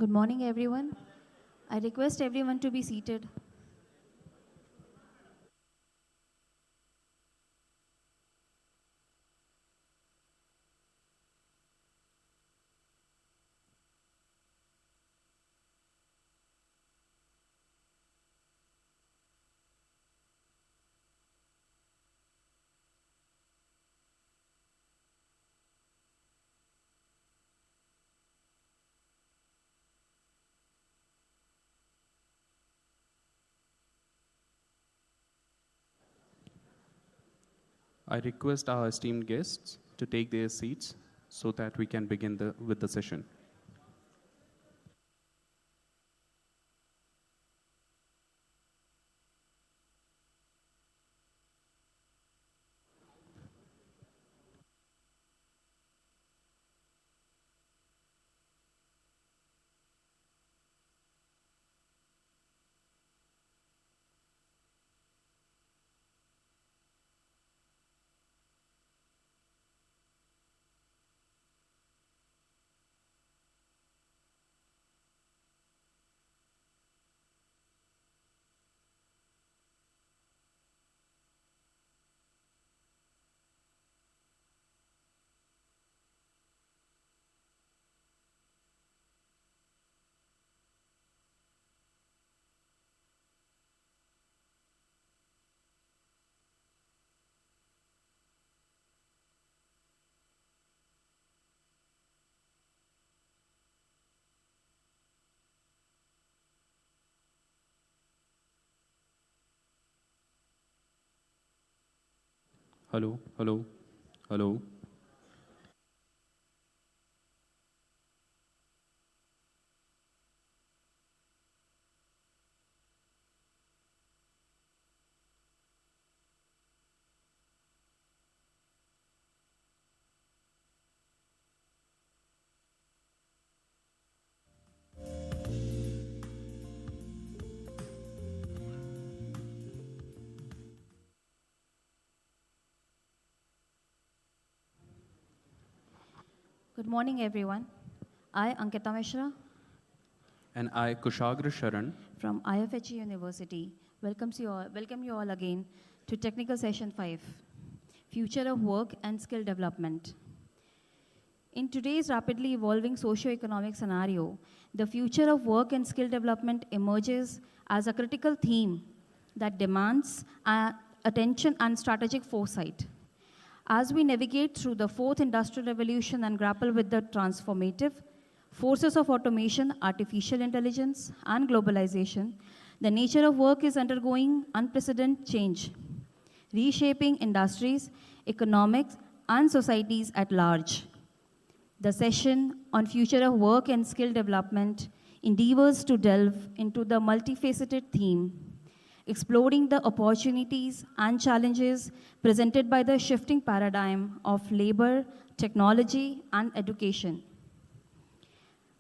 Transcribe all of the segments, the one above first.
Good morning, everyone. I request everyone to be seated. I request our esteemed guests to take their seats so that we can begin with the session. Hello, hello, hello. Good morning, everyone. I, Ankita Mishra, And I, Kushagra Sharan, from IFHE University, welcome you all again to Technical Session 5, Future of Work and Skill Development. In today's rapidly evolving socio-economic scenario, the future of work and skill development emerges as a critical theme that demands attention and strategic foresight. As we navigate through the fourth industrial revolution and grapple with the transformative forces of automation, artificial intelligence, and globalization, the nature of work is undergoing unprecedented change, reshaping industries, economics, and societies at large. The session on future of work and skill development endeavors to delve into the multifaceted theme, exploring the opportunities and challenges presented by the shifting paradigm of labor, technology, and education.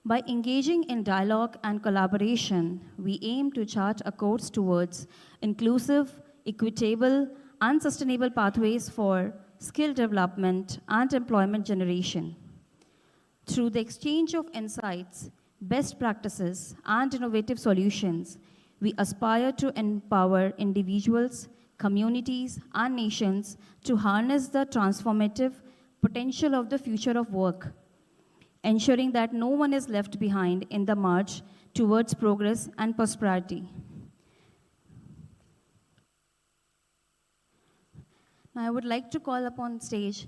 By engaging in dialogue and collaboration, we aim to chart a course towards inclusive, equitable, and sustainable pathways for skill development and employment generation. Through the exchange of insights, best practices, and innovative solutions, we aspire to empower individuals, communities, and nations to harness the transformative potential of the future of work, ensuring that no one is left behind in the march towards progress and prosperity. Now, I would like to call upon stage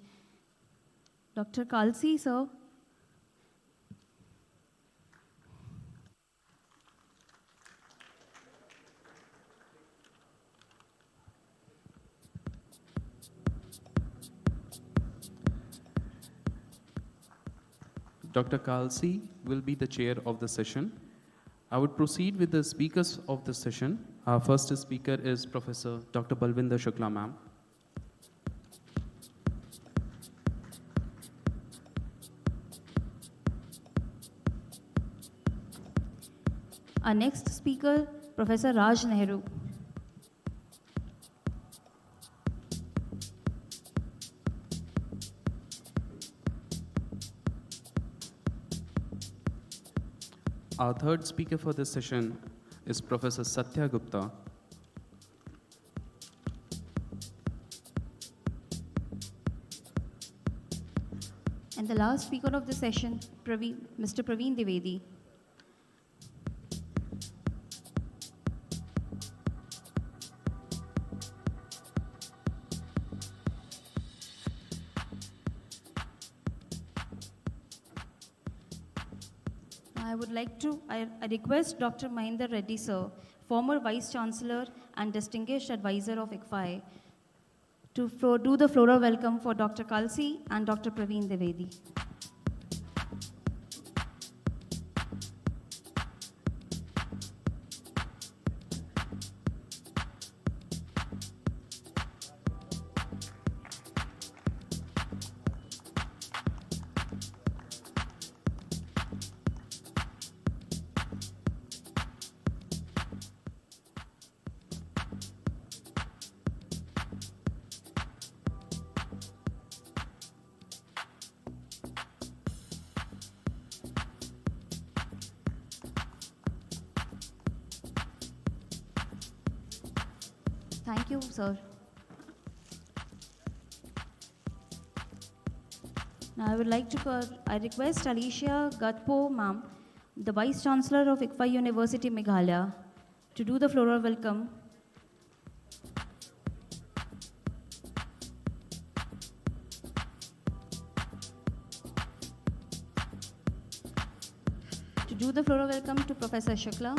Dr. Kalsi, sir. Dr. Kalsi will be the chair of the session. I would proceed with the speakers of the session. Our first speaker is Professor Dr. Balvinder Shukla, ma'am. Our next speaker, Professor Raj Nehru. Our third speaker for this session is Professor Satya Gupta. And the last speaker of the session, Mr. Praveen Dwivedi. I request Dr. Mahinder Reddy, sir, former Vice Chancellor and Distinguished Advisor of ICFAI, to do the floral welcome for Dr. Kalsi and Dr. Praveen Dwivedi. Thank you, sir. Now I request Alicia Gatpo, ma'am, the Vice Chancellor of ICFAI University, Meghalaya, to do the floral welcome. To do the floral welcome to Professor Shukla.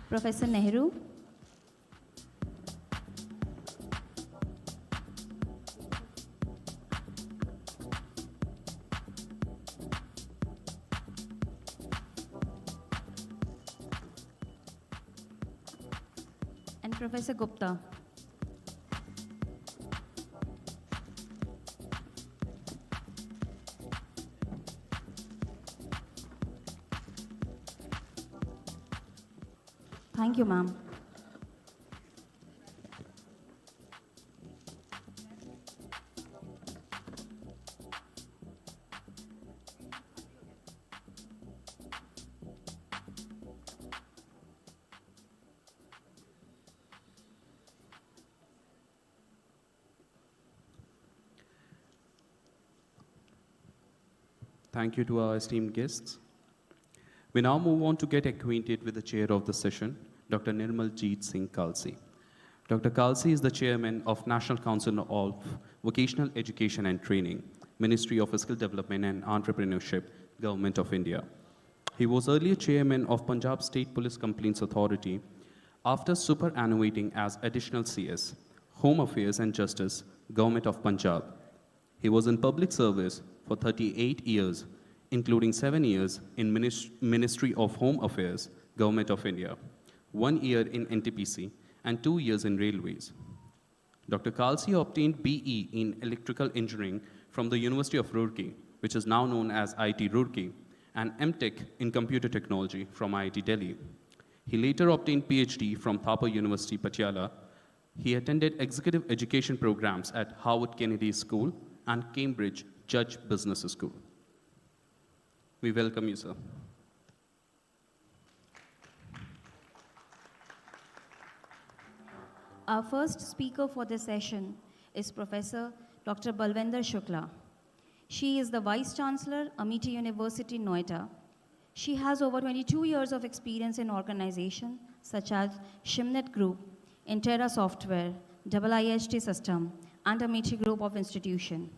Professor Nehru. And Professor Gupta. Thank you, ma'am. Thank you to our esteemed guests. We now move on to get acquainted with the chair of the session, Dr. Nirmaljeet Singh Kalsi. Dr. Kalsi is the chairman of National Council of Vocational Education and Training, Ministry of Skill Development and Entrepreneurship, Government of India. He was earlier chairman of Punjab State Police Complaints Authority after superannuating as additional CS, Home Affairs and Justice, Government of Punjab. He was in public service for 38 years, including 7 years in Ministry of Home Affairs, Government of India, 1 year in NTPC, and 2 years in Railways. Dr. Kalsi obtained BE in Electrical Engineering from the University of Roorkee, which is now known as IIT Roorkee, and MTech in Computer Technology from IIT Delhi. He later obtained PhD from Thapar University, Patiala. He attended executive education programs at Harvard Kennedy School and Cambridge Judge Business School. We welcome you, sir. Our first speaker for this session is Professor Dr. Balwinder Shukla. She is the Vice Chancellor, Amity University, Noida. She has over 22 years of experience in organizations such as Shimnet Group, Intera Software, IIHT System, and Amity Group of Institution.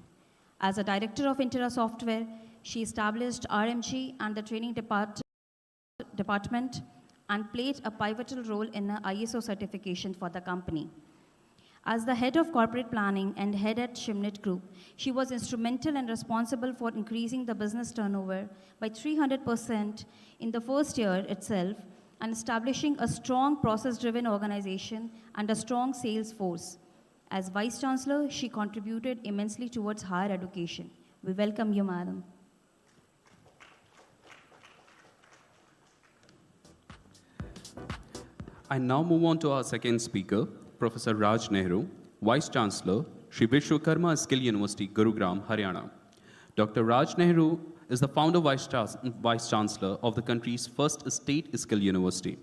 As a director of Intera Software, she established RMG and the training department and played a pivotal role in the ISO certification for the company. As the head of corporate planning and head at Shimnet Group, she was instrumental and responsible for increasing the business turnover by 300% in the first year itself and establishing a strong process-driven organization and a strong sales force. As Vice Chancellor, she contributed immensely towards higher education. We welcome you, Madam. I now move on to our second speaker, Professor Raj Nehru, Vice Chancellor, Shri Vishwakarma Skill University, Gurugram, Haryana. Dr. Raj Nehru is the founder Vice Chancellor of the country's first state skill university.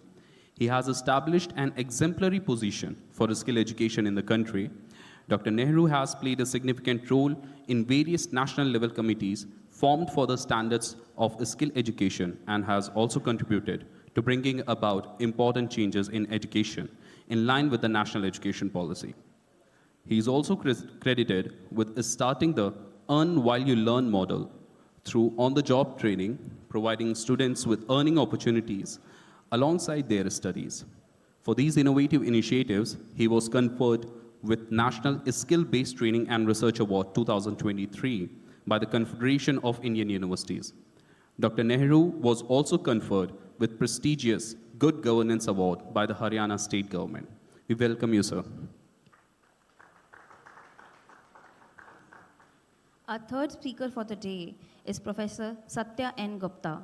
He has established an exemplary position for skill education in the country. Dr. Nehru has played a significant role in various national level committees formed for the standards of skill education and has also contributed to bringing about important changes in education in line with the national education policy. He is also credited with starting the Earn While You Learn model through on-the-job training, providing students with earning opportunities alongside their studies. For these innovative initiatives, he was conferred with National Skill-Based Training and Research Award 2023 by the Confederation of Indian Universities. Dr. Nehru was also conferred with prestigious Good Governance Award by the Haryana State Government. We welcome you, sir. Our third speaker for the day is Professor Satya N. Gupta,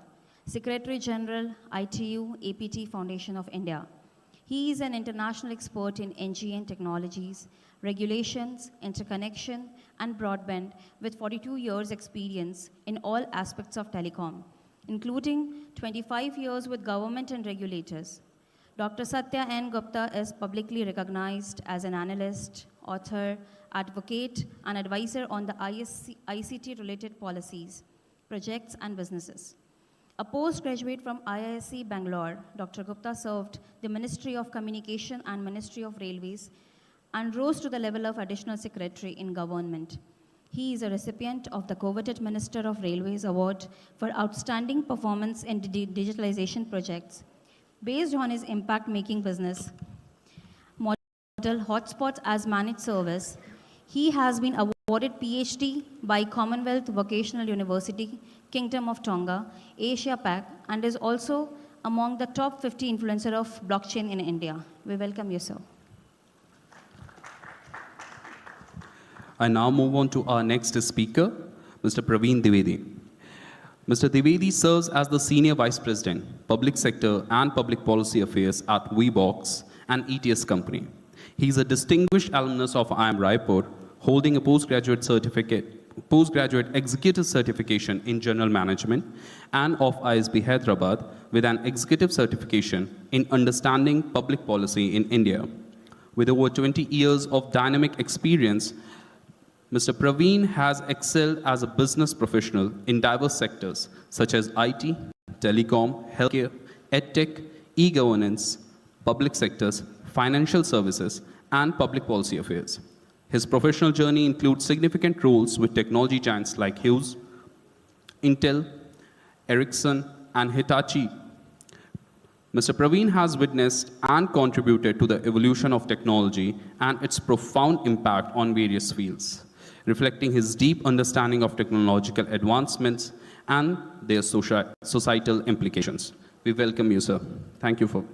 Secretary General, ITU APT Foundation of India. He is an international expert in NGN technologies, regulations, interconnection, and broadband with 42 years experience in all aspects of telecom, including 25 years with government and regulators. Dr. Satya N. Gupta is publicly recognized as an analyst, author, advocate, and advisor on the ICT-related policies, projects, and businesses. A postgraduate from IISc Bangalore, Dr. Gupta served the Ministry of Communication and Ministry of Railways and rose to the level of Additional Secretary in government. He is a recipient of the coveted Minister of Railways Award for outstanding performance in digitalization projects. Based on his impact-making business model, Hotspots as Managed Service, he has been awarded PhD by Commonwealth Vocational University, Kingdom of Tonga, Asia Pac, and is also among the top 50 influencer of blockchain in India. We welcome you, sir. I now move on to our next speaker, Mr. Praveen Dwivedi. Mr. Dwivedi serves as the Senior Vice President, Public Sector and Public Policy Affairs at VBox, an ETS company. He is a distinguished alumnus of IIM Raipur, holding a postgraduate executive certification in general management, and of ISB Hyderabad with an executive certification in understanding public policy in India. With over 20 years of dynamic experience, Mr. Praveen has excelled as a business professional in diverse sectors such as IT, telecom, healthcare, edtech, e-governance, public sectors, financial services, and public policy affairs. His professional journey includes significant roles with technology giants like Hughes, Intel, Ericsson, and Hitachi. Mr. Praveen has witnessed and contributed to the evolution of technology and its profound impact on various fields, reflecting his deep understanding of technological advancements and their societal implications. We welcome you, sir. Thank you for.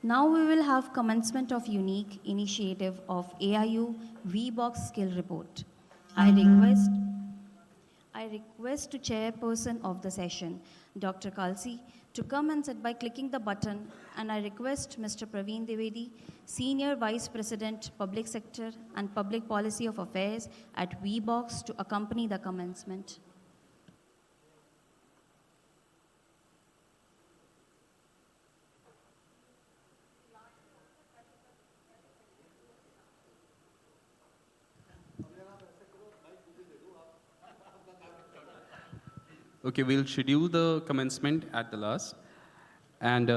Now we will have commencement of unique initiative of AIU VBox Skill Report. I request to chairperson of the session, Dr. Kalsi, to come and sit by clicking the button, and I request Mr. Praveen Dwivedi, Senior Vice President, Public Sector and Public Policy of Affairs at VBox, to accompany the commencement. Okay, we'll schedule the commencement at the last. And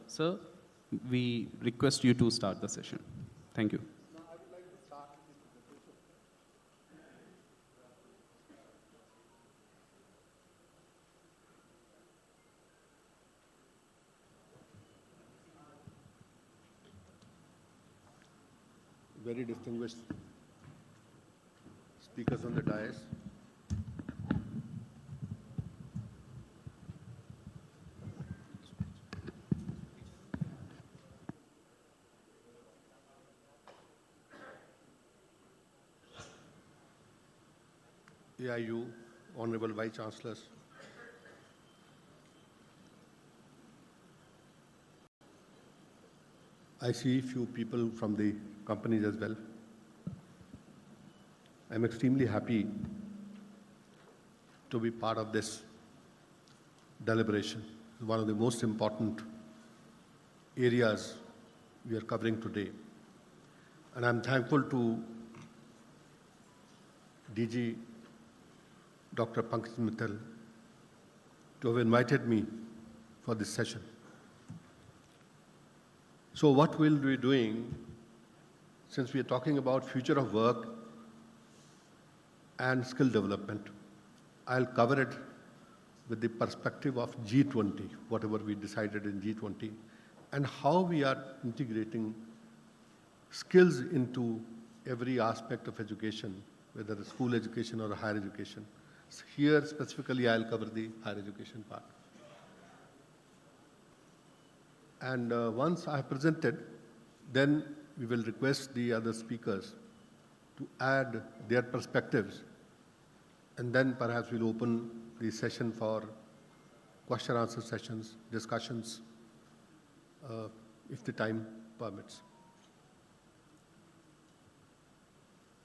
sir, we request you to start the session. Thank you. No, I would like to start this presentation. Very distinguished speakers on the dais. AIU, Honorable Vice Chancellors, I see few people from the companies as well. I'm extremely happy to be part of this deliberation. One of the most important areas we are covering today. And I'm thankful to DG Dr. Pankaj Mittal to have invited me for this session. So what we'll be doing, since we are talking about future of work and skill development, I'll cover it with the perspective of G20, whatever we decided in G20, and how we are integrating skills into every aspect of education, whether it's school education or higher education. So here specifically I'll cover the higher education part. And once I have presented, then we will request the other speakers to add their perspectives, and then perhaps we'll open the session for question answer sessions, discussions, if the time permits.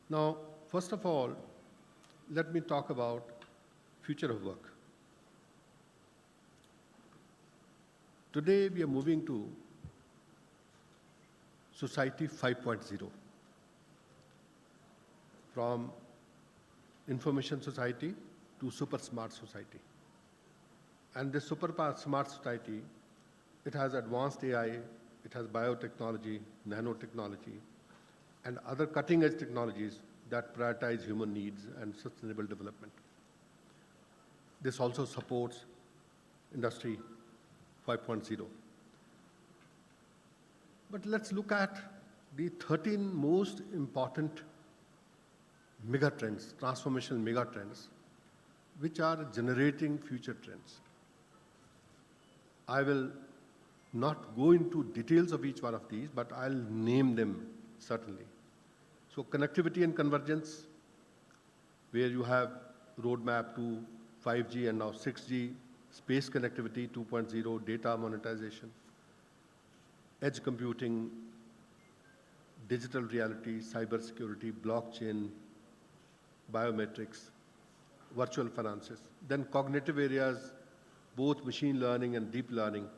Now, first of all, let me talk about future of work. Today, we are moving to Society 5.0, from information society to super smart society. And this super smart society, it has advanced AI, it has biotechnology, nanotechnology, and other cutting-edge technologies that prioritize human needs and sustainable development. This also supports Industry 5.0. But let's look at the 13 most important megatrends, transformational megatrends, which are generating future trends. I will not go into details of each one of these, but I'll name them certainly. So connectivity and convergence, where you have roadmap to 5G and now 6G, space connectivity 2.0, data monetization, edge computing, digital reality, cybersecurity, blockchain, biometrics, virtual finances. Then cognitive areas, both machine learning and deep learning,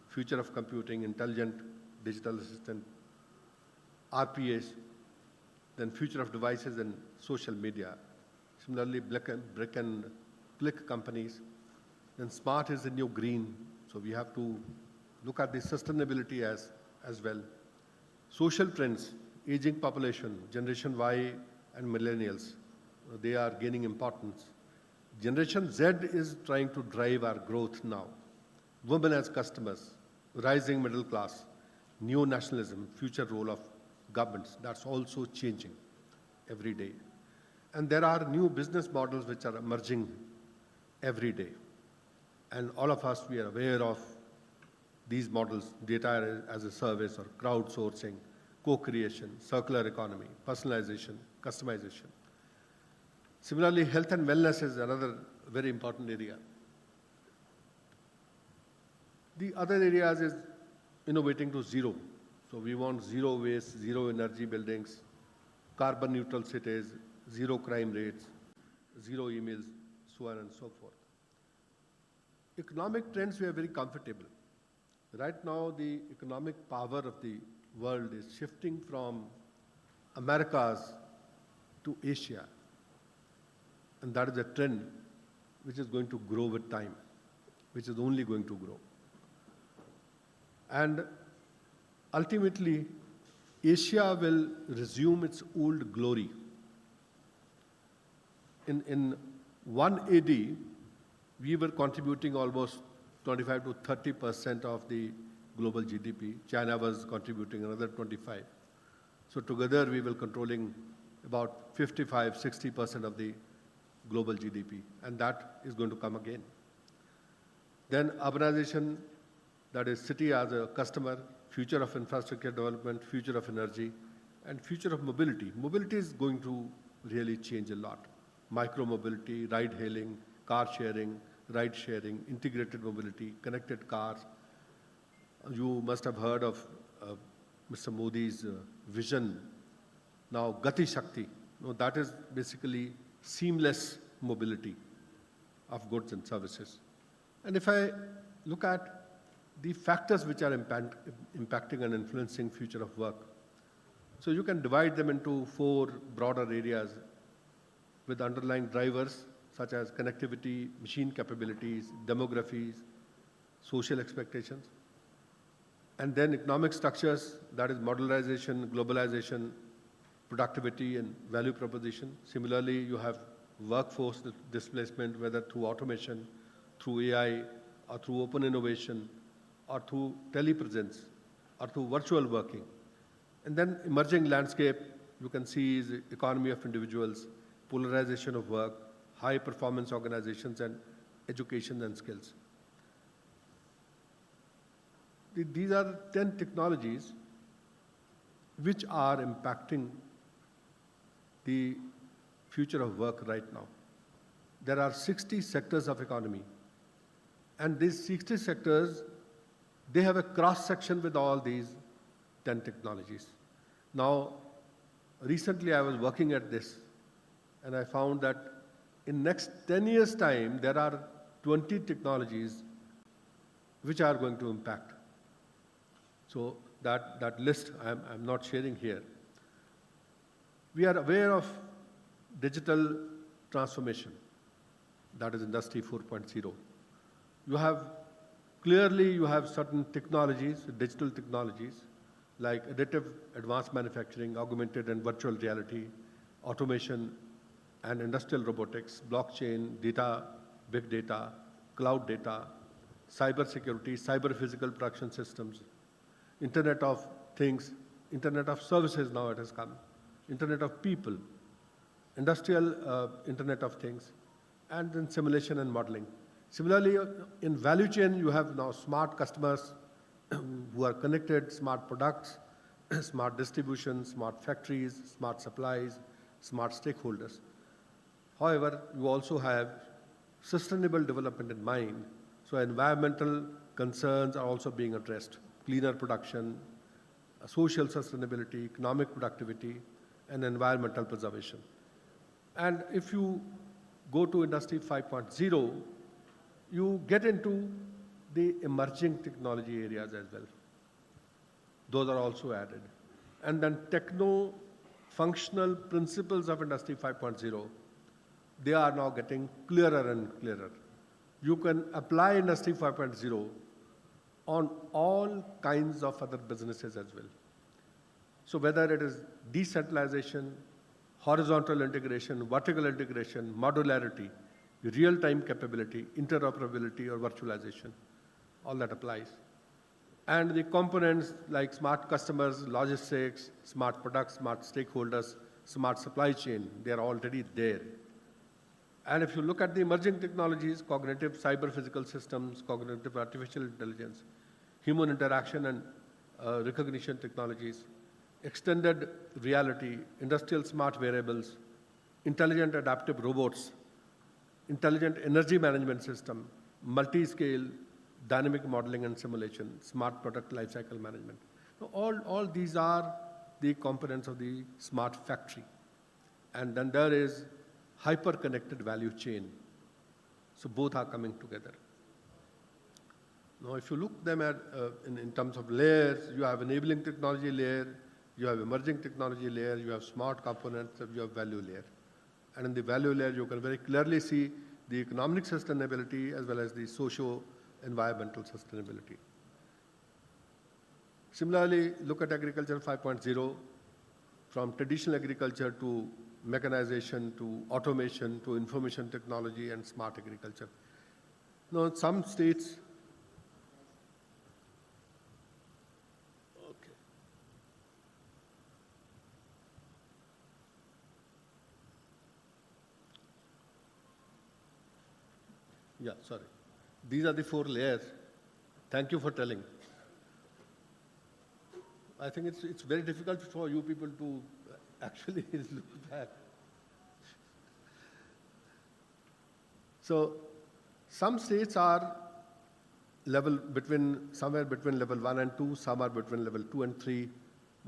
future of computing, intelligent digital assistant, RPAs, then future of devices and social media. Similarly, brick and click companies. Then smart is the new green, so we have to look at the sustainability as well. Social trends, aging population, Generation Y and millennials, they are gaining importance. Generation Z is trying to drive our growth now. Women as customers, rising middle class, neo-nationalism, future role of governments, that's also changing every day. And there are new business models which are emerging every day. And all of us, we are aware of these models, data as a service or crowdsourcing, co-creation, circular economy, personalization, customization. Similarly, health and wellness is another very important area. The other areas is innovating to zero. So we want zero waste, zero energy buildings, carbon neutral cities, zero crime rates, zero emails, so on and so forth. Economic trends, we are very comfortable. Right now, the economic power of the world is shifting from Americas to Asia. And that is a trend which is going to grow with time, which is only going to grow. And ultimately, Asia will resume its old glory. In 1 AD, we were contributing almost 25 to 30% of the global GDP. China was contributing another 25. So together we were controlling about 55, 60% of the global GDP, and that is going to come again. Then urbanization, that is city as a customer, future of infrastructure development, future of energy, and future of mobility. Mobility is going to really change a lot. Micro-mobility, ride-hailing, car-sharing, ride-sharing, integrated mobility, connected cars. You must have heard of Mr. Modi's vision. Now, Gati Shakti, that is basically seamless mobility of goods and services. And if I look at the factors which are impacting and influencing future of work, so you can divide them into 4 broader areas with underlying drivers such as connectivity, machine capabilities, demographies, social expectations, and then economic structures, that is modularization, globalization, productivity and value proposition. Similarly, you have workforce displacement, whether through automation, through AI, or through open innovation, or through telepresence, or through virtual working. And then emerging landscape, you can see is economy of individuals, polarization of work, high performance organizations, and education and skills. These are 10 technologies which are impacting the future of work right now. There are 60 sectors of economy, and these 60 sectors, they have a cross-section with all these 10 technologies. Now, recently I was working at this, and I found that in next 10 years' time, there are 20 technologies which are going to impact. So that list I'm not sharing here. We are aware of digital transformation, that is Industry 4.0. You have certain technologies, digital technologies, like additive advanced manufacturing, augmented and virtual reality, automation and industrial robotics, blockchain, data, big data, cloud data, cyber security, cyber physical production systems, Internet of Things, Internet of Services now it has come, Internet of People, industrial Internet of Things, and then simulation and modeling. Similarly, in value chain, you have now smart customers who are connected, smart products, smart distribution, smart factories, smart supplies, smart stakeholders. However, you also have sustainable development in mind, so environmental concerns are also being addressed. Cleaner production, social sustainability, economic productivity, and environmental preservation. And if you go to Industry 5.0, you get into the emerging technology areas as well. Those are also added. And then techno-functional principles of Industry 5.0, they are now getting clearer and clearer. You can apply Industry 5.0 on all kinds of other businesses as well. So whether it is decentralization, horizontal integration, vertical integration, modularity, real-time capability, interoperability, or virtualization, all that applies. And the components like smart customers, logistics, smart products, smart stakeholders, smart supply chain, they are already there. And if you look at the emerging technologies, cognitive cyber-physical systems, cognitive artificial intelligence, human interaction and recognition technologies, extended reality, industrial smart wearables, intelligent adaptive robots, intelligent energy management system, multi-scale dynamic modeling and simulation, smart product lifecycle management. So all these are the components of the smart factory. And then there is hyper-connected value chain. So both are coming together. Now, if you look them at in terms of layers, you have enabling technology layer, you have emerging technology layer, you have smart components, you have value layer. And in the value layer, you can very clearly see the economic sustainability as well as the socio-environmental sustainability. Similarly, look at agriculture 5.0, from traditional agriculture to mechanization to automation to information technology and smart agriculture. Now, in some states, yeah, sorry. These are the 4 layers. Thank you for telling. I think it's very difficult for you people to actually look back. So some states are somewhere between level 1 and 2, some are between level 2 and 3,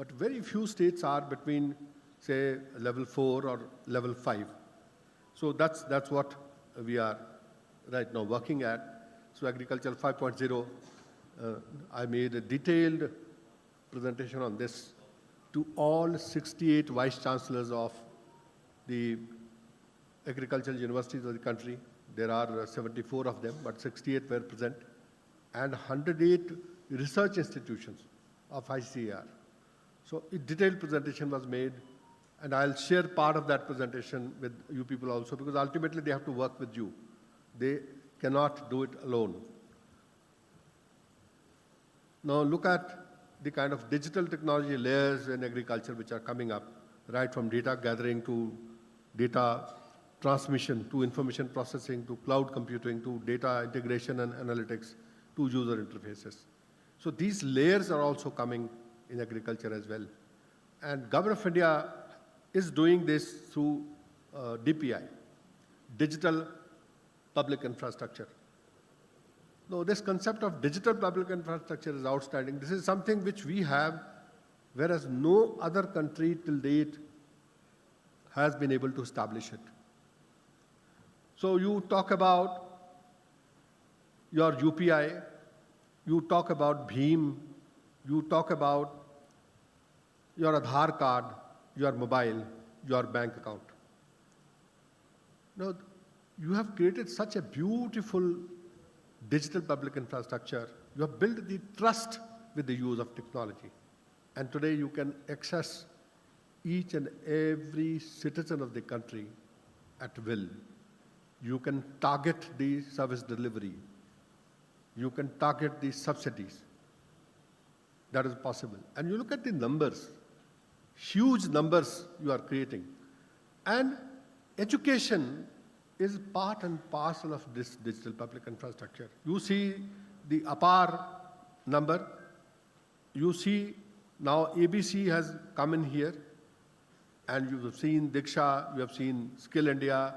but very few states are between, say, level 4 or level 5. So that's what we are right now working at. So Agriculture 5.0, I made a detailed presentation on this to all 68 vice chancellors of the agricultural universities of the country. There are 74 of them, but 68 were present, and 108 research institutions of ICAR. So a detailed presentation was made, and I'll share part of that presentation with you people also, because ultimately they have to work with you. They cannot do it alone. Now look at the kind of digital technology layers in agriculture which are coming up, right from data gathering to data transmission to information processing to cloud computing to data integration and analytics to user interfaces. So these layers are also coming in agriculture as well. And Government of India is doing this through DPI, Digital Public Infrastructure. Now, this concept of digital public infrastructure is outstanding. This is something which we have, whereas no other country till date has been able to establish it. So you talk about your UPI, you talk about Bheem, you talk about your Aadhaar card, your mobile, your bank account. Now, you have created such a beautiful digital public infrastructure. You have built the trust with the use of technology. And today you can access each and every citizen of the country at will. You can target the service delivery. You can target the subsidies. That is possible. And you look at the numbers, huge numbers you are creating. And education is part and parcel of this digital public infrastructure. You see the APAR number. You see now ABC has come in here, and you have seen Diksha, you have seen Skill India,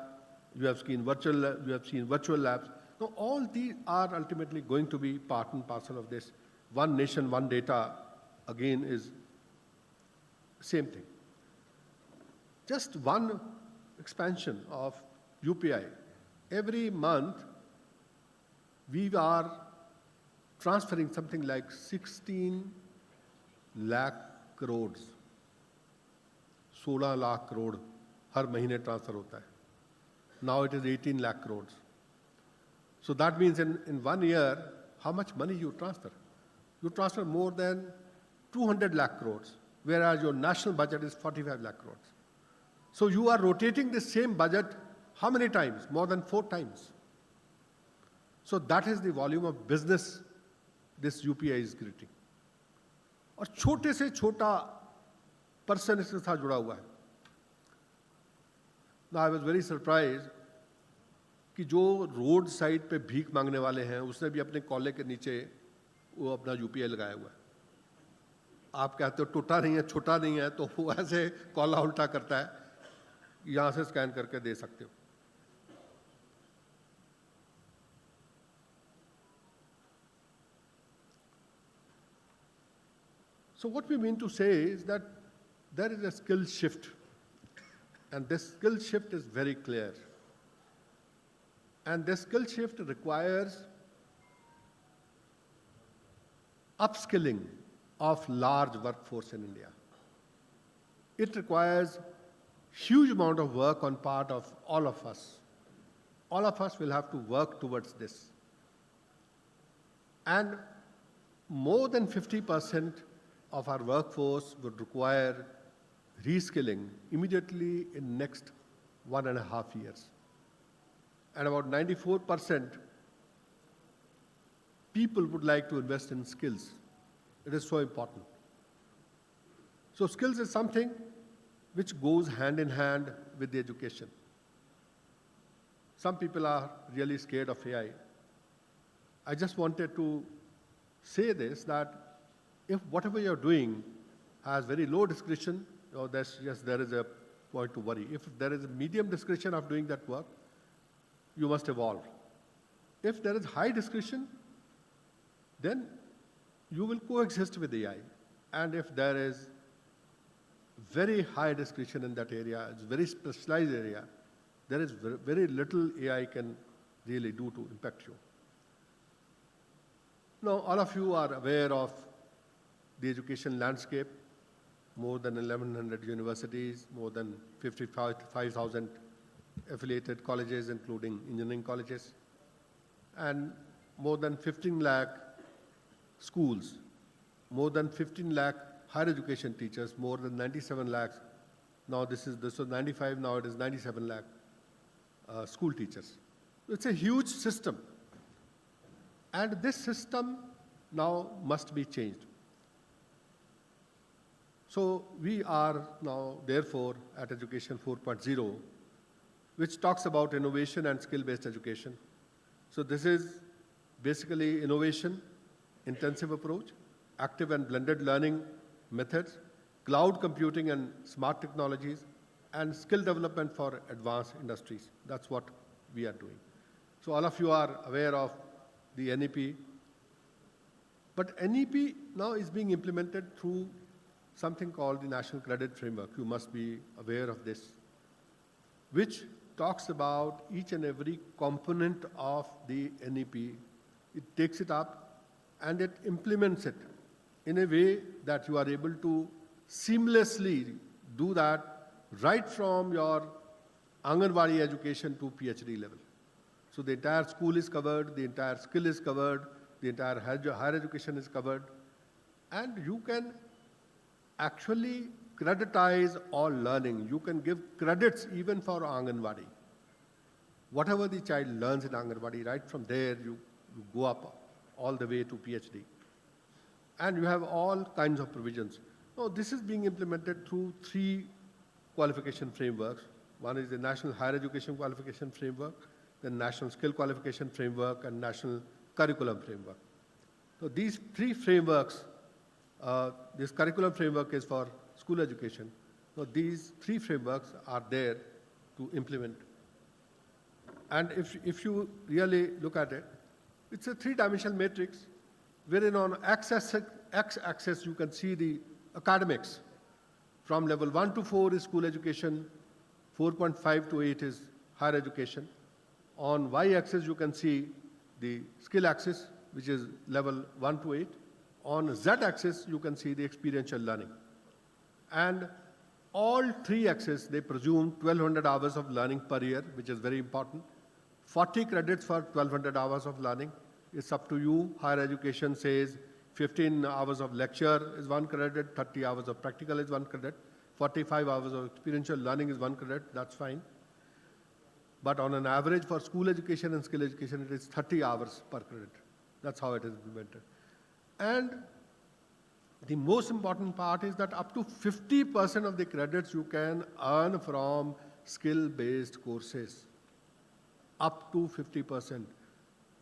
you have seen virtual labs. Now all these are ultimately going to be part and parcel of this. One nation, one data, again, is same thing. Just one expansion of UPI. Every month, we are transferring something like 16 lakh crores. 16 lakh crore har mahine transfer hota hai. Now it is 18 lakh crores. So that means in 1 year, how much money you transfer? You transfer more than 200 lakh crores, whereas your national budget is 45 lakh crores. So you are rotating the same budget how many times? More than 4 times. So that is the volume of business this UPI is creating. और छोटे से छोटा person इसके साथ जुड़ा हुआ है. Now I was very surprised कि जो रोड साइड पे भीख मांगने वाले हैं उसने भी अपने कॉले के नीचे वो अपना UPI लगाया हुआ है. आप कहते हो टूटा नहीं है, छोटा नहीं है, तो वो ऐसे कॉला उल्टा करता है, यहाँ से स्कैन करके दे सकते हो. So what we mean to say is that there is a skill shift, and this skill shift is very clear. And this skill shift requires upskilling of large workforce in India. It requires huge amount of work on part of all of us. All of us will have to work towards this. And more than 50% of our workforce would require reskilling immediately in next 1.5 years. And about 94% people would like to invest in skills. It is so important. So skills is something which goes hand in hand with the education. Some people are really scared of AI. I just wanted to say this, that if whatever you're doing has very low discretion, yes, there is a point to worry. If there is a medium discretion of doing that work, you must evolve. If there is high discretion, then you will coexist with AI. And if there is very high discretion in that area. It's a very specialized area. There is very little AI can really do to impact you. Now, all of you are aware of the education landscape, more than 1,100 universities, more than 55,000 affiliated colleges, including engineering colleges, and more than 15 lakh schools, more than 15 lakh higher education teachers, more than 97 lakhs. Now this was 95, now it is 97 lakh school teachers. It's a huge system. And this system now must be changed. So we are now, therefore, at Education 4.0, which talks about innovation and skill-based education. So this is basically innovation, intensive approach, active and blended learning methods, cloud computing and smart technologies, and skill development for advanced industries. That's what we are doing. So all of you are aware of the NEP. But NEP now is being implemented through something called the National Credit Framework. You must be aware of this, which talks about each and every component of the NEP. It takes it up and it implements it in a way that you are able to seamlessly do that right from your Anganwadi education to PhD level. So the entire school is covered, the entire skill is covered, the entire higher education is covered, and you can actually creditize all learning. You can give credits even for Anganwadi. Whatever the child learns in Anganwadi, right from there you go up all the way to PhD. And you have all kinds of provisions. Now, this is being implemented through 3 qualification frameworks. One is the National Higher Education Qualification Framework, the National Skill Qualification Framework, and National Curriculum Framework. So these 3 frameworks, this curriculum framework is for school education. Now these 3 frameworks are there to implement. And if you really look at it, it's a 3-dimensional matrix, wherein on x-axis you can see the academics. From level 1 to 4 is school education, 4.5 to 8 is higher education. On y-axis you can see the skill axis, which is level 1 to 8. On z-axis you can see the experiential learning. And all 3 axes, they presume 1,200 hours of learning per year, which is very important. 40 credits for 1,200 hours of learning. It's up to you. Higher education says 15 hours of lecture is 1 credit, 30 hours of practical is 1 credit, 45 hours of experiential learning is 1 credit, that's fine. But on an average for school education and skill education, it is 30 hours per credit. That's how it is implemented. And the most important part is that up to 50% of the credits you can earn from skill-based courses. Up to 50%.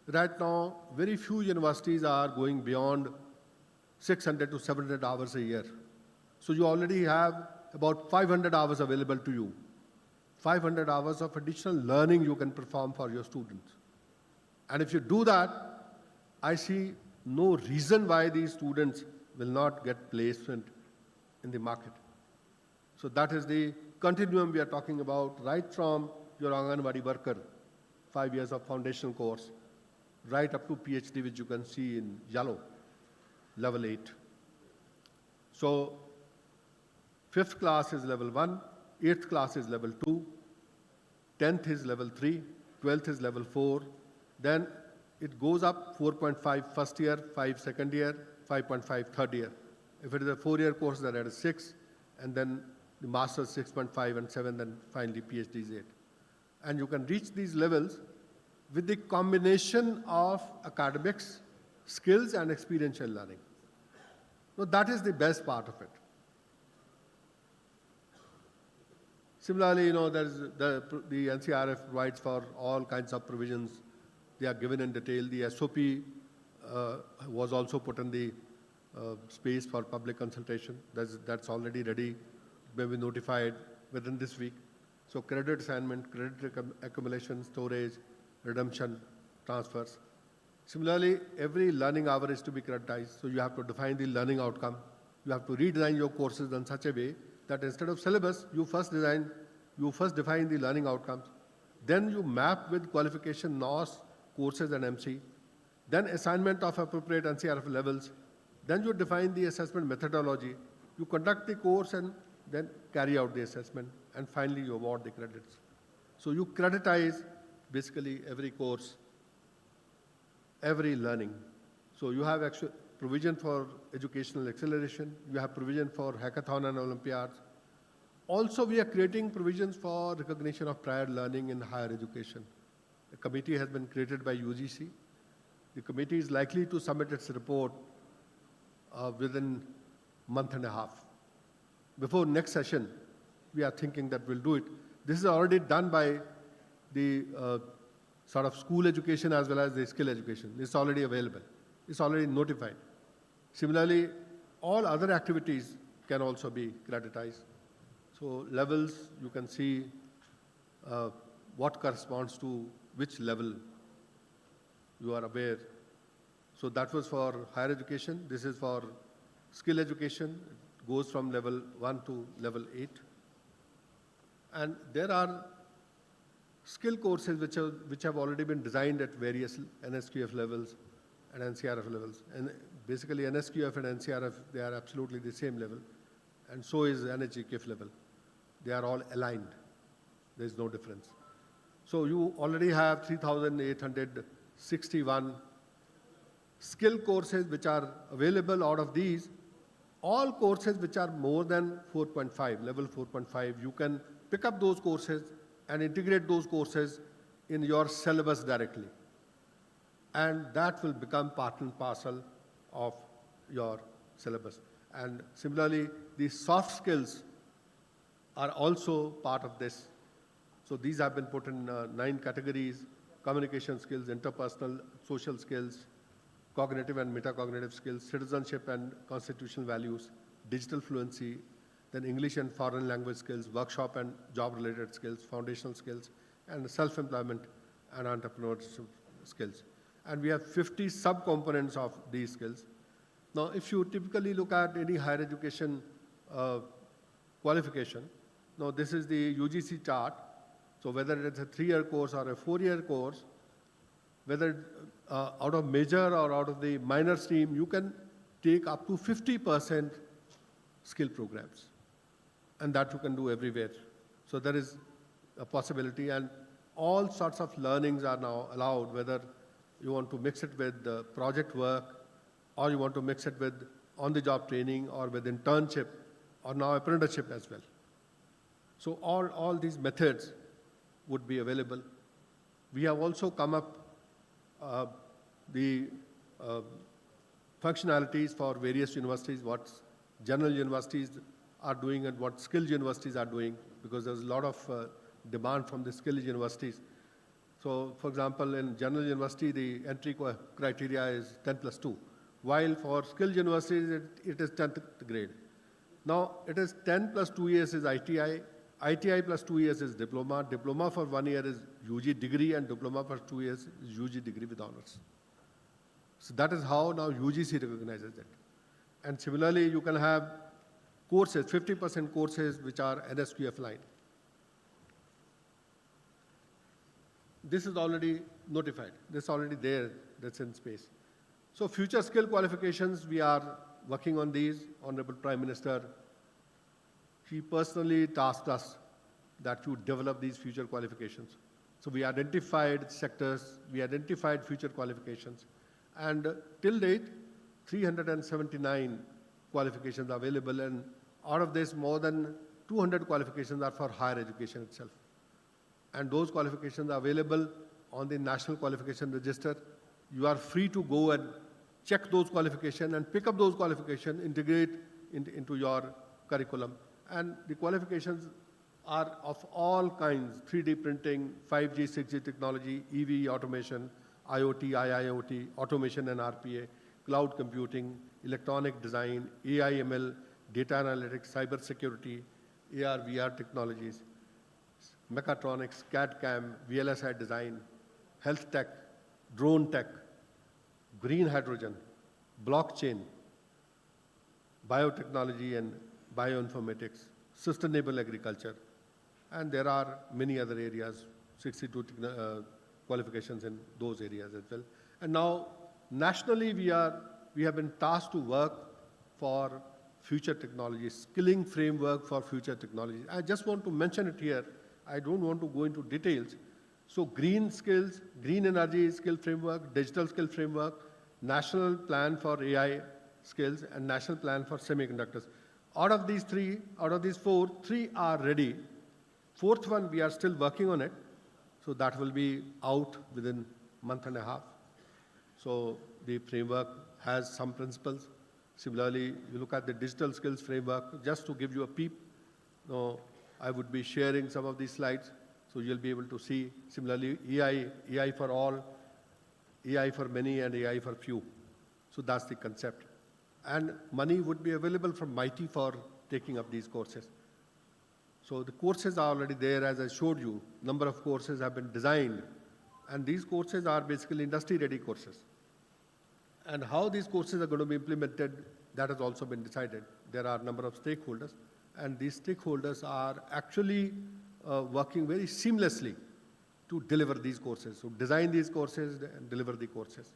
Right now, very few universities are going beyond 600 to 700 hours a year. So you already have about 500 hours available to you. 500 hours of additional learning you can perform for your students. And if you do that, I see no reason why these students will not get placement in the market. So that is the continuum we are talking about, right from your Anganwadi worker, 5 years of foundational course, right up to PhD, which you can see in yellow, level 8. So 5th class is level 1, 8th class is level 2, 10th is level 3, 12th is level 4, then it goes up 4.5 first year, 5 second year, 5.5 third year. If it is a 4-year course, then it is 6, and then the master's 6.5 and 7, then finally PhD is 8. And you can reach these levels with the combination of academics, skills, and experiential learning. So that is the best part of it. Similarly, there's the NCRF provides for all kinds of provisions. They are given in detail. The SOP was also put in the space for public consultation. That's already ready. It may be notified within this week. So credit assignment, credit accumulation, storage, redemption, transfers. Similarly, every learning hour is to be creditized. So you have to define the learning outcome. You have to redesign your courses in such a way that instead of syllabus, you first define the learning outcomes, then you map with qualification, NOS, courses and MC, then assignment of appropriate NCRF levels, then you define the assessment methodology, you conduct the course and then carry out the assessment, and finally you award the credits. So you creditize basically every course, every learning. So you have actual provision for educational acceleration, you have provision for hackathon and Olympiads. Also, we are creating provisions for recognition of prior learning in higher education. A committee has been created by UGC. The committee is likely to submit its report within a month and a half. Before next session, we are thinking that we'll do it. This is already done by the sort of school education as well as the skill education. It's already available. It's already notified. Similarly, all other activities can also be creditized. So levels, you can see what corresponds to which level you are aware. So that was for higher education. This is for skill education. It goes from level 1 to level 8. And there are skill courses which have already been designed at various NSQF levels and NCRF levels. And basically NSQF and NCRF, they are absolutely the same level. And so is NHGKF level. They are all aligned. There is no difference. So you already have 3,861 skill courses which are available. Out of these, all courses which are more than 4.5, level 4.5, you can pick up those courses and integrate those courses in your syllabus directly. And that will become part and parcel of your syllabus. And similarly, the soft skills are also part of this. So these have been put in 9 categories: communication skills, interpersonal, social skills, cognitive and metacognitive skills, citizenship and constitutional values, digital fluency, then English and foreign language skills, workshop and job-related skills, foundational skills, and self-employment and entrepreneurship skills. And we have 50 sub-components of these skills. Now, if you typically look at any higher education qualification, now this is the UGC chart. So whether it's a 3-year course or a 4-year course, whether out of major or out of the minor stream, you can take up to 50% skill programs. And that you can do everywhere. So there is a possibility, and all sorts of learnings are now allowed, whether you want to mix it with project work, or you want to mix it with on-the-job training, or with internship, or now apprenticeship as well. So all these methods would be available. We have also come up the functionalities for various universities, what general universities are doing and what skilled universities are doing, because there's a lot of demand from the skilled universities. So, for example, in general university, the entry criteria is 10+2, while for skilled universities, it is 10th grade. Now, it is 10 plus 2 years is ITI, ITI plus 2 years is diploma, diploma for 1 year is UG degree, and diploma for 2 years is UG degree with honors. So that is how now UGC recognizes it. And similarly, you can have courses, 50% courses which are NSQF line. This is already notified. This is already there. That's in space. So future skill qualifications, we are working on these. Honorable Prime Minister, he personally tasked us that to develop these future qualifications. So we identified sectors, we identified future qualifications, and till date, 379 qualifications are available, and out of this, more than 200 qualifications are for higher education itself. And those qualifications are available on the National Qualification Register. You are free to go and check those qualifications and pick up those qualifications, integrate into your curriculum. And the qualifications are of all kinds: 3D printing, 5G, 6G technology, EV, automation, IoT, IIoT, automation and RPA, cloud computing, electronic design, AI, ML, data analytics, cyber security, AR, VR technologies, mechatronics, CAD/CAM, VLSI design, health tech, drone tech, green hydrogen, blockchain, biotechnology and bioinformatics, sustainable agriculture, and there are many other areas, 62 qualifications in those areas as well. And now, nationally, we have been tasked to work for future technology, skilling framework for future technology. I just want to mention it here. I don't want to go into details. So green skills, green energy skill framework, digital skill framework, national plan for AI skills, and national plan for semiconductors. Out of these four, three are ready. Fourth one, we are still working on it. So that will be out within a month and a half. So the framework has some principles. Similarly, you look at the digital skills framework, just to give you a peep. I would be sharing some of these slides, so you'll be able to see. Similarly, AI for all, AI for many, and AI for few. So that's the concept. And money would be available from MIT for taking up these courses. So the courses are already there, as I showed you. Number of courses have been designed, and these courses are basically industry-ready courses. And how these courses are going to be implemented, that has also been decided. There are a number of stakeholders, and these stakeholders are actually working very seamlessly to deliver these courses. So design these courses and deliver the courses.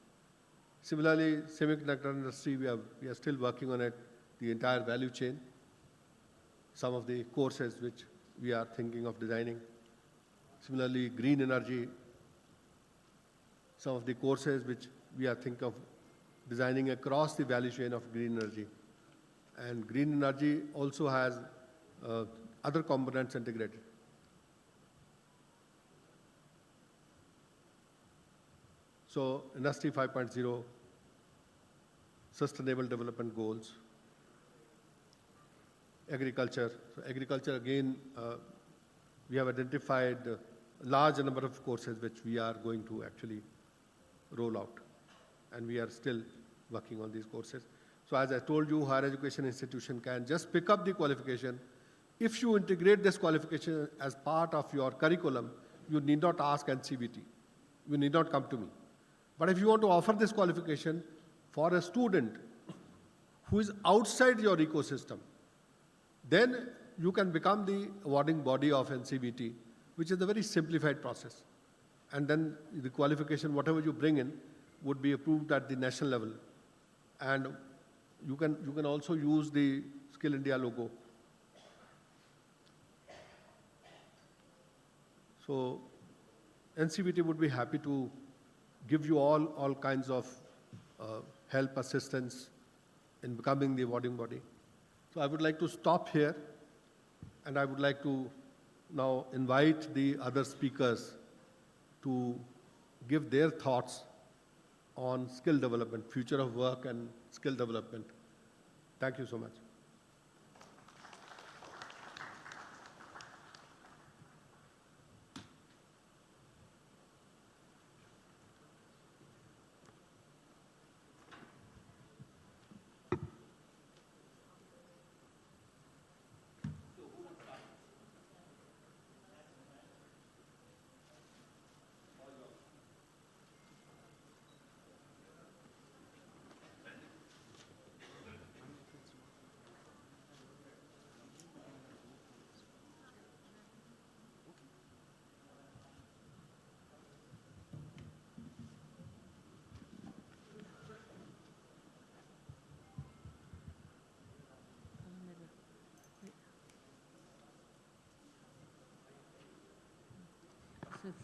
Similarly, semiconductor industry, we are still working on it, the entire value chain. Some of the courses which we are thinking of designing. Similarly, green energy, some of the courses which we are thinking of designing across the value chain of green energy. And green energy also has other components integrated. So Industry 5.0, Sustainable Development Goals, agriculture. So agriculture, again, we have identified a large number of courses which we are going to actually roll out. And we are still working on these courses. So as I told you, higher education institution can just pick up the qualification. If you integrate this qualification as part of your curriculum, you need not ask NCVT. You need not come to me. But if you want to offer this qualification for a student who is outside your ecosystem, then you can become the awarding body of NCVT, which is a very simplified process. And then the qualification, whatever you bring in, would be approved at the national level. And you can also use the Skill India logo. So NCVT would be happy to give you all kinds of help, assistance in becoming the awarding body. So I would like to stop here, and I would like to now invite the other speakers to give their thoughts on skill development, future of work and skill development. Thank you so much.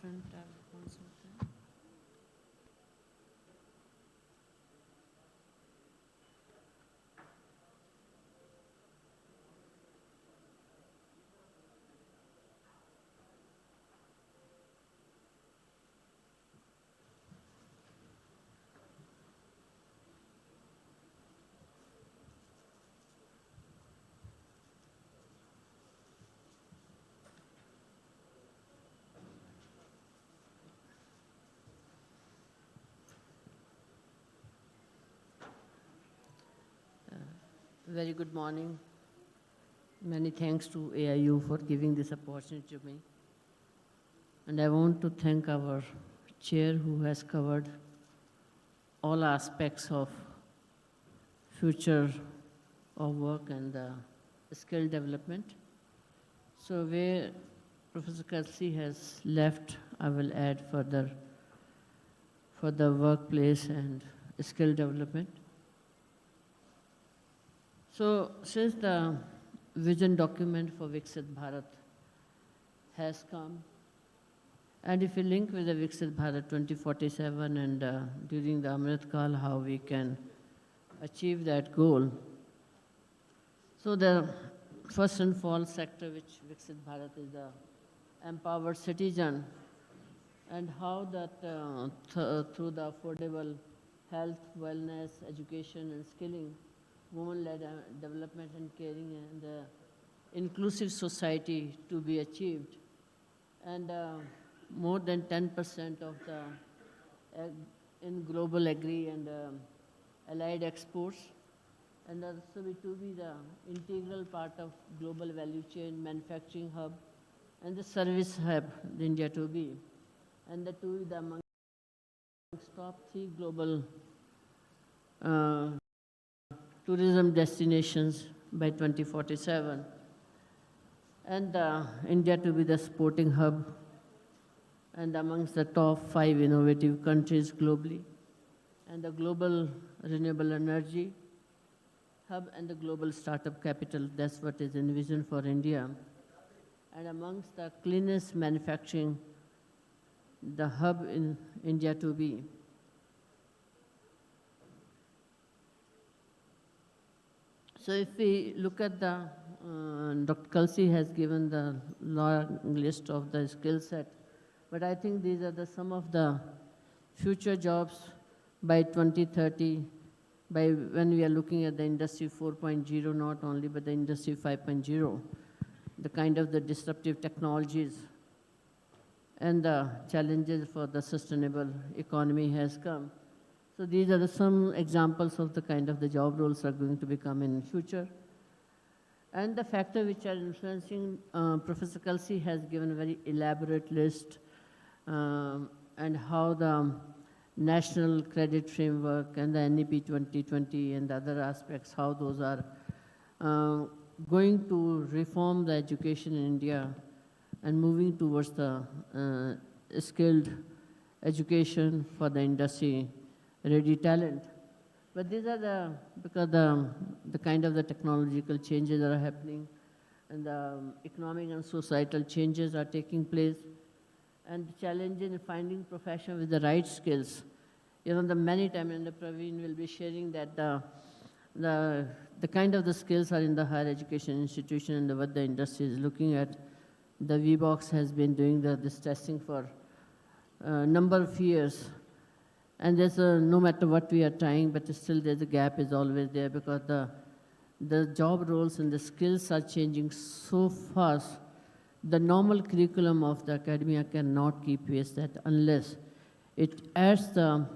Front tab कौन सा होता है? Very good morning. Many thanks to AIU for giving this opportunity to me. And I want to thank our chair who has covered all aspects of future of work and skill development. So where Professor Kelsey has left, I will add further for the workplace and skill development. So since the vision document for Viksit Bharat has come, and if we link with the Viksit Bharat 2047 and during the Amrit Kal, how we can achieve that goal. So the first and foremost sector which Viksit Bharat is the empowered citizen, and how that through the affordable health, wellness, education and skilling, women-led development and caring and inclusive society to be achieved. And more than 10% of the in global agri and allied exports, and also to be the integral part of global value chain, manufacturing hub, and the service hub, the India to be, and the two the among top 3 global tourism destinations by 2047, and India to be the sporting hub, and amongst the top 5 innovative countries globally, and the global renewable energy hub and the global startup capital. That's what is envisioned for India. And amongst the cleanest manufacturing, the hub in India to be. So if we look at the, Dr. Kelsey has given the long list of the skill set, but I think these are some of the future jobs by 2030, by when we are looking at the industry 4.0 not only, but the industry 5.0, the kind of the disruptive technologies and the challenges for the sustainable economy has come. So these are some examples of the kind of the job roles are going to become in future. And the factor which are influencing, Professor Kelsey has given a very elaborate list and how the National Credit Framework and the NEP 2020 and other aspects, how those are going to reform the education in India and moving towards the skilled education for the industry ready talent. But these are because the kind of the technological changes that are happening and the economic and societal changes are taking place, and the challenge in finding profession with the right skills. You know, the many times, and the Praveen will be sharing that the kind of the skills are in the higher education institution and what the industry is looking at. The VBox has been doing this testing for a number of years. And there's no matter what we are trying, but still there's a gap is always there because the job roles and the skills are changing so fast. The normal curriculum of the academia cannot keep pace that unless it adds the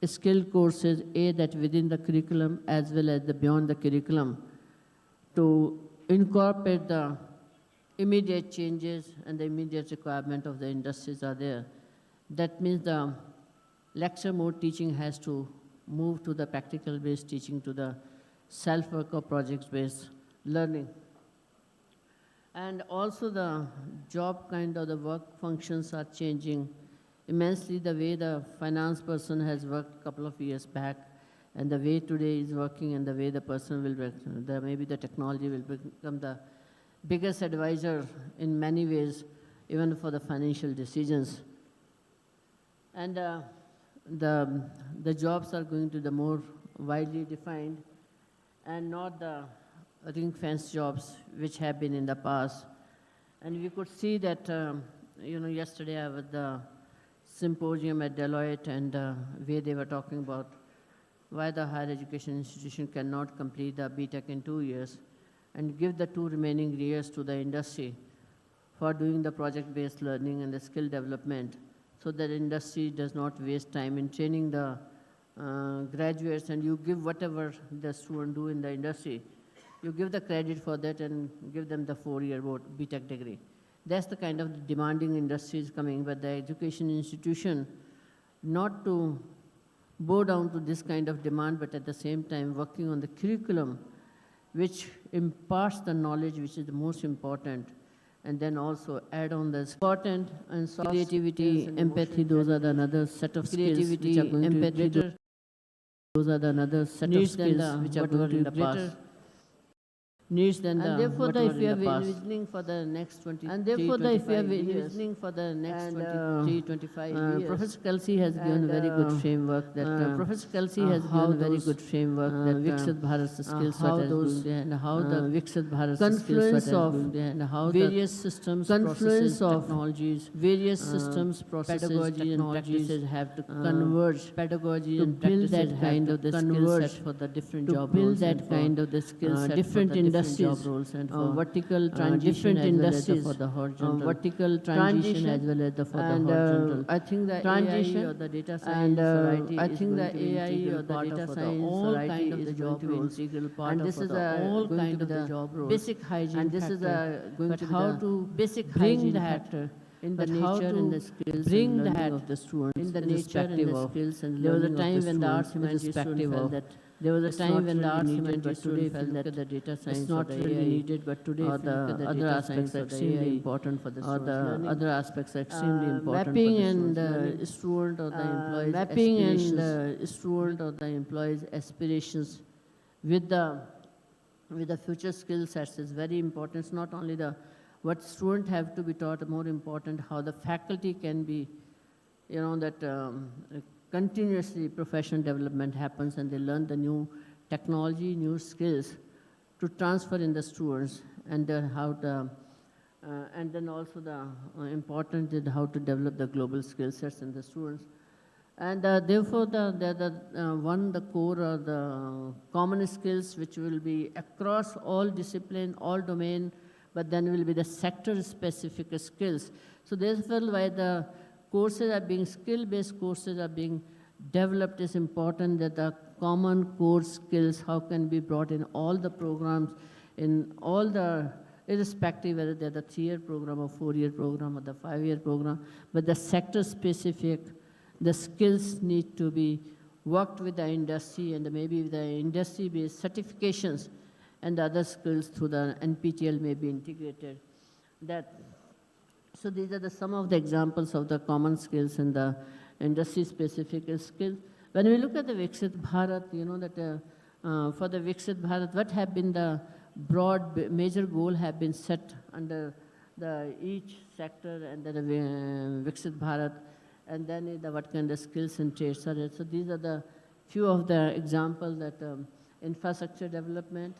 skill courses, that within the curriculum as well as the beyond the curriculum, to incorporate the immediate changes and the immediate requirement of the industries are there. That means the lecture mode teaching has to move to the practical-based teaching, to the self-work or project-based learning. And also the job kind of the work functions are changing immensely. The way the finance person has worked a couple of years back and the way today is working and the way the person will work, maybe the technology will become the biggest advisor in many ways, even for the financial decisions. And the jobs are going to the more widely defined and not the ring-fence jobs which have been in the past. And we could see that, yesterday I was at the symposium at Deloitte and where they were talking about why the higher education institution cannot complete the BTech in 2 years and give the 2 remaining years to the industry for doing the project-based learning and the skill development, so that industry does not waste time in training the graduates, and you give whatever the student do in the industry. You give the credit for that and give them the 4-year BTech degree. That's the kind of demanding industry is coming, but the education institution, not to bow down to this kind of demand, but at the same time working on the curriculum which imparts the knowledge which is the most important, and then also add on the important and soft creativity, empathy, those are the another set of skills which are going to be greater. Those are the another set of skills which are going to be greater needs than the therefore, if we are envisioning for the next 23-25 years, for the next 23-25 years, Professor Kelsey has given very good framework that Professor Kelsey has given very good framework that Viksit Bharat skills how those and how the Viksit Bharat confluence of and how various systems, processes, technologies, various systems, processes, pedagogy and practices have to converge pedagogy to and build that kind of the skill set for the different job roles, build that kind of the skill set different industries, job roles and for vertical transition as well as for the horizontal vertical transition as well as for the horizontal. I think the transition or the data science variety I think the AI or the data science all kind of the job roles and this is all kind of the job roles basic hygiene and this is going to how to basic bring that in the nature and the skills bring that of the students in the nature and the skills and there was a time when the arts humanity student felt that there was a time when the arts humanity student felt that the data science not really needed, but today or the other aspects are extremely important for the students. Or the other aspects are extremely important mapping for the and the student or the employees mapping and the student or the employees' aspirations with the future skill sets is very important. It's not only the what students have to be taught, more important how the faculty can be, that continuously professional development happens and they learn the new technology, new skills to transfer in the students and how the, and then also the important is how to develop the global skill sets in the students. And therefore, the core or the common skills which will be across all discipline, all domain, but then will be the sector-specific skills. So therefore, why the courses are being, skill-based courses are being developed is important that the common core skills, how can be brought in all the programs, in all the, irrespective whether they're the 3-year program or 4-year program or the 5-year program, but the sector-specific, the skills need to be worked with the industry and maybe the industry-based certifications and the other skills through the NPTEL may be integrated. So these are some of the examples of the common skills and the industry-specific skills. When we look at the Viksit Bharat, that for the Viksit Bharat, what have been the broad major goal have been set under the each sector and the Viksit Bharat, and then what kind of skills and traits are there. So these are the few of the examples that infrastructure development,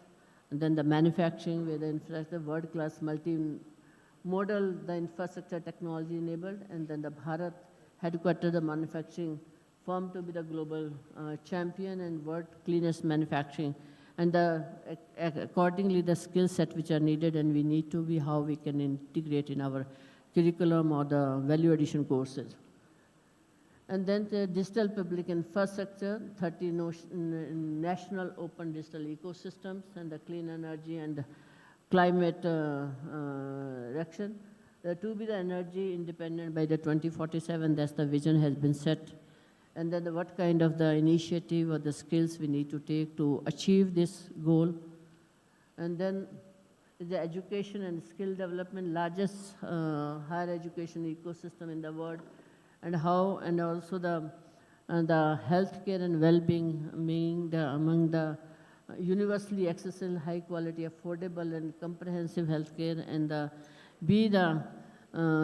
and then the manufacturing where the infrastructure world-class multi-modal, the infrastructure technology enabled, and then the Bharat headquartered the manufacturing firm to be the global champion and world cleanest manufacturing. And accordingly, the skill set which are needed and we need to be how we can integrate in our curriculum or the value addition courses. And then the digital public infrastructure, 30 national open digital ecosystems and the clean energy and climate action. To be the energy independent by the 2047, that's the vision has been set. And then what kind of the initiative or the skills we need to take to achieve this goal. And then the education and skill development, largest higher education ecosystem in the world. And how, and also the healthcare and well-being being among the universally accessible, high quality, affordable and comprehensive healthcare and be the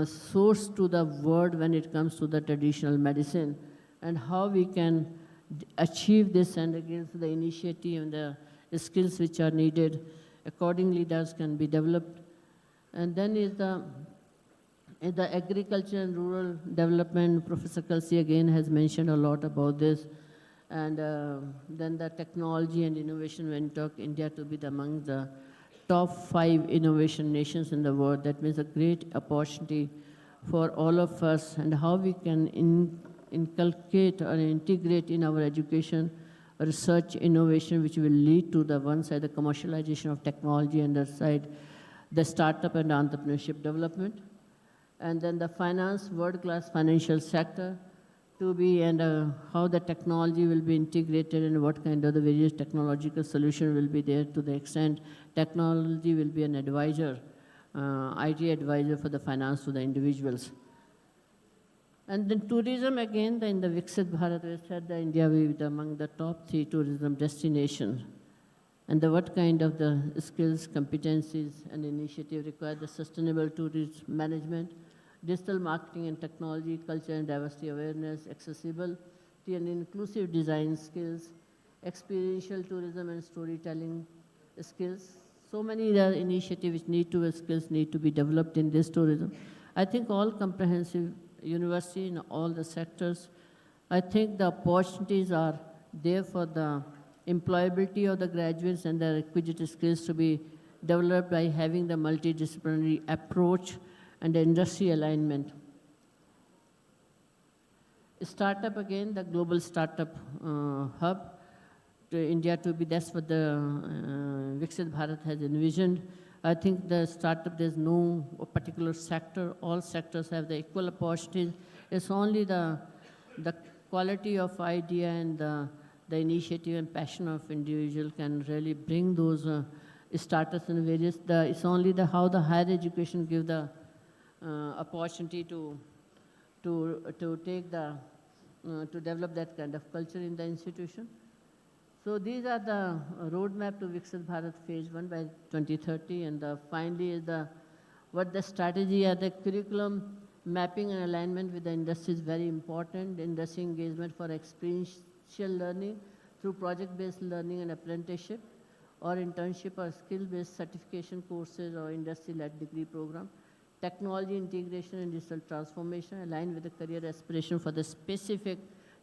source to the world when it comes to the traditional medicine and how we can achieve this and against the initiative and the skills which are needed. Accordingly, those can be developed. And then is the agriculture and rural development. Professor Kelsey again has mentioned a lot about this. And then the technology and innovation, when we talk India to be among the top 5 innovation nations in the world, that means a great opportunity for all of us and how we can inculcate or integrate in our education research innovation which will lead to the one side the commercialization of technology and the other side the startup and entrepreneurship development. And then the finance, world-class financial sector to be and how the technology will be integrated and what kind of the various technological solution will be there to the extent technology will be an advisor IT advisor for the finance to the individuals. And then tourism, again, in the Viksit Bharat, we said that India will be among the top 3 tourism destinations. And what kind of the skills, competencies, and initiative require the sustainable tourism management, digital marketing and technology, culture and diversity awareness, accessibility and inclusive design skills, experiential tourism and storytelling skills. So many initiatives skills need to be developed in this tourism. I think all comprehensive university in all the sectors, I think the opportunities are there for the employability of the graduates and the requisite skills to be developed by having the multidisciplinary approach and the industry alignment. Startup, again, the global startup hub to India to be, that's what the Viksit Bharat has envisioned. I think the startup, there's no particular sector, all sectors have the equal opportunities. It's only the quality of idea and the initiative and passion of individual can really bring those startups in various, it's only how the higher education give the opportunity to take to develop that kind of culture in the institution. So these are the roadmap to Viksit Bharat Phase 1 by 2030, and finally is what the strategy are, the curriculum mapping and alignment with the industry is very important. Industry engagement for experiential learning through project-based learning and apprenticeship, or internship or skill-based certification courses or industry-led degree program. Technology integration and digital transformation aligned with the career aspiration for the specific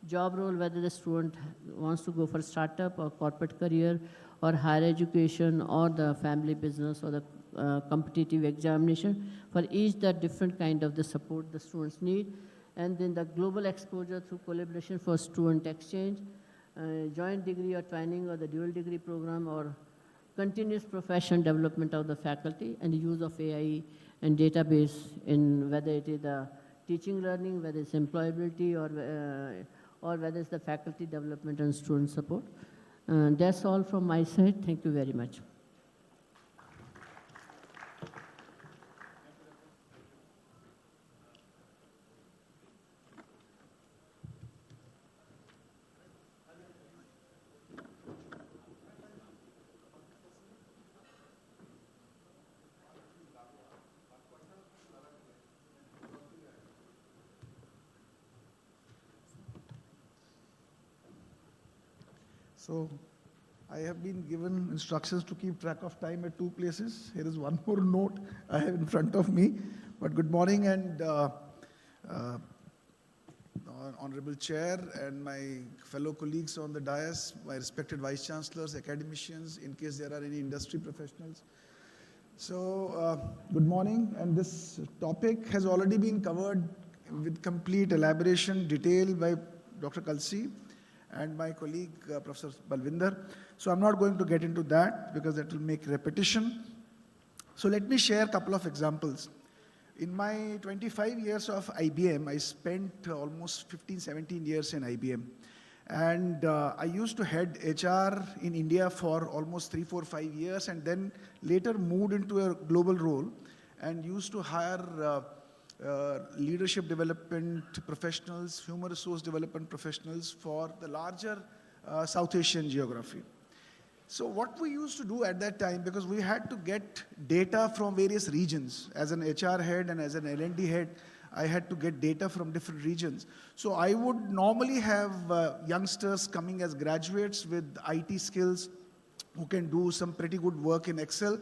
job role, whether the student wants to go for startup or corporate career or higher education or the family business or the competitive examination. For each, the different kind of the support the students need. And then the global exposure through collaboration for student exchange, joint degree or training or the dual degree program, or continuous profession development of the faculty, and the use of AI and database in whether it is the teaching learning, whether it's employability, or whether it's the faculty development and student support. That's all from my side. Thank you very much. So I have been given instructions to keep track of time at 2 places. Here is one more note I have in front of me. But good morning, and Honorable Chair and my fellow colleagues on the dais, my respected Vice Chancellors, academicians, in case there are any industry professionals. So good morning, and this topic has already been covered with complete elaboration, detail by Dr. Kalsi and my colleague, Professor Balvinder. So I'm not going to get into that because that will make repetition. So let me share a couple of examples. In my 25 years of IBM, I spent almost 15, 17 years in IBM. And I used to head HR in India for almost 3, 4, 5 years, and then later moved into a global role and used to hire leadership development professionals, human resource development professionals for the larger South Asian geography. So what we used to do at that time, because we had to get data from various regions, as an HR head and as an L&D head, I had to get data from different regions. So I would normally have youngsters coming as graduates with IT skills who can do some pretty good work in Excel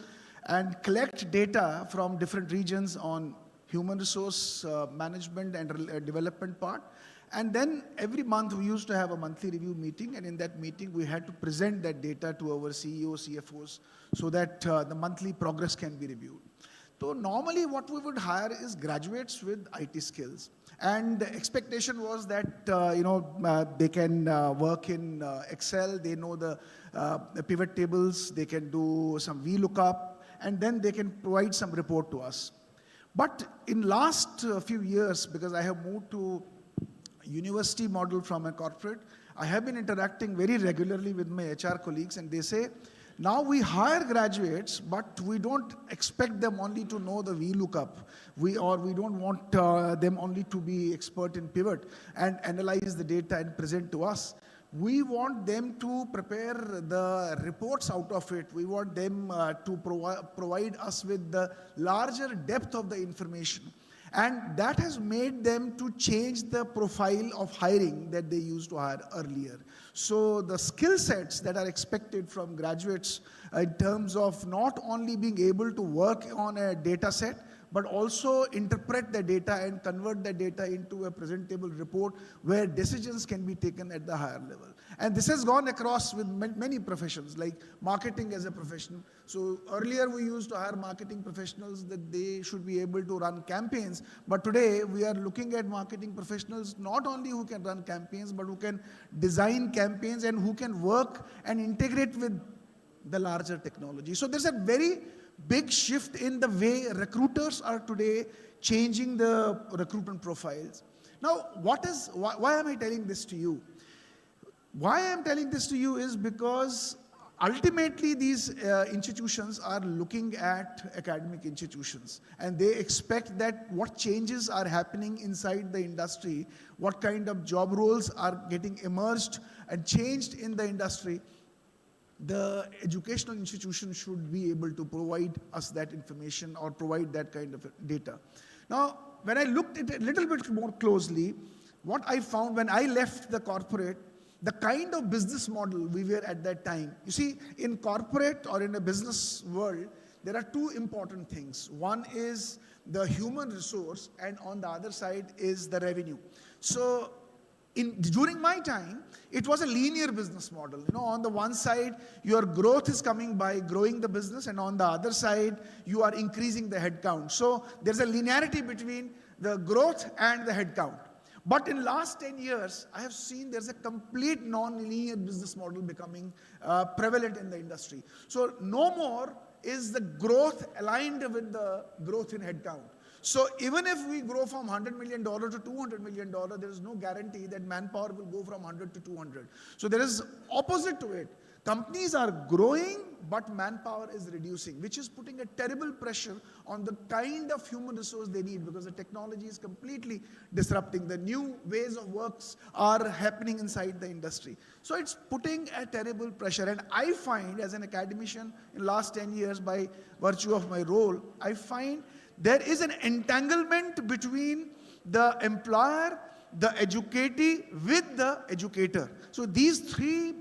and collect data from different regions on human resource management and development part. And then every month we used to have a monthly review meeting, and in that meeting we had to present that data to our CEOs, CFOs, so that the monthly progress can be reviewed. So normally what we would hire is graduates with IT skills. And the expectation was that they can work in Excel, they know the pivot tables, they can do some VLOOKUP, and then they can provide some report to us. But in last few years, because I have moved to university model from a corporate, I have been interacting very regularly with my HR colleagues, and they say Now we hire graduates, but we don't expect them only to know the VLOOKUP. We don't want them only to be expert in pivot and analyze the data and present to us. We want them to prepare the reports out of it. We want them to provide us with the larger depth of the information. And that has made them to change the profile of hiring that they used to hire earlier. So the skill sets that are expected from graduates in terms of not only being able to work on a data set, but also interpret the data and convert the data into a presentable report where decisions can be taken at the higher level. And this has gone across with many professions, like marketing as a profession. So earlier we used to hire marketing professionals that they should be able to run campaigns, but today we are looking at marketing professionals not only who can run campaigns, but who can design campaigns and who can work and integrate with the larger technology. So there's a very big shift in the way recruiters are today changing the recruitment profiles. Now, why am I telling this to you? Why I'm telling this to you is because ultimately these institutions are looking at academic institutions, and they expect that what changes are happening inside the industry, what kind of job roles are getting emerged and changed in the industry, the educational institution should be able to provide us that information or provide that kind of data. Now, when I looked at it a little bit more closely, what I found when I left the corporate, the kind of business model we were at that time. You see, in corporate or in a business world, there are two important things. One is the human resource, and on the other side is the revenue. So during my time, it was a linear business model. You know, on the one side, your growth is coming by growing the business, and on the other side, you are increasing the headcount. So there's a linearity between the growth and the headcount. But in last 10 years, I have seen there's a complete non-linear business model becoming prevalent in the industry. So no more is the growth aligned with the growth in headcount. So even if we grow from $100 million to $200 million, there is no guarantee that manpower will go from 100 to 200. So there is opposite to it. Companies are growing, but manpower is reducing, which is putting a terrible pressure on the kind of human resource they need, because the technology is completely disrupting. The new ways of works are happening inside the industry. So it's putting a terrible pressure. And I find, as an academician in last 10 years, by virtue of my role, I find there is an entanglement between the employer, the educatee with the educator. So these three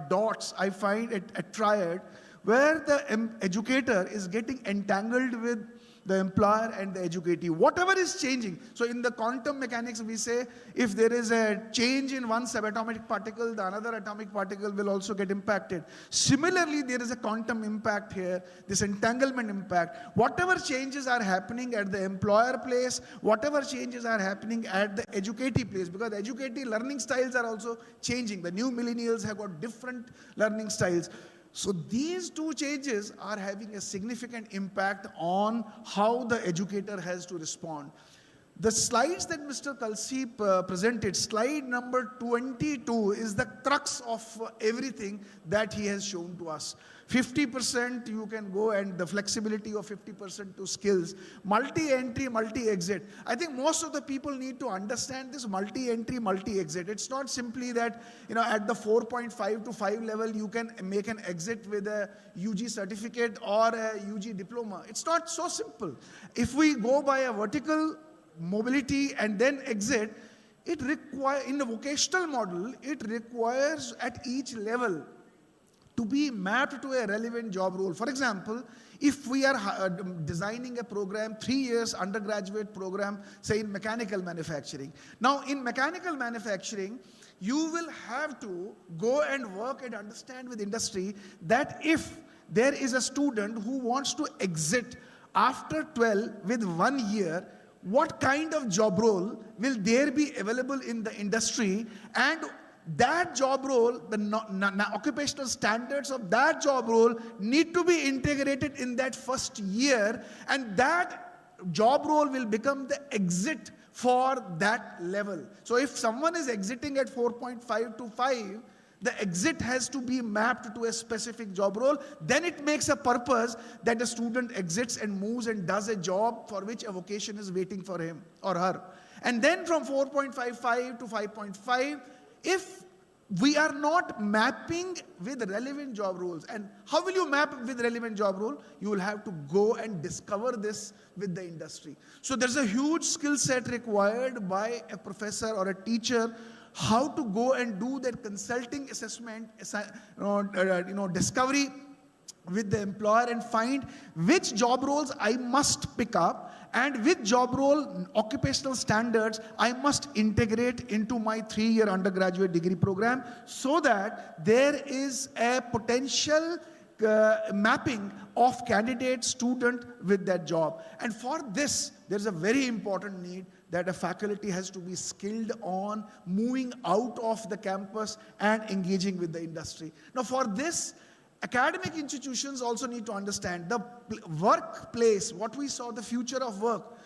dots, I find a triad where the educator is getting entangled with the employer and the educatee. Whatever is changing. So in the quantum mechanics, we say if there is a change in one subatomic particle, the another atomic particle will also get impacted. Similarly, there is a quantum impact here, this entanglement impact. Whatever changes are happening at the employer place, whatever changes are happening at the educatee place, because the educatee learning styles are also changing. The new millennials have got different learning styles. So these two changes are having a significant impact on how the educator has to respond. The slides that Mr. Kalsi presented, slide number 22, is the crux of everything that he has shown to us. 50% you can go, and the flexibility of 50% to skills. Multi-entry, multi-exit. I think most of the people need to understand this multi-entry, multi-exit. It's not simply that, you know, at the 4.5 to 5 level, you can make an exit with a UG certificate or a UG diploma. It's not so simple. If we go by a vertical mobility and then exit, it requires, in the vocational model, it requires at each level to be mapped to a relevant job role. For example, if we are designing a program, 3 years undergraduate program, say in mechanical manufacturing. Now in mechanical manufacturing, you will have to go and work and understand with industry that if there is a student who wants to exit after 12 with 1 year, what kind of job role will there be available in the industry, and that job role, the occupational standards of that job role need to be integrated in that first year, and that job role will become the exit for that level. So if someone is exiting at 4.5 to 5, The exit has to be mapped to a specific job role. Then it makes a purpose that the student exits and moves and does a job for which a vocation is waiting for him or her. And then from 4.55 to 5.5, if we are not mapping with relevant job roles. And how will you map with relevant job role? You will have to go and discover this with the industry. So there's a huge skill set required by a professor or a teacher, how to go and do that consulting assessment, discovery with the employer and find which job roles I must pick up and which job role occupational standards I must integrate into my 3-year undergraduate degree program, so that there is a potential mapping of candidate student with that job. And for this, there's a very important need that a faculty has to be skilled on moving out of the campus and engaging with the industry. Now for this, academic institutions also need to understand the workplace, what we saw, the future of work.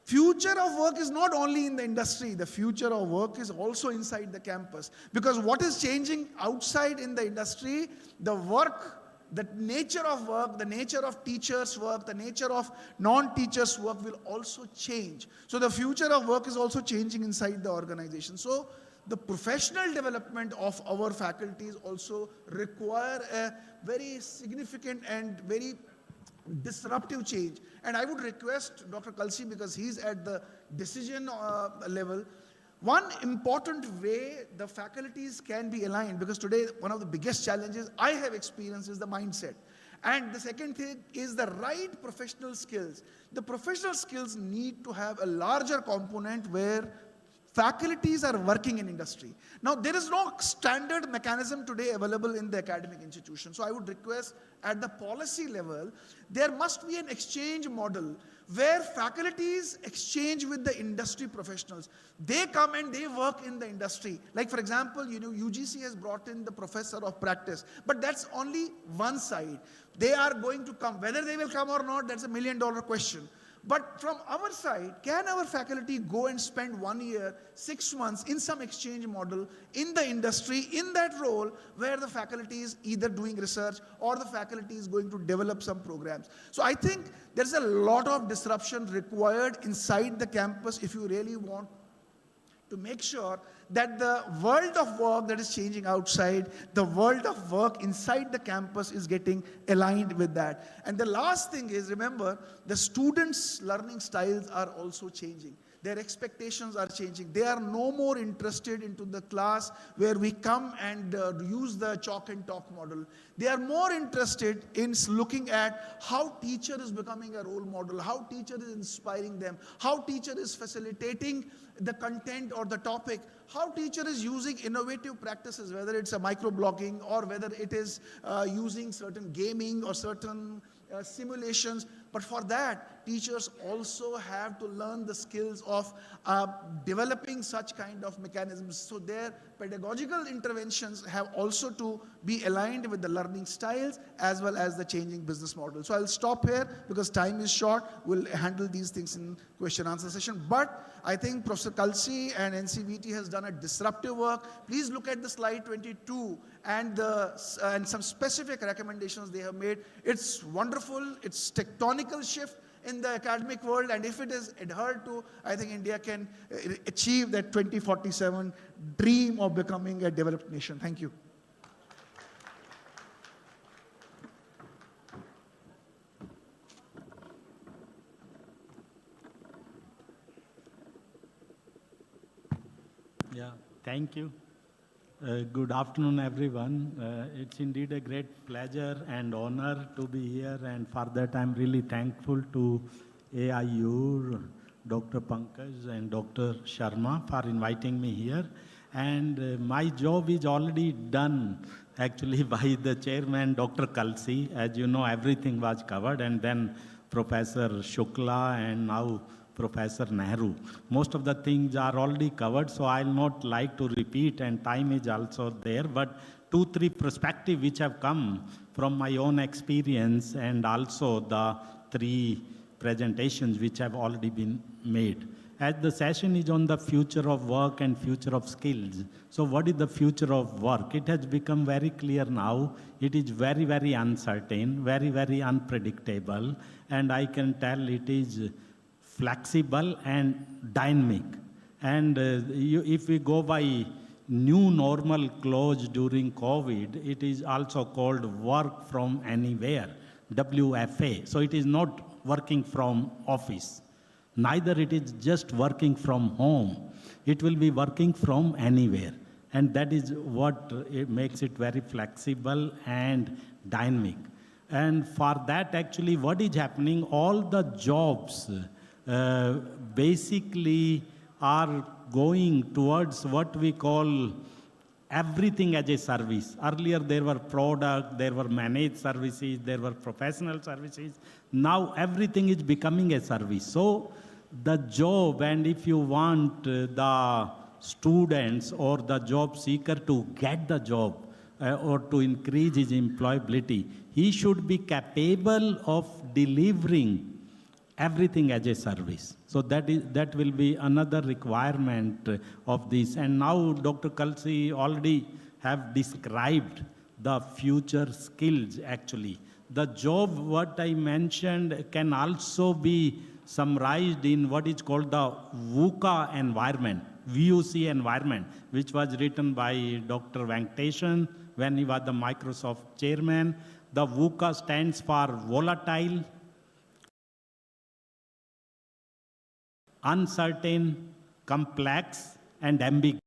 Future of work is not only in the industry, the future of work is also inside the campus. Because what is changing outside in the industry, the work, the nature of work, the nature of teachers' work, the nature of non-teachers' work will also change. So the future of work is also changing inside the organization. So the professional development of our faculties also require a very significant and very disruptive change. And I would request Dr. Kalsi, because he's at the decision level, one important way the faculties can be aligned, because today one of the biggest challenges I have experienced is the mindset. And the second thing is the right professional skills. The professional skills need to have a larger component where faculties are working in industry. Now, there is no standard mechanism today available in the academic institution. So I would request at the policy level, there must be an exchange model where faculties exchange with the industry professionals. They come and they work in the industry. Like for example, UGC has brought in the professor of practice, but that's only one side. They are going to come. Whether they will come or not, that's $1 million question. But from our side, can our faculty go and spend 1 year, 6 months in some exchange model in the industry, in that role where the faculty is either doing research or the faculty is going to develop some programs? So I think there's a lot of disruption required inside the campus if you really want to make sure that the world of work that is changing outside, the world of work inside the campus is getting aligned with that. And the last thing is, remember, the students' learning styles are also changing. Their expectations are changing. They are no more interested into the class where we come and use the chalk and talk model. They are more interested in looking at how teacher is becoming a role model, how teacher is inspiring them, how teacher is facilitating the content or the topic, how teacher is using innovative practices, whether it's a microblogging or whether it is using certain gaming or certain simulations. But for that, teachers also have to learn the skills of developing such kind of mechanisms. So their pedagogical interventions have also to be aligned with the learning styles as well as the changing business model. So I'll stop here because time is short. We'll handle these things in question answer session. But I think Professor Kalsi and NCVT has done a disruptive work. Please look at the slide 22 and some specific recommendations they have made. It's wonderful. It's tectonical shift in the academic world, and if it is adhered to, I think India can achieve that 2047 dream of becoming a developed nation. Thank you. Yeah, thank you. Good afternoon, everyone. It's indeed a great pleasure and honor to be here, and for that I'm really thankful to AIU, Dr. Pankaj and Dr. Sharma for inviting me here. And my job is already done actually by the chairman, Dr. Kalsi. As you know, everything was covered, and then Professor Shukla and now Professor Nehru. Most of the things are already covered, so I'll not like to repeat, and time is also there, but 2-3 perspectives which have come from my own experience and also the 3 presentations which have already been made. as the session is on the future of work and future of skills. So what is the future of work? It has become very clear now. It is very, very uncertain, very, very unpredictable, and I can tell it is flexible and dynamic. And if we go by new normal clause during COVID, it is also called work from anywhere, WFA. So it is not working from office. Neither it is just working from home. It will be working from anywhere. And that is what it makes it very flexible and dynamic. And for that, actually, what is happening, all the jobs basically are going towards what we call everything as a service. Earlier there were product, there were managed services, there were professional services. Now everything is becoming a service. So the job, and if you want the students or the job seeker to get the job or to increase his employability, he should be capable of delivering everything as a service. So that will be another requirement of this. And now Dr. Kalsi already have described the future skills actually. The job, what I mentioned, can also be summarized in what is called the VUCA environment, VUC environment, which was written by Dr. Venkatesan when he was the Microsoft chairman. The VUCA stands for volatile, uncertain, complex, and ambiguous.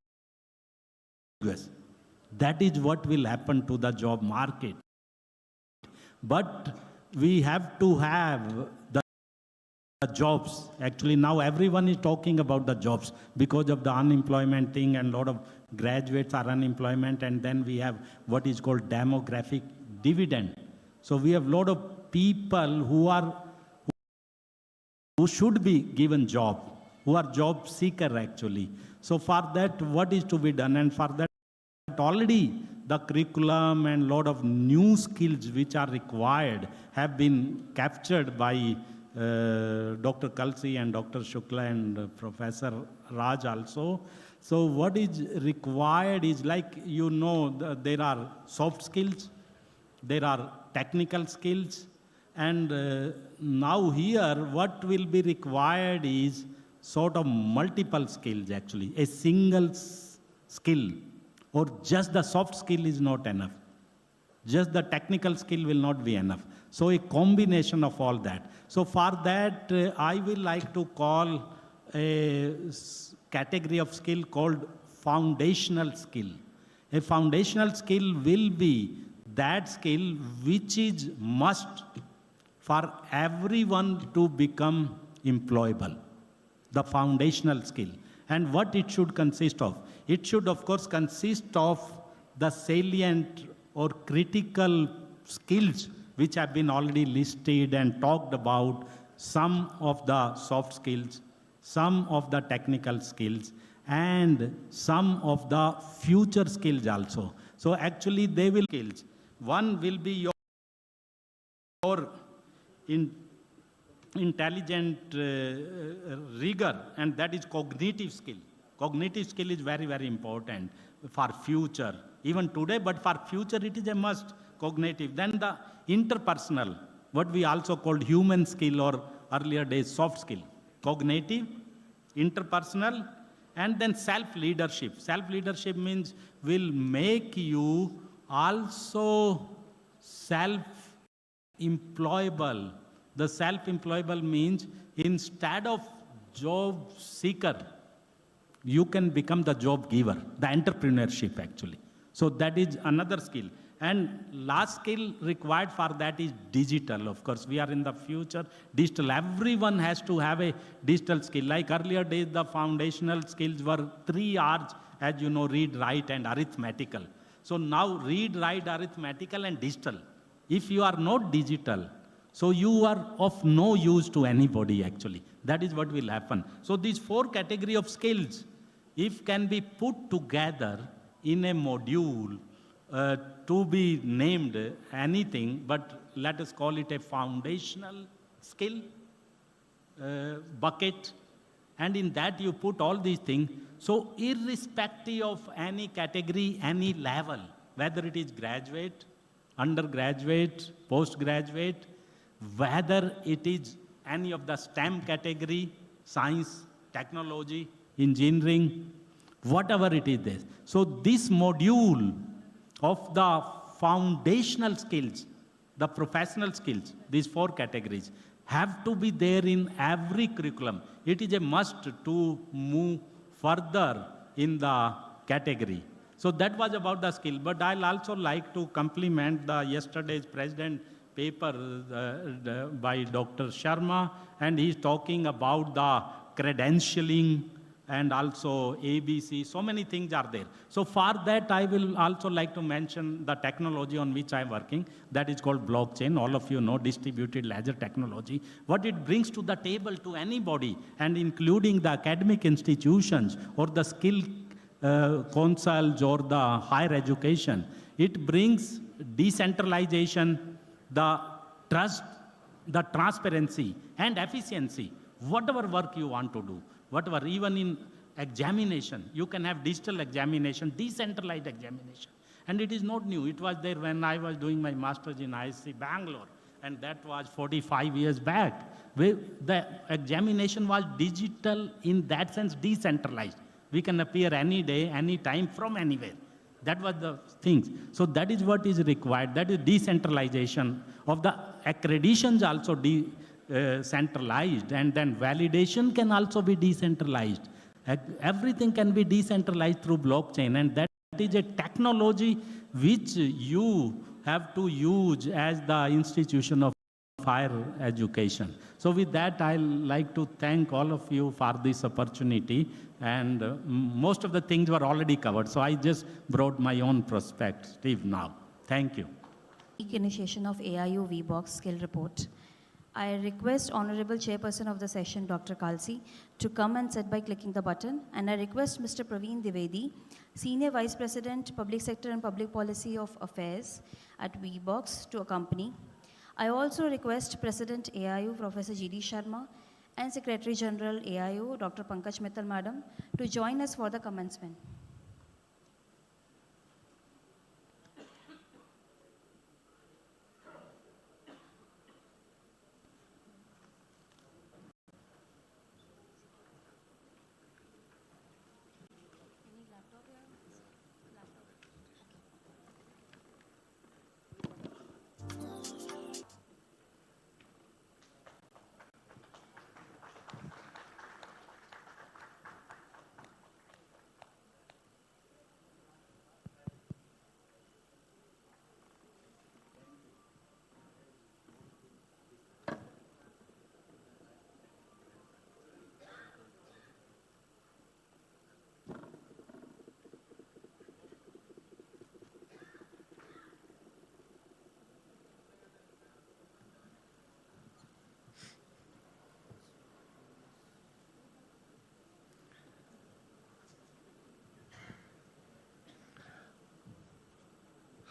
That is what will happen to the job market. But we have to have the jobs. Actually, now everyone is talking about the jobs because of the unemployment thing, and a lot of graduates are unemployment, and then we have what is called demographic dividend. So we have a lot of people who should be given job, who are job seeker actually. So for that, what is to be done? And for that, already the curriculum and lot of new skills which are required have been captured by Dr. Kalsi and Dr. Shukla and Professor Raj also. So what is required is, like, you know, there are soft skills, there are technical skills, and now here what will be required is sort of multiple skills actually. A single skill or just the soft skill is not enough. Just the technical skill will not be enough. So a combination of all that. So for that, I will like to call a category of skill called foundational skill. A foundational skill will be that skill which is must for everyone to become employable. The foundational skill. And what it should consist of? It should, of course, consist of the salient or critical skills which have been already listed and talked about, some of the soft skills, some of the technical skills, and some of the future skills also. So actually they will skills. One will be your intelligent rigor, and that is cognitive skill. Cognitive skill is very, very important for future, even today, but for future it is a must, cognitive. Then the interpersonal, what we also called human skill, or earlier days soft skill. Cognitive, interpersonal, and then self-leadership. Self-leadership means will make you also self-employable. The self-employable means instead of job seeker, you can become the job giver, the entrepreneurship actually. So that is another skill. And last skill required for that is digital. Of course, we are in the future, digital. Everyone has to have a digital skill. Like earlier days, the foundational skills were 3 R's, as you know, read, write, and arithmetical. So now read, write, arithmetical, and digital. If you are not digital, so you are of no use to anybody actually. That is what will happen. So these 4 categories of skills, if can be put together in a module to be named anything, but let us call it a foundational skill bucket, and in that you put all these things. So irrespective of any category, any level, whether it is graduate, undergraduate, postgraduate, whether it is any of the STEM category, science, technology, engineering, whatever it is there. So this module of the foundational skills, the professional skills, these 4 categories, have to be there in every curriculum. It is a must to move further in the category. So that was about the skill, but I'll also like to compliment the yesterday's president paper by Dr. Sharma, and he's talking about the credentialing and also ABC, so many things are there. So for that, I will also like to mention the technology on which I'm working, that is called blockchain. All of you know distributed ledger technology. What it brings to the table to anybody, and including the academic institutions or the skill councils or the higher education, it brings decentralization, the trust, the transparency and efficiency. Whatever work you want to do, whatever, even in examination, you can have digital examination, decentralized examination. And it is not new. It was there when I was doing my master's in ICFAI Bangalore, and that was 45 years back. The examination was digital, in that sense decentralized. We can appear any day, any time, from anywhere. That was the things. So that is what is required. That is decentralization of the accreditations, also centralized, and then validation can also be decentralized. Everything can be decentralized through blockchain, and that is a technology which you have to use as the institution of higher education. So with that, I'd like to thank all of you for this opportunity, and most of the things were already covered, so I just brought my own perspective now. Thank you. Initiation of AIU VBox skill report. I request Honorable Chairperson of the session, Dr. Kalsi, to come and sit by clicking the button, and I request Mr. Praveen Dwivedi, Senior Vice President, Public Sector and Public Policy of Affairs at VBox, to accompany. I also request President AIU, Professor G.D. Sharma, and Secretary General AIU, Dr. Pankaj Mittal, Madam, to join us for the commencement.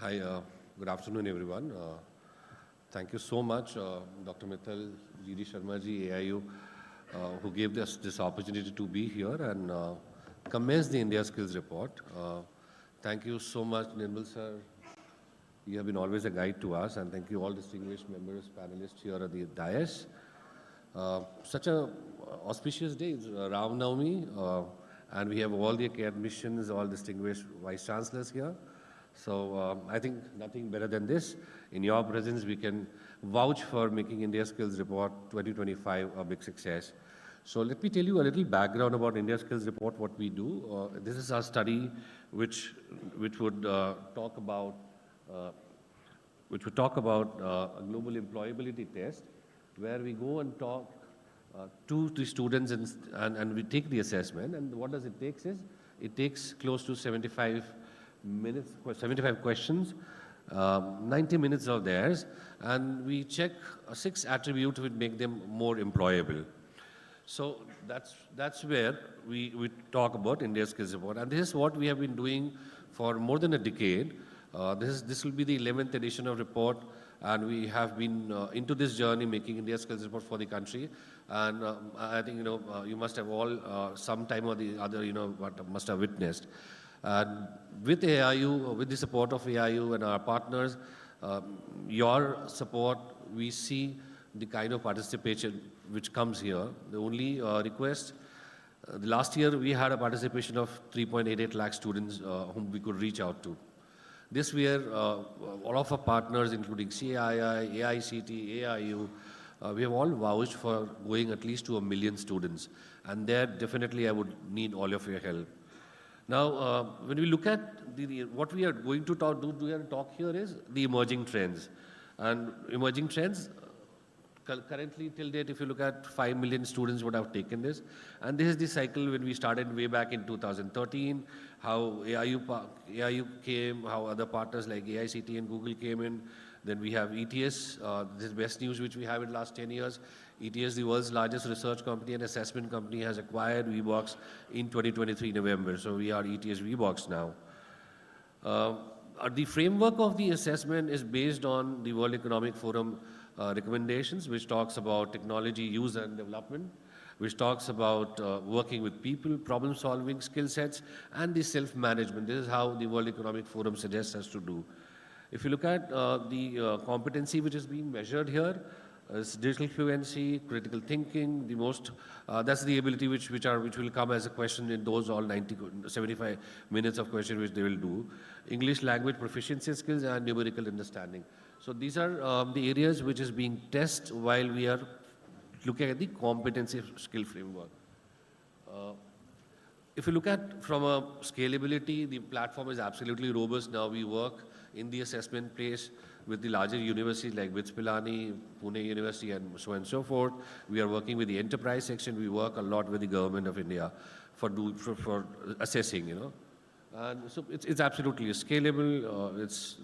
Hi, good afternoon, everyone. Thank you so much, Dr. Mittal, G.D. Sharma ji, AIU, who gave us this opportunity to be here and commence the India Skills Report. Thank you so much, Nirmal sir. You have been always a guide to us, and thank you all distinguished members, panelists here at the dais. Such a auspicious day, it's Ram Navami, and we have all the academicians, all distinguished vice chancellors here. So I think nothing better than this. In your presence, we can vouch for making India Skills Report 2025 a big success. So let me tell you a little background about India Skills Report, what we do. This is our study which would talk about a global employability test, where we go and talk to the students and we take the assessment. And what does it take is, it takes close to 75 questions, 90 minutes of theirs, and we check 6 attributes which make them more employable. So that's where we talk about India Skills Report, and this is what we have been doing for more than a decade. This will be the 11th edition of report, And we have been into this journey making India skills report for the country. And I think, you must have all some time or the other, what must have witnessed. And with AIU, with the support of AIU and our partners, your support, we see the kind of participation which comes here. The only request, the last year we had a participation of 3.88 lakh students whom we could reach out to. This year, all of our partners, including CII, AICT, AIU, we have all vouched for going at least to 1 million students. And there, definitely, I would need all of your help. Now, when we look at what we are going to talk here is the emerging trends. And emerging trends, currently till date, if you look at 5 million students would have taken this. And this is the cycle when we started way back in 2013, how AIU came, how other partners like AICT and Google came in. Then we have ETS, this is best news which we have in the last 10 years. ETS, the world's largest research company and assessment company, has acquired VBox in 2023 November. So we are ETS VBox now. The framework of the assessment is based on the World Economic Forum recommendations, which talks about technology use and development, which talks about working with people, problem-solving skill sets, and the self-management. This is how the World Economic Forum suggests us to do. If you look at the competency which is being measured here, is digital fluency, critical thinking, the most, that's the ability which will come as a question in those all 75 minutes of question which they will do. English language proficiency skills and numerical understanding. So these are the areas which is being tested while we are looking at the competency skill framework. If you look at from a scalability, the platform is absolutely robust. Now we work in the assessment place with the larger universities like BITS Pilani, Pune University, and so on and so forth. We are working with the enterprise section. We work a lot with the government of India for assessing, And so it's absolutely scalable.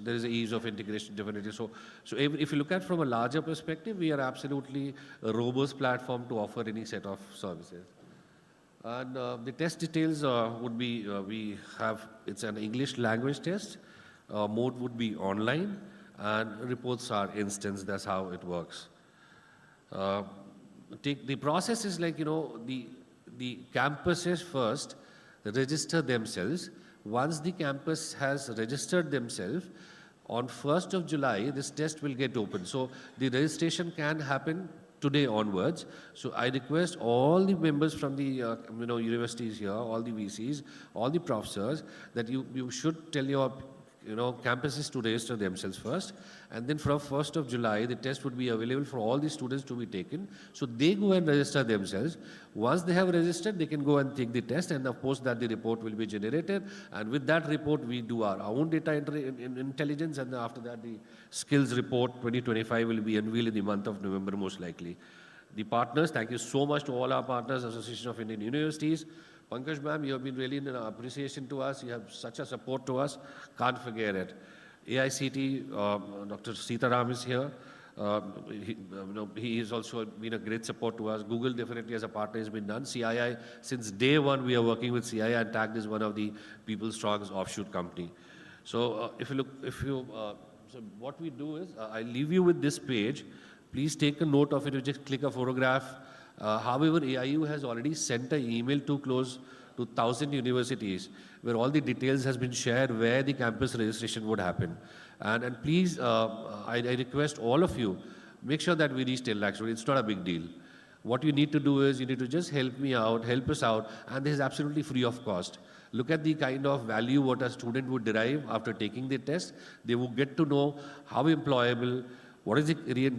There is an ease of integration, definitely. So if you look at from a larger perspective, we are absolutely a robust platform to offer any set of services. And the test details would be, it's an English language test. Mode would be online, and reports are instant. That's how it works. The process is like, the campuses first register themselves. Once the campus has registered themselves, on 1st of July, this test will get open. So the registration can happen today onwards. So I request all the members from the universities here, all the VCs, all the professors, that you should tell your campuses to register themselves first, and then from 1st of July, the test would be available for all the students to be taken. So they go and register themselves. Once they have registered, they can go and take the test, and of course that the report will be generated. And with that report, we do our own data intelligence, and after that, the skills report 2025 will be unveiled in the month of November, most likely. The partners, thank you so much to all our partners, Association of Indian Universities. Pankaj ma'am, you have been really an appreciation to us. You have such a support to us. Can't forget it. AICT, Dr. Sitaram is here. He has also been a great support to us. Google definitely as a partner has been done. CII, since day one, we are working with CII, and tagged is one of the People's Strong's offshoot company. So so what we do is, I leave you with this page. Please take a note of it. You just click a photograph. However, AIU has already sent an email to close to 1,000 universities where all the details has been shared where the campus registration would happen. And please, I request all of you, make sure that we reach 10 lakhs. It's not a big deal. What you need to do is you need to just help me out, help us out, and this is absolutely free of cost. Look at the kind of value what a student would derive after taking the test. They will get to know how employable, what is the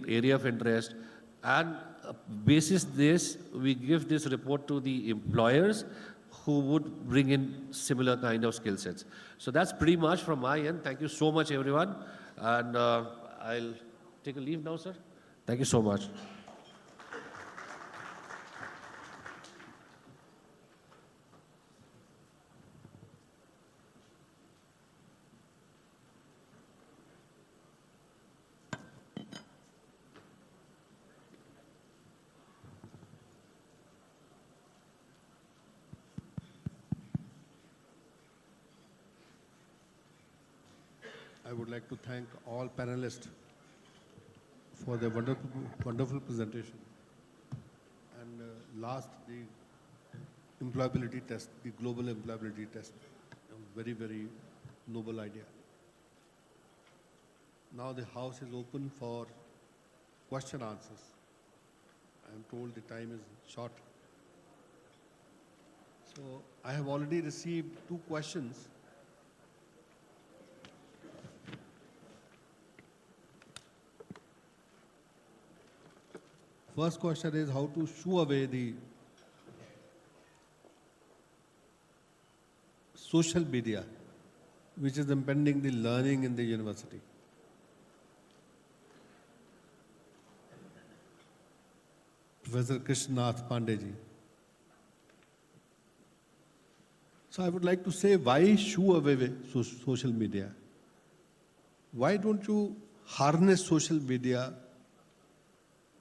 area of interest, and basis this, we give this report to the employers who would bring in similar kind of skill sets. So that's pretty much from my end. Thank you so much, everyone. And I'll take a leave now, sir. Thank you so much. I would like to thank all panelists for the wonderful presentation. And last, the employability test, the global employability test, a very, very noble idea. Now the house is open for question answers. I am told the time is short. So I have already received 2 questions. First question is how to shoo away the social media, which is impeding the learning in the university. Professor Krishnath Pandey. So I would like to say, why shoo away with social media? Why don't you harness social media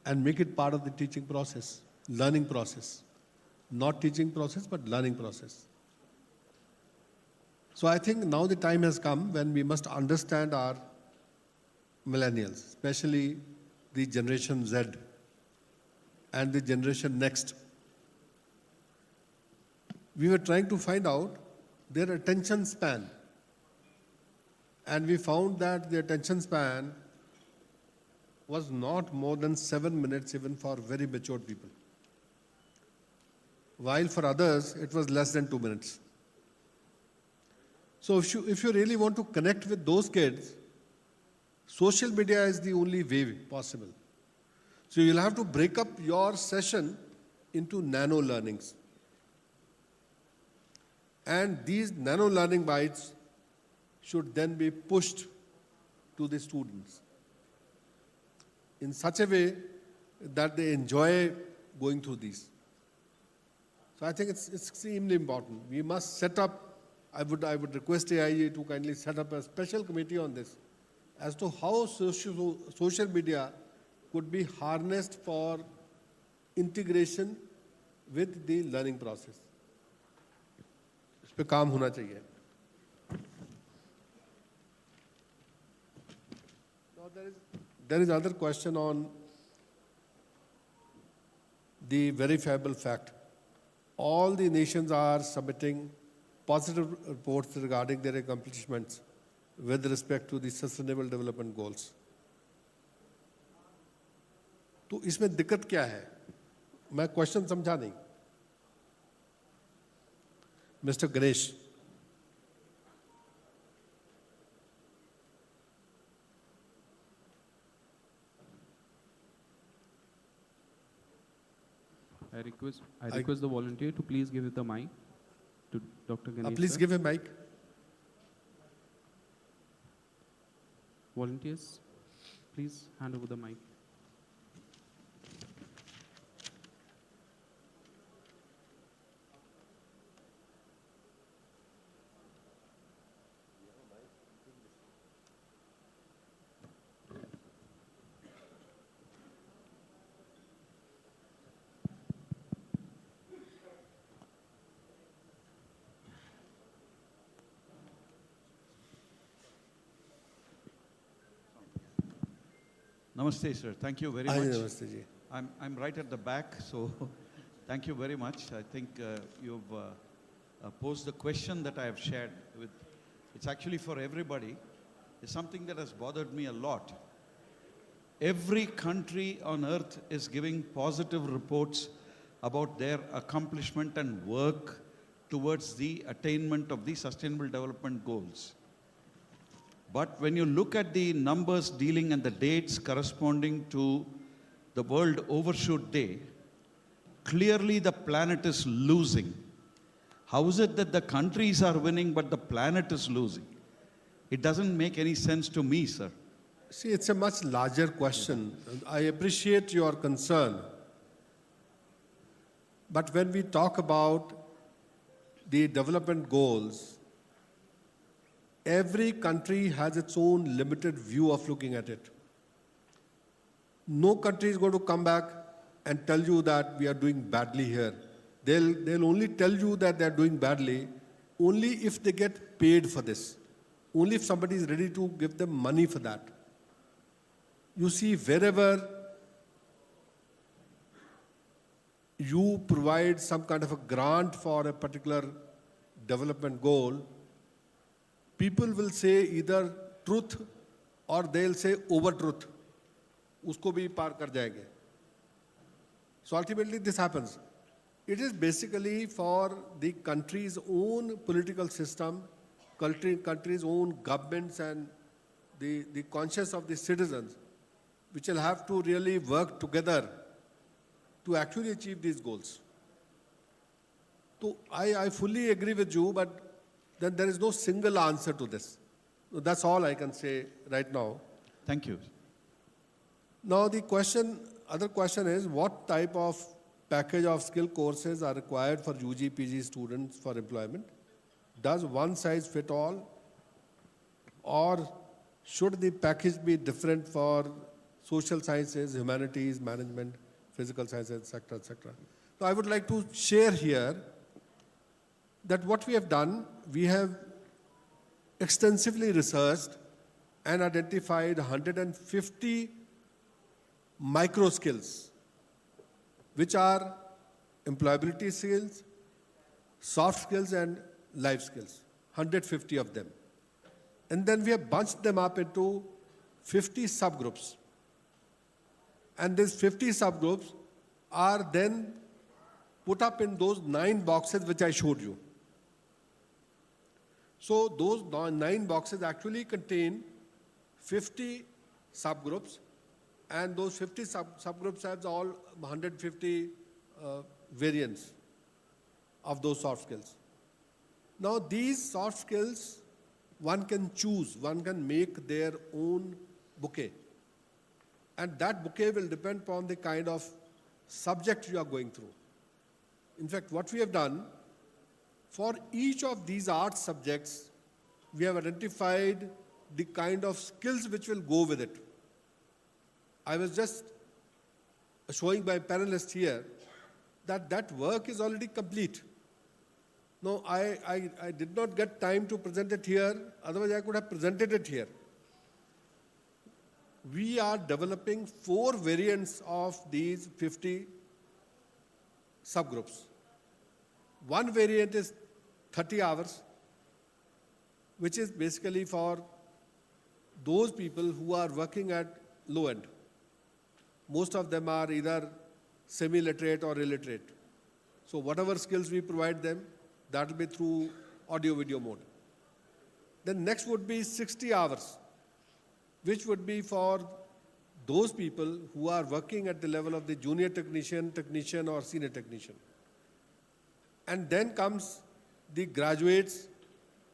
and make it part of the teaching process, learning process? Not teaching process, but learning process. So I think now the time has come when we must understand our millennials, especially the generation Z and the generation next. We were trying to find out their attention span. And we found that the attention span was not more than 7 minutes even for very mature people. While for others, it was less than 2 minutes. So if you really want to connect with those kids, social media is the only way possible. So you'll have to break up your session into nano learnings. And these nano learning bites should then be pushed to the students in such a way that they enjoy going through these. So I think it's extremely important. We must set up, I would request AIU to kindly set up a special committee on this as to how social media could be harnessed for integration with the learning process. इस पे काम होना चाहिए. Now there is another question on the verifiable fact. All the nations are submitting positive reports regarding their accomplishments with respect to the Sustainable Development Goals. तो इसमें दिक्कत क्या है? मैं क्वेश्चन समझा नहीं. Mr. Ganesh. I request the volunteer to please give the mic to Dr. Ganesh. Please give a mic. Volunteers, please hand over the mic. Namaste, sir. Thank you very Hi, much. Namaste ji. I'm right at the back, so thank you very much. I think you've posed the question that I have shared with. It's actually for everybody. It's something that has bothered me a lot. Every country on earth is giving positive reports about their accomplishment and work towards the attainment of the Sustainable Development Goals. But when you look at the numbers dealing and the dates corresponding to the World Overshoot Day, clearly the planet is losing. How is it that the countries are winning but the planet is losing? It doesn't make any sense to me, sir. See, it's a much larger question. I appreciate your concern. But when we talk about the development goals, every country has its own limited view of looking at it. No country is going to come back and tell you that we are doing badly here. They'll only tell you that they're doing badly only if they get paid for this. Only if somebody is ready to give them money for that. you see wherever you provide some kind of a grant for a particular development goal, people will say either truth or they'll say over truth. Usko bhi par kar jayenge. So ultimately this happens. It is basically for the country's own political system, country's own governments and the conscience of the citizens, which will have to really work together to actually achieve these goals. So I fully agree with you, but then there is no single answer to this. So that's all I can say right now. Thank you. Now the other question is, what type of package of skill courses are required for UG, PG students for employment? Does one size fit all? Or should the package be different for social sciences, humanities, management, physical sciences, etc., etc.? So I would like to share here that what we have done, we have extensively researched and identified 150 micro skills, which are employability skills, soft skills and life skills, 150 of them. And then we have bunched them up into 50 subgroups. And these 50 subgroups are then put up in those 9 boxes which I showed you. So those 9 boxes actually contain 50 subgroups, and those 50 subgroups have all 150 variants of those soft skills. Now these soft skills, one can choose, one can make their own bouquet. And that bouquet will depend upon the kind of subject you are going through. In fact, what we have done, for each of these art subjects, we have identified the kind of skills which will go with it. I was just showing my panelists here that work is already complete. No, I did not get time to present it here, otherwise I could have presented it here. We are developing 4 variants of these 50 subgroups. One variant is 30 hours, which is basically for those people who are working at low end. Most of them are either semi-literate or illiterate. So whatever skills we provide them, that will be through audio-video mode. Then next would be 60 hours, which would be for those people who are working at the level of the junior technician or senior technician. And then comes the graduates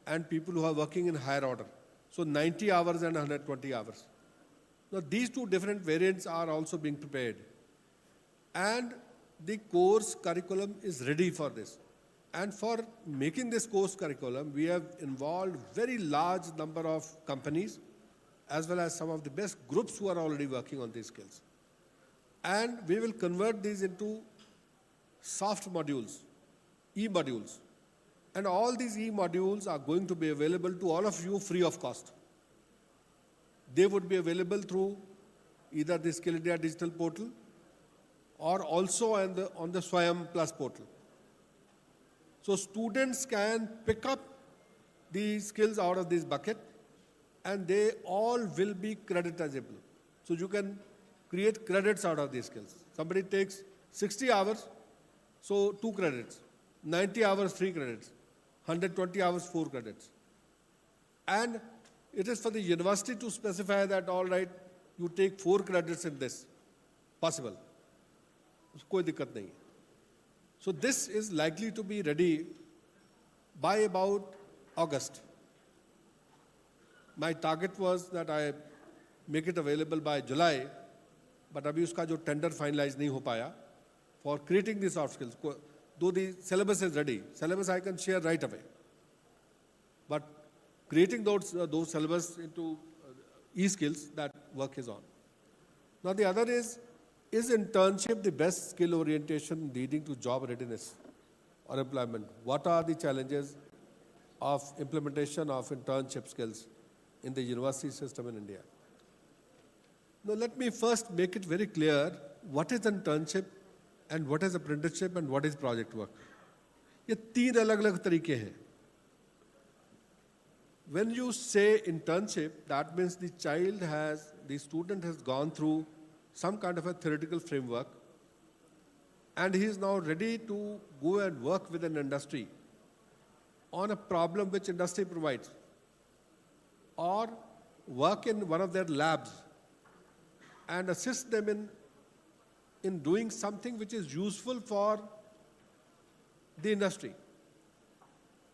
and people who are working in higher order. So 90 hours and 120 hours. Now these 2 different variants are also being prepared. And the course curriculum is ready for this. And for making this course curriculum, we have involved very large number of companies, as well as some of the best groups who are already working on these skills. And we will convert these into soft modules, e-modules. And all these e-modules are going to be available to all of you free of cost. They would be available through either the Skill India digital portal or also on the Swayam Plus portal. So students can pick up the skills out of this bucket and they all will be creditizable. So you can create credits out of these skills. Somebody takes 60 hours, so 2 credits. 90 hours, 3 credits. 120 hours, 4 credits. And it is for the university to specify that, all right, you take 4 credits in this. Possible. Koi dikkat nahi. So this is likely to be ready by about August. My target was that I make it available by July, but abhi uska jo tender finalized nahi ho paya for creating these soft skills. Though the syllabus is ready, syllabus I can share right away. But creating those syllabus into e-skills, that work is on. Now the other is internship the best skill orientation leading to job readiness or employment? What are the challenges of implementation of internship skills in the university system in India? Now, let me first make it very clear what is internship and what is apprenticeship and what is project work. ये तीन अलग-अलग तरीके हैं. When you say internship, that means the student has gone through some kind of a theoretical framework and he is now ready to go and work with an industry on a problem which industry provides or work in one of their labs and assist them in doing something which is useful for the industry.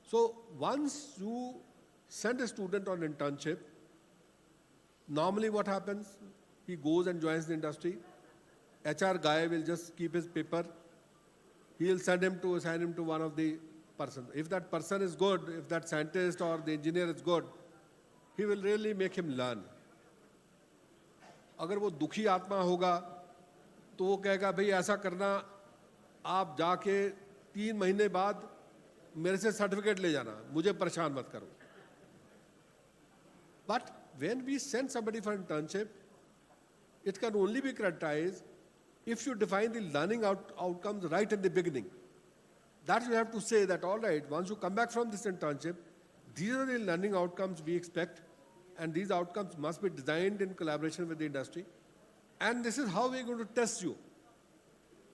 So once you send a student on internship, normally what happens? He goes and joins the industry. HR guy will just keep his paper. He will assign him to one of the persons. If that person is good, if that scientist or the engineer is good, he will really make him learn. अगर वो दुखी आत्मा होगा तो वो कहेगा भाई ऐसा करना, आप जाके 3 महीने बाद मेरे से सर्टिफिकेट ले जाना, मुझे परेशान मत करो. But when we send somebody for internship, it can only be characterized if you define the learning outcomes right in the beginning. That you have to say that, all right, once you come back from this internship, these are the learning outcomes we expect, and these outcomes must be designed in collaboration with the industry. And this is how we're going to test you.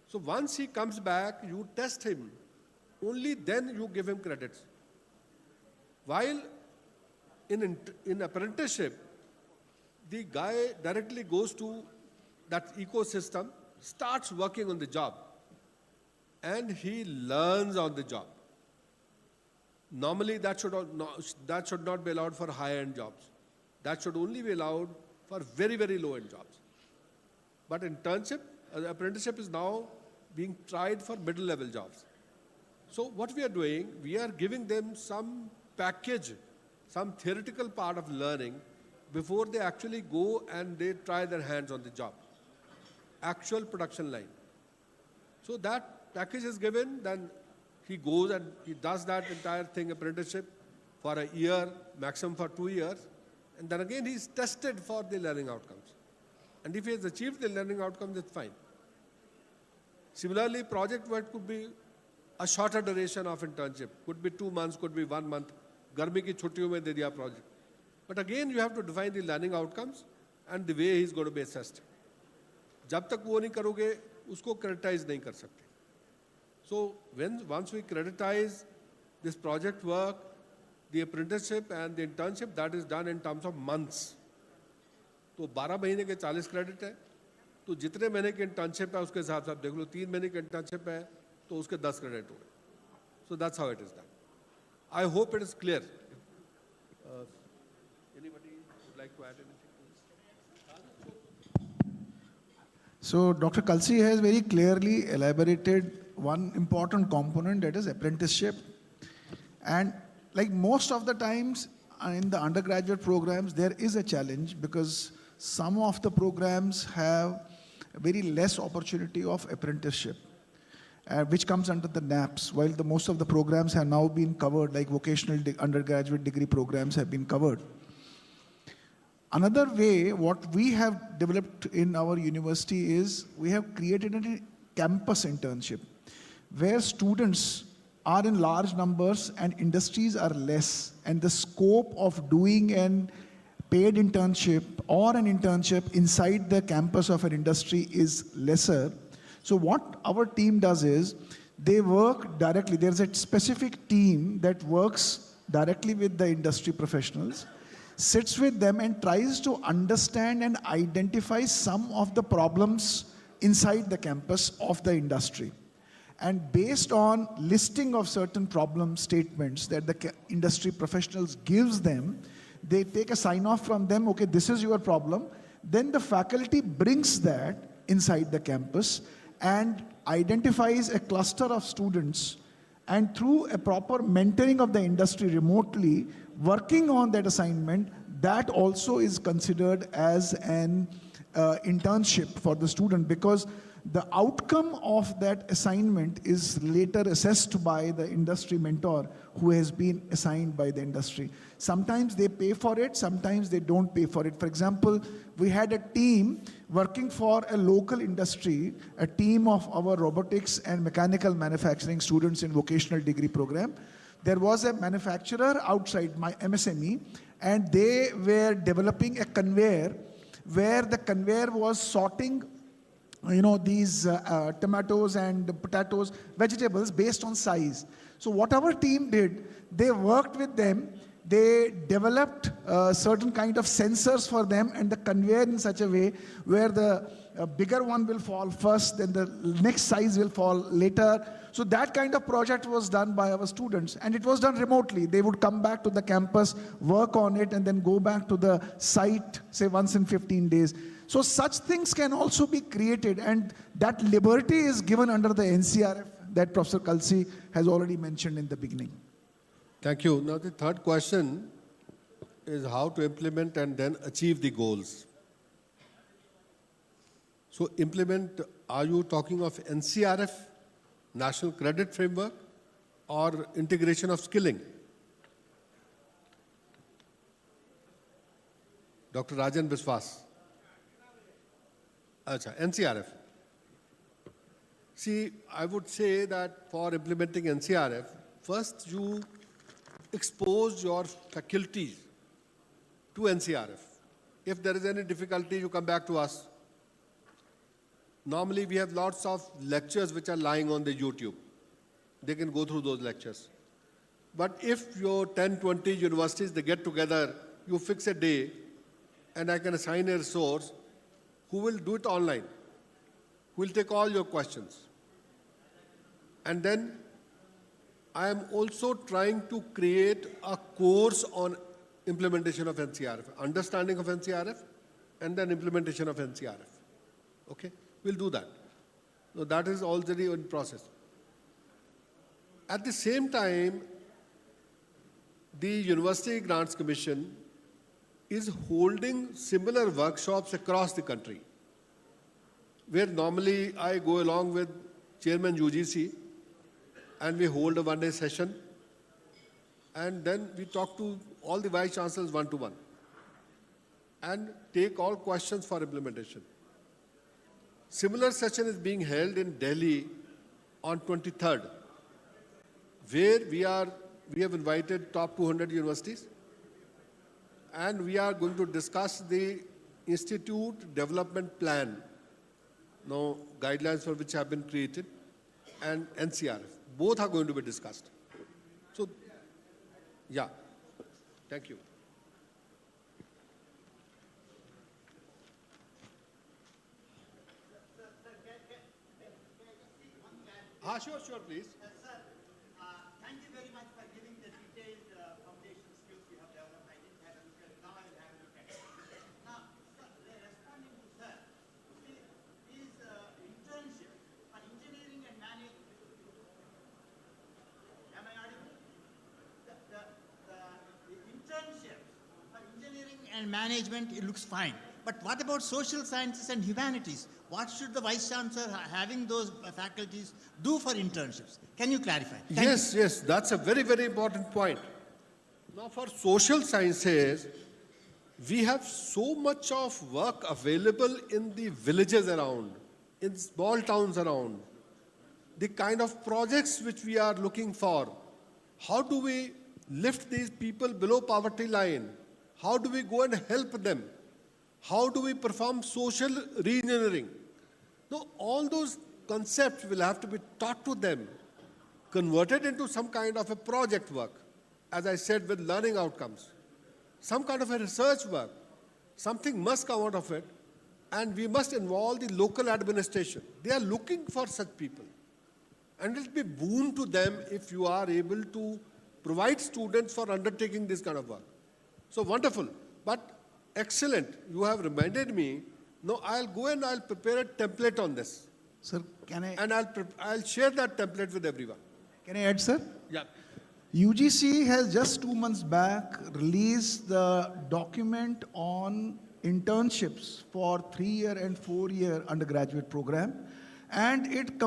So once he comes back, you test him. Only then you give him credits. While in apprenticeship, the guy directly goes to that ecosystem, starts working on the job, and he learns on the job. Normally, that should not be allowed for high-end jobs. That should only be allowed for very, very low-end jobs. But apprenticeship is now being tried for middle-level jobs. So what we are doing, we are giving them some package, some theoretical part of learning before they actually go and they try their hands on the job. Actual production line. So that package is given, then he goes and he does that entire thing, apprenticeship, for a year, maximum for 2 years. And then again, he's tested for the learning outcomes. And if he has achieved the learning outcomes, it's fine. Similarly, project work could be a shorter duration of internship. Could be 2 months, could be 1 month. Garmi ki chuttiyon mein de diya project. But again, you have to define the learning outcomes and the way he's going to be assessed. जब तक वो नहीं करोगे, उसको creditize नहीं कर सकते. So once we creditize this project work, the apprenticeship and the internship, that is done in terms of months. तो 12 महीने के 40 क्रेडिट है, तो जितने महीने की इंटर्नशिप है उसके हिसाब से आप देख लो, 3 महीने की इंटर्नशिप है तो उसके 10 क्रेडिट हो गए. So that's how it is done. I hope it is clear. Anybody would like to add anything to this? So Dr. Kalsi has very clearly elaborated one important component, that is apprenticeship. And like most of the times in the undergraduate programs, there is a challenge because some of the programs have very less opportunity of apprenticeship, which comes under the NAPS, while most of the programs have now been covered, like vocational undergraduate degree programs have been covered. Another way, what we have developed in our university is we have created a campus internship, where students are in large numbers and industries are less, and the scope of doing an paid internship or an internship inside the campus of an industry is lesser. So what our team does is, they work directly. There's a specific team that works directly with the industry professionals, sits with them and tries to understand and identify some of the problems inside the campus of the industry. And based on listing of certain problem statements that the industry professionals gives them, they take a sign off from them, okay, this is your problem. Then the faculty brings that inside the campus and identifies a cluster of students, and through a proper mentoring of the industry remotely, working on that assignment, that also is considered as an internship for the student, because the outcome of that assignment is later assessed by the industry mentor who has been assigned by the industry. Sometimes they pay for it, sometimes they don't pay for it. For example, we had a team working for a local industry, a team of our robotics and mechanical manufacturing students in vocational degree program. There was a manufacturer outside, my MSME, and they were developing a conveyor where the conveyor was sorting these tomatoes and potatoes, vegetables based on size. So what our team did, they worked with them, they developed certain kind of sensors for them and the conveyor in such a way where the bigger one will fall first, then the next size will fall later. So that kind of project was done by our students and it was done remotely. They would come back to the campus, work on it and then go back to the site, say once in 15 days. So such things can also be created and that liberty is given under the NCRF that Professor Kalsi has already mentioned in the beginning. Thank you. Now the third question is how to implement and then achieve the goals. So implement, are you talking of NCRF, National Credit Framework, or integration of skilling? Dr. Rajan Biswas. Acha, NCRF. See, I would say that for implementing NCRF, first you expose your faculties to NCRF. If there is any difficulty, you come back to us. Normally, we have lots of lectures which are lying on the YouTube. They can go through those lectures. But if your 10, 20 universities, they get together, you fix a day, and I can assign a resource who will do it online, who will take all your questions. And then I am also trying to create a course on implementation of NCRF, understanding of NCRF, and then implementation of NCRF. Okay? We'll do that. So that is already in process. At the same time, the University Grants Commission is holding similar workshops across the country, where normally I go along with Chairman UGC and we hold a one-day session and then we talk to all the Vice Chancellors one-to-one and take all questions for implementation. Similar session is being held in Delhi on 23rd, where we have invited top 200 universities and we are going to discuss the institute development plan, guidelines for which have been created, and NCRF. Both are going to be discussed. So, yeah, thank you. Sure, please. Sir, thank you very much for giving the detailed foundation skills you have developed. I didn't have a look at it. Now I will have a look at it. Now, sir, responding to sir, see, these internships for engineering and management. Am I audible? The internships for engineering and management, it looks fine. But what about social sciences and humanities? What should the Vice Chancellor having those faculties do for internships? Can you clarify? Yes, that's a very, very important point. Now for social sciences, we have so much of work available in the villages around, in small towns around. The kind of projects which we are looking for, how do we lift these people below poverty line? How do we go and help them? How do we perform social re-engineering? No, all those concepts will have to be taught to them, converted into some kind of a project work, as I said, with learning outcomes, some kind of a research work. Something must come out of it, and we must involve the local administration. They are looking for such people. And it will be boon to them if you are able to provide students for undertaking this kind of work. So wonderful. But excellent. You have reminded me. No, I'll go and I'll prepare a template on this. Sir, can I? And I'll share that template with everyone. Can I add, sir? Yeah. UGC has just 2 months back released the document on internships for 3-year and 4-year undergraduate program. and it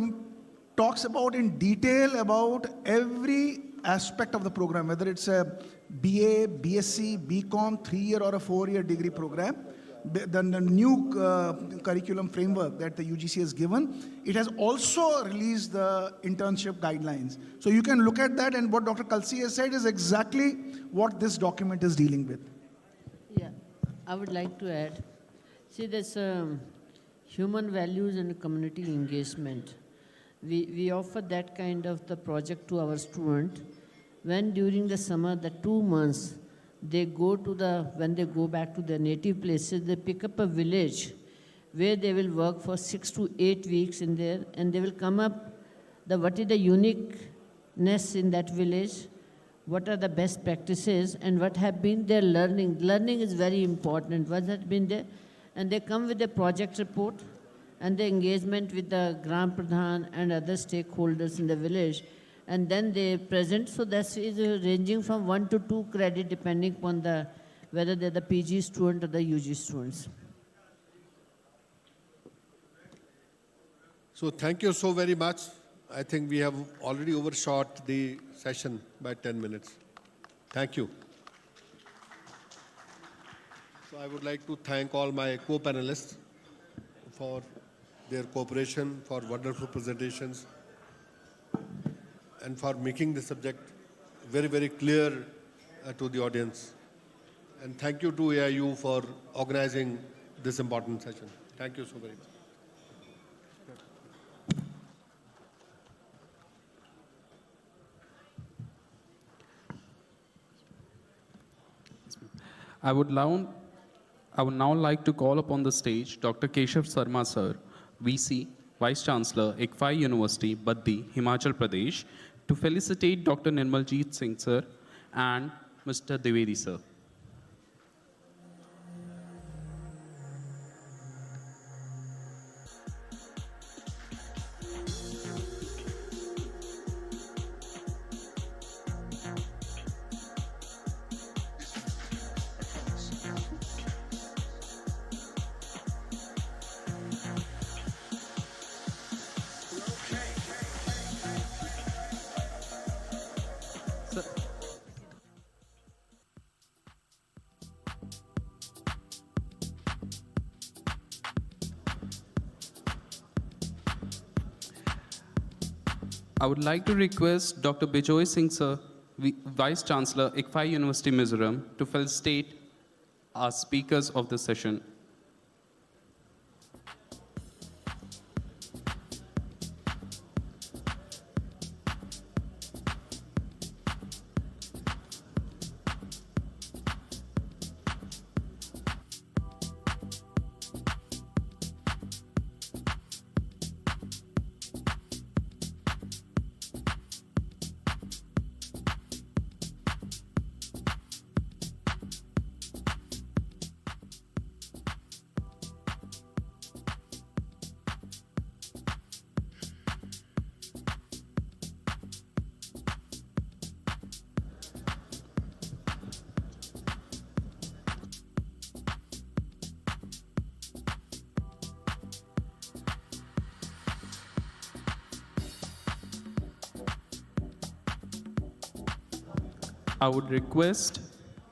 talks about in detail about every aspect of the program, whether it's a BA, BSc, BCom, 3-year or a 4-year degree program. The new curriculum framework that the UGC has given, it has also released the internship guidelines. So you can look at that, and what Dr. Kalsi has said is exactly what this document is dealing with. Yeah, I would like to add. See, there's human values and community engagement. We offer that kind of the project to our student when during the summer, the 2 months, they go to when they go back to their native places, they pick up a village where they will work for 6 to 8 weeks in there, and they will come up what is the uniqueness in that village, what are the best practices, and what have been their learning. Learning is very important, what has been there. And they come with a project report and the engagement with the Gram Pradhan and other stakeholders in the village. And then they present, so that is ranging from 1 to 2 credit depending upon whether they're the PG student or the UG students. So thank you so very much. I think we have already overshot the session by 10 minutes. Thank you. So I would like to thank all my co-panelists for their cooperation, for wonderful presentations, and for making the subject very, very clear to the audience. And thank you to AIU for organizing this important session. Thank you so very much. I would now like to call upon the stage Dr. Keshav Sarma sir, VC, Vice Chancellor, ICFAI University, Baddi, Himachal Pradesh, to felicitate Dr. Nirmaljeet Singh sir and Mr. Dwivedi sir. I would like to request Dr. Bijoy Singh sir, Vice Chancellor, ICFAI University, Mizoram, to felicitate our speakers of the session. I would request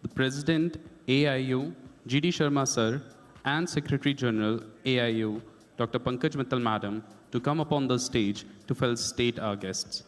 the President, AIU, GD Sharma sir, and Secretary General, AIU, Dr. Pankaj Mittal madam, to come upon the stage to felicitate our guests.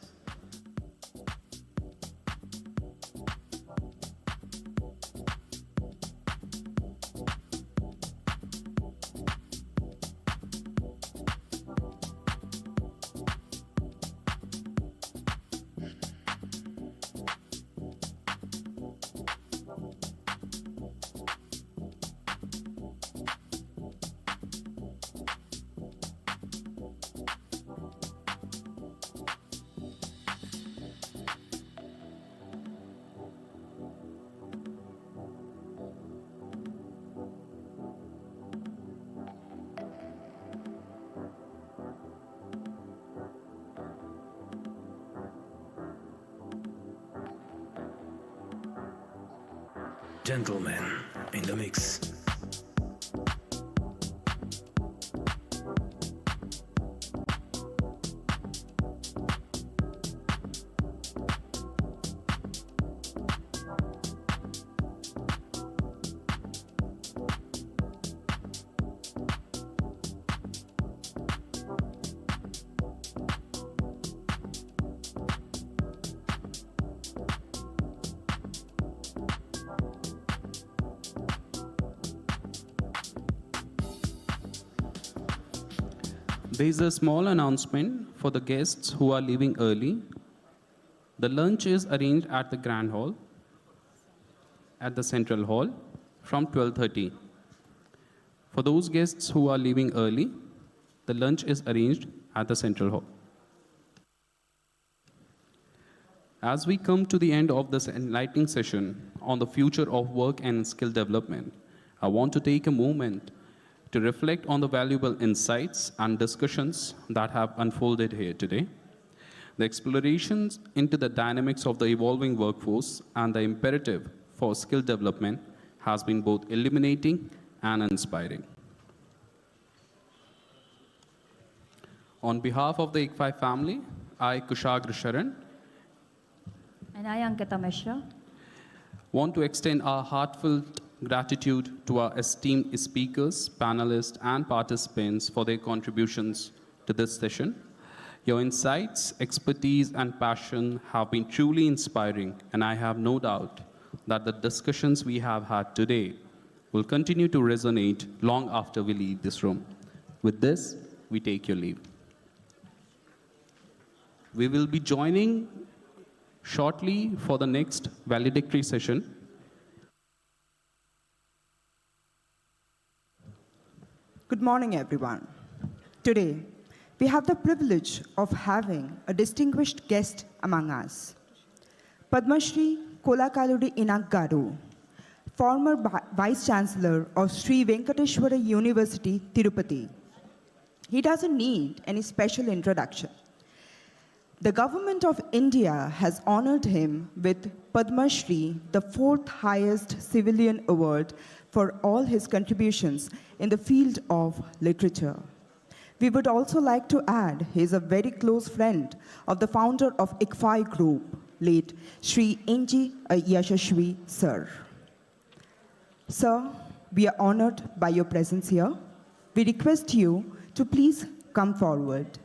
Gentlemen in the mix. There is a small announcement for the guests who are leaving early. The lunch is arranged at the Grand Hall, at the Central Hall, from 12:30. For those guests who are leaving early, the lunch is arranged at the Central Hall. As we come to the end of this enlightening session on the future of work and skill development, I want to take a moment to reflect on the valuable insights and discussions that have unfolded here today. The explorations into the dynamics of the evolving workforce and the imperative for skill development has been both illuminating and inspiring. On behalf of the ICFAI family, I, Kushagra Sharan, And I, Ankita Mishra, want to extend our heartfelt gratitude to our esteemed speakers, panelists, and participants for their contributions to this session. Your insights, expertise, and passion have been truly inspiring, and I have no doubt that the discussions we have had today will continue to resonate long after we leave this room. With this, we take your leave. We will be joining shortly for the next valedictory session. Good morning, everyone. Today, we have the privilege of having a distinguished guest among us. Padma Shri Kolakaludi Inak Garu, former Vice Chancellor of Sri Venkateshwara University, Tirupati. He doesn't need any special introduction. The government of India has honored him with Padma Shri, the fourth highest civilian award for all his contributions in the field of literature. We would also like to add he is a very close friend of the founder of ICFAI Group, late Sri N.G. Yashashvi Sir. Sir, we are honored by your presence here. We request you to please come forward.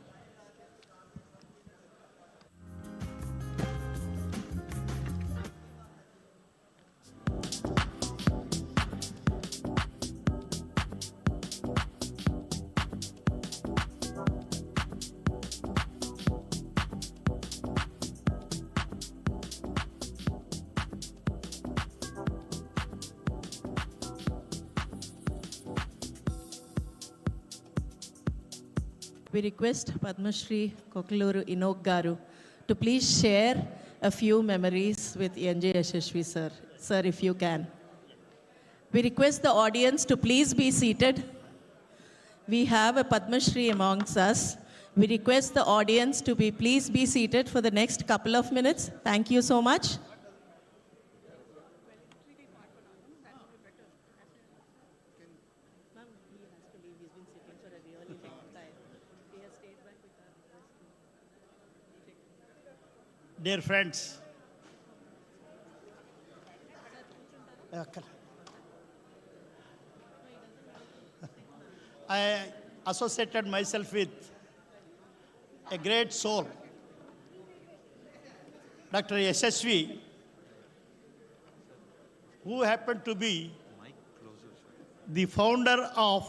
We request Padma Shri Kokaluru Inok Garu to please share a few memories with N.J. Yashashvi sir. Sir, if you can. We request the audience to please be seated. We have a Padma Shri amongst us. We request the audience to please be seated for the next couple of minutes. Thank you so much. Dear friends, I associated myself with a great soul, Dr. Yashashvi, who happened to be the founder of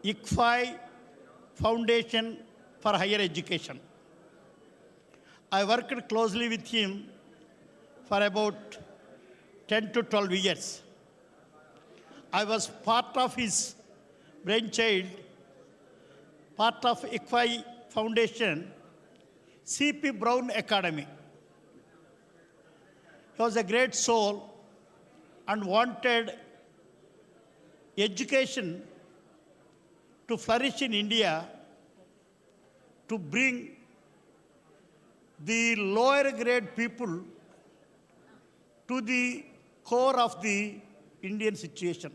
ICFAI Foundation for Higher Education. I worked closely with him for about 10 to 12 years. I was part of his brainchild, part of ICFAI Foundation, C.P. Brown Academy. He was a great soul and wanted education to flourish in India, to bring the lower grade people to the core of the Indian situation.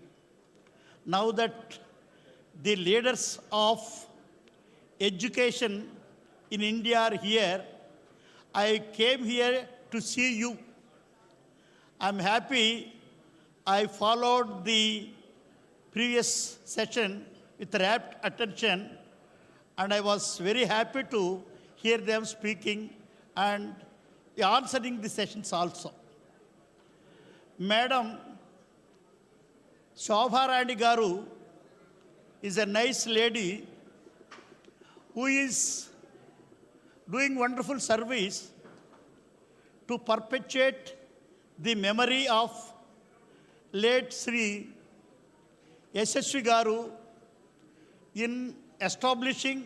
Now that the leaders of education in India are here, I came here to see you. I'm happy I followed the previous session with rapt attention, and I was very happy to hear them speaking and answering the sessions also. Madam Shobha Rani Garu is a nice lady who is doing wonderful service to perpetuate the memory of late Sri SSV Garu in establishing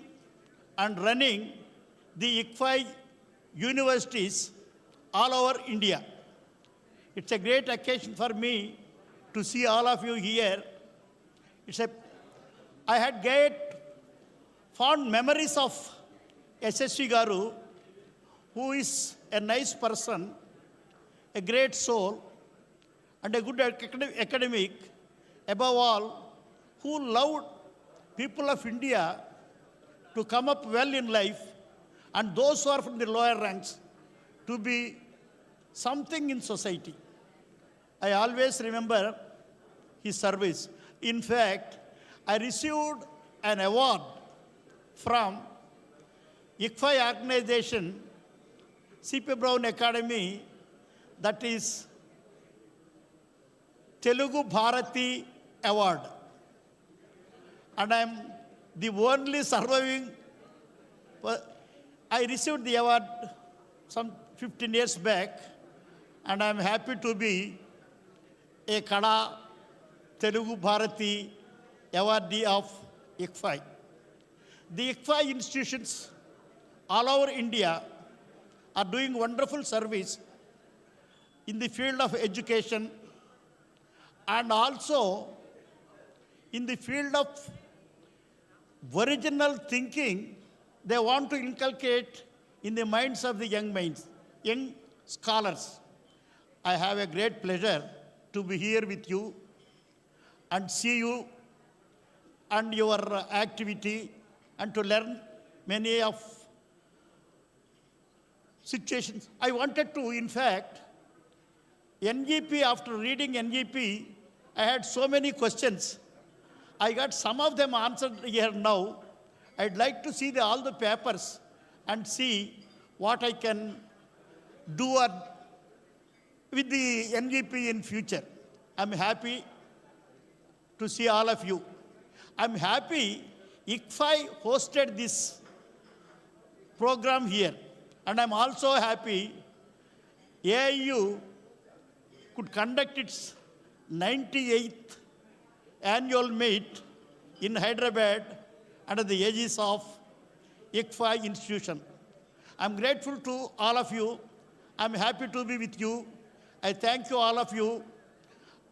and running the ICFAI universities all over India. It's a great occasion for me to see all of you here. I had great fond memories of SSV Garu, who is a nice person, a great soul, and a good academic, above all, who loved people of India to come up well in life, and those who are from the lower ranks to be something in society. I always remember his service. In fact, I received an award from ICFAI organization, C.P. Brown Academy, that is Telugu Bharati Award. And I am the only surviving. I received the award some 15 years back, and I am happy to be a Kada Telugu Bharati awardee of ICFAI. The ICFAI institutions all over India are doing wonderful service in the field of education and also in the field of original thinking. They want to inculcate in the minds of the young scholars. I have a great pleasure to be here with you and see you and your activity and to learn many of situations. I wanted to, in fact, NGP, after reading NGP, I had so many questions. I got some of them answered here now. I'd like to see all the papers and see what I can do with the NGP in future. I'm happy to see all of you. I'm happy ICFAI hosted this program here. And I'm also happy AIU could conduct its 98th annual meet in Hyderabad under the aegis of ICFAI institution. I'm grateful to all of you. I'm happy to be with you. I thank you, all of you.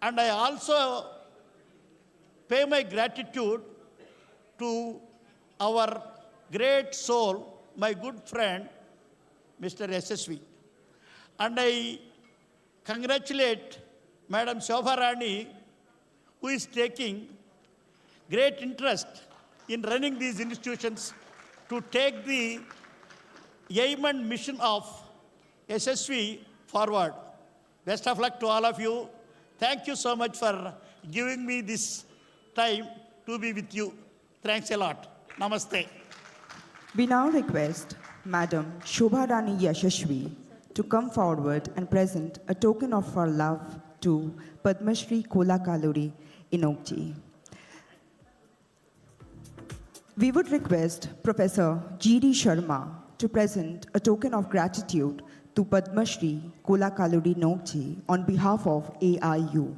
And I also pay my gratitude to our great soul, my good friend, Mr. SSV. And I congratulate Madam Shobha Rani, who is taking great interest in running these institutions to take the aim and mission of SSV forward. Best of luck to all of you. Thank you so much for giving me this time to be with you. Thanks a lot. Namaste. We now request Madam Shobha Rani Yashashvi to come forward and present a token of our love to Padma Shri Kola Kaluri Inokji. We would request Professor G.D. Sharma to present a token of gratitude to Padma Shri Kola Kaluri Inokji on behalf of AIU.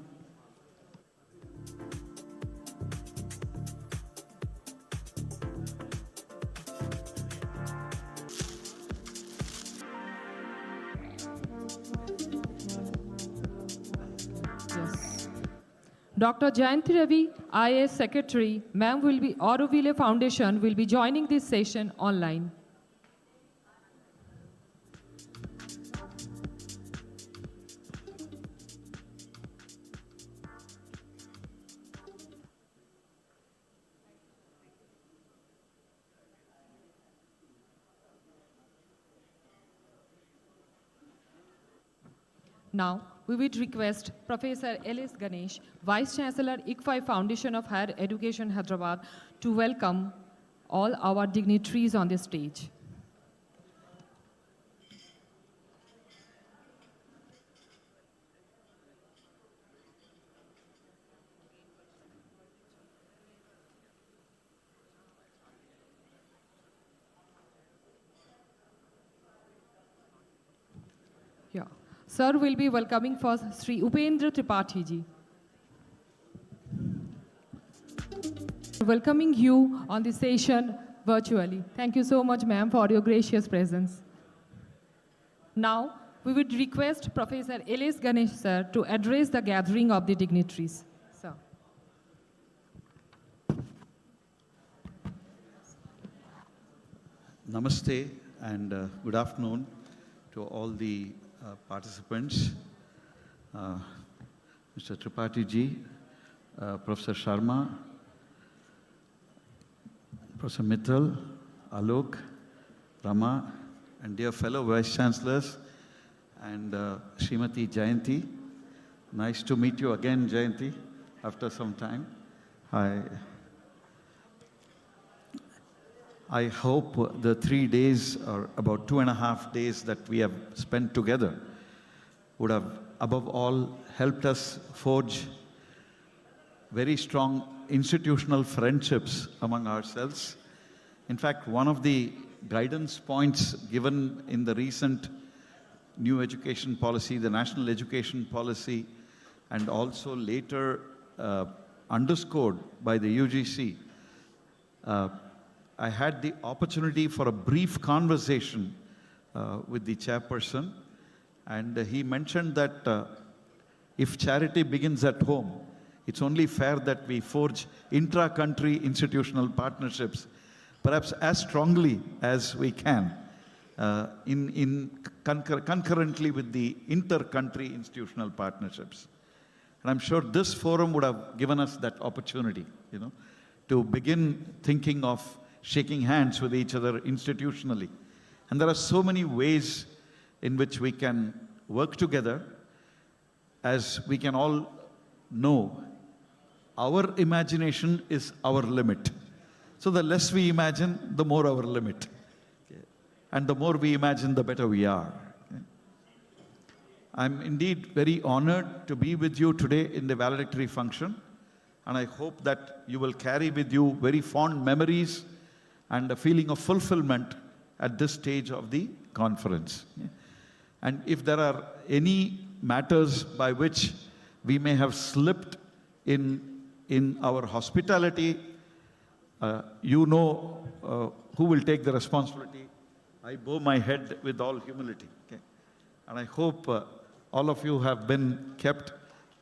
Dr. Jayanti Ravi, IAS Secretary, ma'am will be, Auroville Foundation will be joining this session online. Now, we would request Professor L.S. Ganesh, Vice Chancellor, ICFAI Foundation of Higher Education, Hyderabad, to welcome all our dignitaries on the stage. Sir will be welcoming first Sri Upendra Tripathi ji. Welcoming you on the session virtually. Thank you so much, ma'am, for your gracious presence. Now, we would request Professor L.S. Ganesh, sir, to address the gathering of the dignitaries. Sir. Namaste and good afternoon to all the participants. Mr. Tripathi ji, Professor Sharma, Professor Mittal, Alok, Rama, and dear fellow Vice Chancellors, and Srimati Jayanti. Nice to meet you again, Jayanti, after some time. I hope the 3 days, or about 2.5 days that we have spent together would have, above all, helped us forge very strong institutional friendships among ourselves. In fact, one of the guidance points given in the recent new education policy, the national education policy, and also later underscored by the UGC, I had the opportunity for a brief conversation with the chairperson, and he mentioned that if charity begins at home, it's only fair that we forge intra-country institutional partnerships, perhaps as strongly as we can, concurrently with the inter-country institutional partnerships. And I'm sure this forum would have given us that opportunity, to begin thinking of shaking hands with each other institutionally. And there are so many ways in which we can work together. As we can all know, our imagination is our limit. So the less we imagine, the more our limit. And the more we imagine, the better we are. I'm indeed very honored to be with you today in the valedictory function. And I hope that you will carry with you very fond memories and a feeling of fulfillment at this stage of the conference. And if there are any matters by which we may have slipped in our hospitality, you know who will take the responsibility. I bow my head with all humility. Okay? And I hope all of you have been kept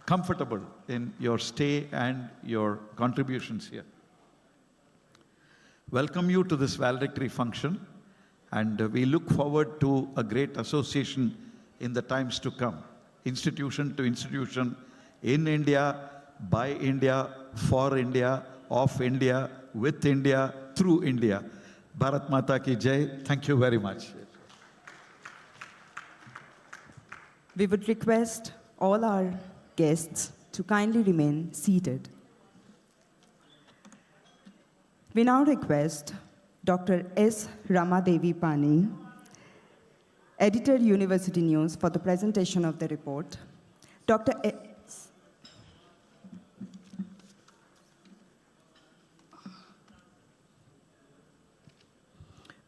comfortable in your stay and your contributions here. Welcome you to this valedictory function, and we look forward to a great association in the times to come. Institution to institution, in India, by India, for India, of India, with India, through India. Bharat Mata ki Jai. Thank you very much. We would request all our guests to kindly remain seated. We now request Dr. S. Ramadevi Pani, Editor, University News, for the presentation of the report. Dr. S.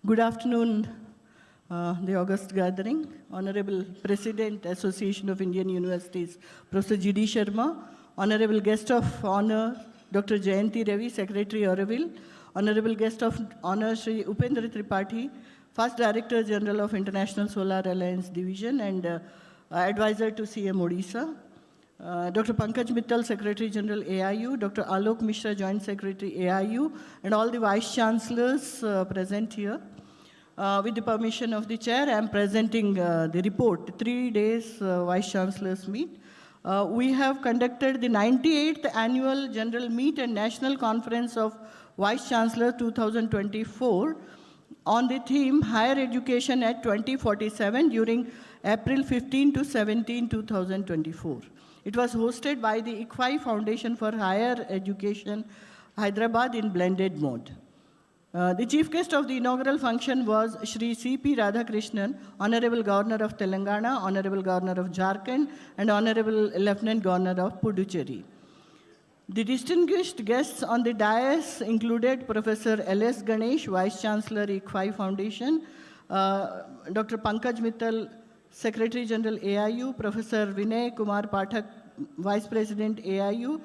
Good afternoon, the August gathering. Honorable President, Association of Indian Universities, Professor G.D. Sharma, Honorable Guest of Honor, Dr. Jayanti Ravi, Secretary Auroville, Honorable Guest of Honor, Sri Upendra Tripathi, First Director General of International Solar Alliance Division and Advisor to CM Odisha, Dr. Pankaj Mittal, Secretary General AIU, Dr. Alok Mishra, Joint Secretary AIU, and all the Vice Chancellors present here. With the permission of the Chair, I am presenting the report, 3 days Vice Chancellors meet. We have conducted the 98th Annual General Meet and National Conference of Vice Chancellor 2024 on the theme Higher Education at 2047 during April 15 to 17, 2024. It was hosted by the ICFAI Foundation for Higher Education, Hyderabad in blended mode. The chief guest of the inaugural function was Shri C.P. Radhakrishnan, Honorable Governor of Telangana, Honorable Governor of Jharkhand, and Honorable Lieutenant Governor of Puducherry. The distinguished guests on the dais included Professor L.S. Ganesh, Vice Chancellor, ICFAI Foundation, Dr. Pankaj Mittal, Secretary General AIU, Professor Vinay Kumar Pathak, Vice President AIU,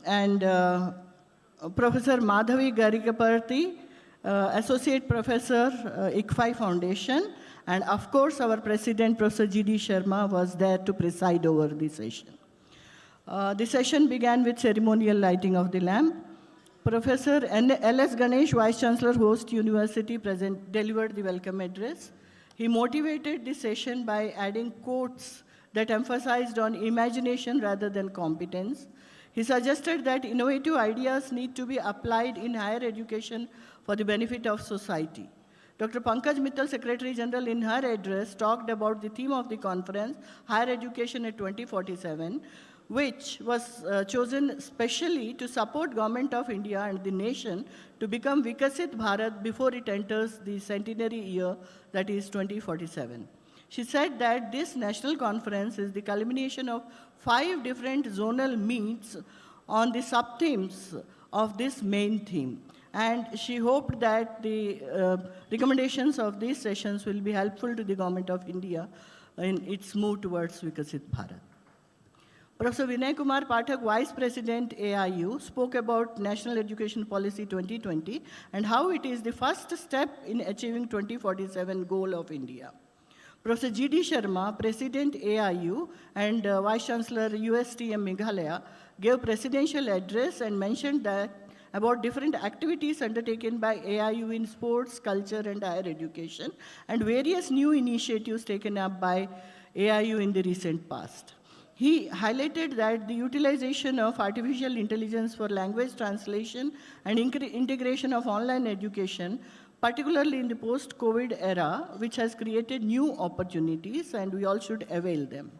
and Professor Madhavi Garikaparthi, Associate Professor, ICFAI Foundation, and of course our President, Professor G.D. Sharma, was there to preside over the session. The session began with ceremonial lighting of the lamp. Professor L.S. Ganesh, Vice Chancellor, Host University, delivered the welcome address. He motivated the session by adding quotes that emphasized on imagination rather than competence. He suggested that innovative ideas need to be applied in higher education for the benefit of society. Dr. Pankaj Mittal, Secretary General, in her address, talked about the theme of the conference, Higher Education at 2047, which was chosen specially to support Government of India and the nation to become Vikasit Bharat before it enters the centenary year, that is 2047. She said that this national conference is the culmination of 5 different zonal meets on the sub-themes of this main theme. And she hoped that the recommendations of these sessions will be helpful to the Government of India in its move towards Vikasit Bharat. Professor Vinay Kumar Pathak, Vice President AIU, spoke about National Education Policy 2020 and how it is the first step in achieving 2047 goal of India. Professor G.D. Sharma, President AIU and Vice Chancellor USTM Meghalaya, gave presidential address and mentioned that about different activities undertaken by AIU in sports, culture, and higher education, and various new initiatives taken up by AIU in the recent past. He highlighted that the utilization of artificial intelligence for language translation and integration of online education, particularly in the post-COVID era, which has created new opportunities, and we all should avail them.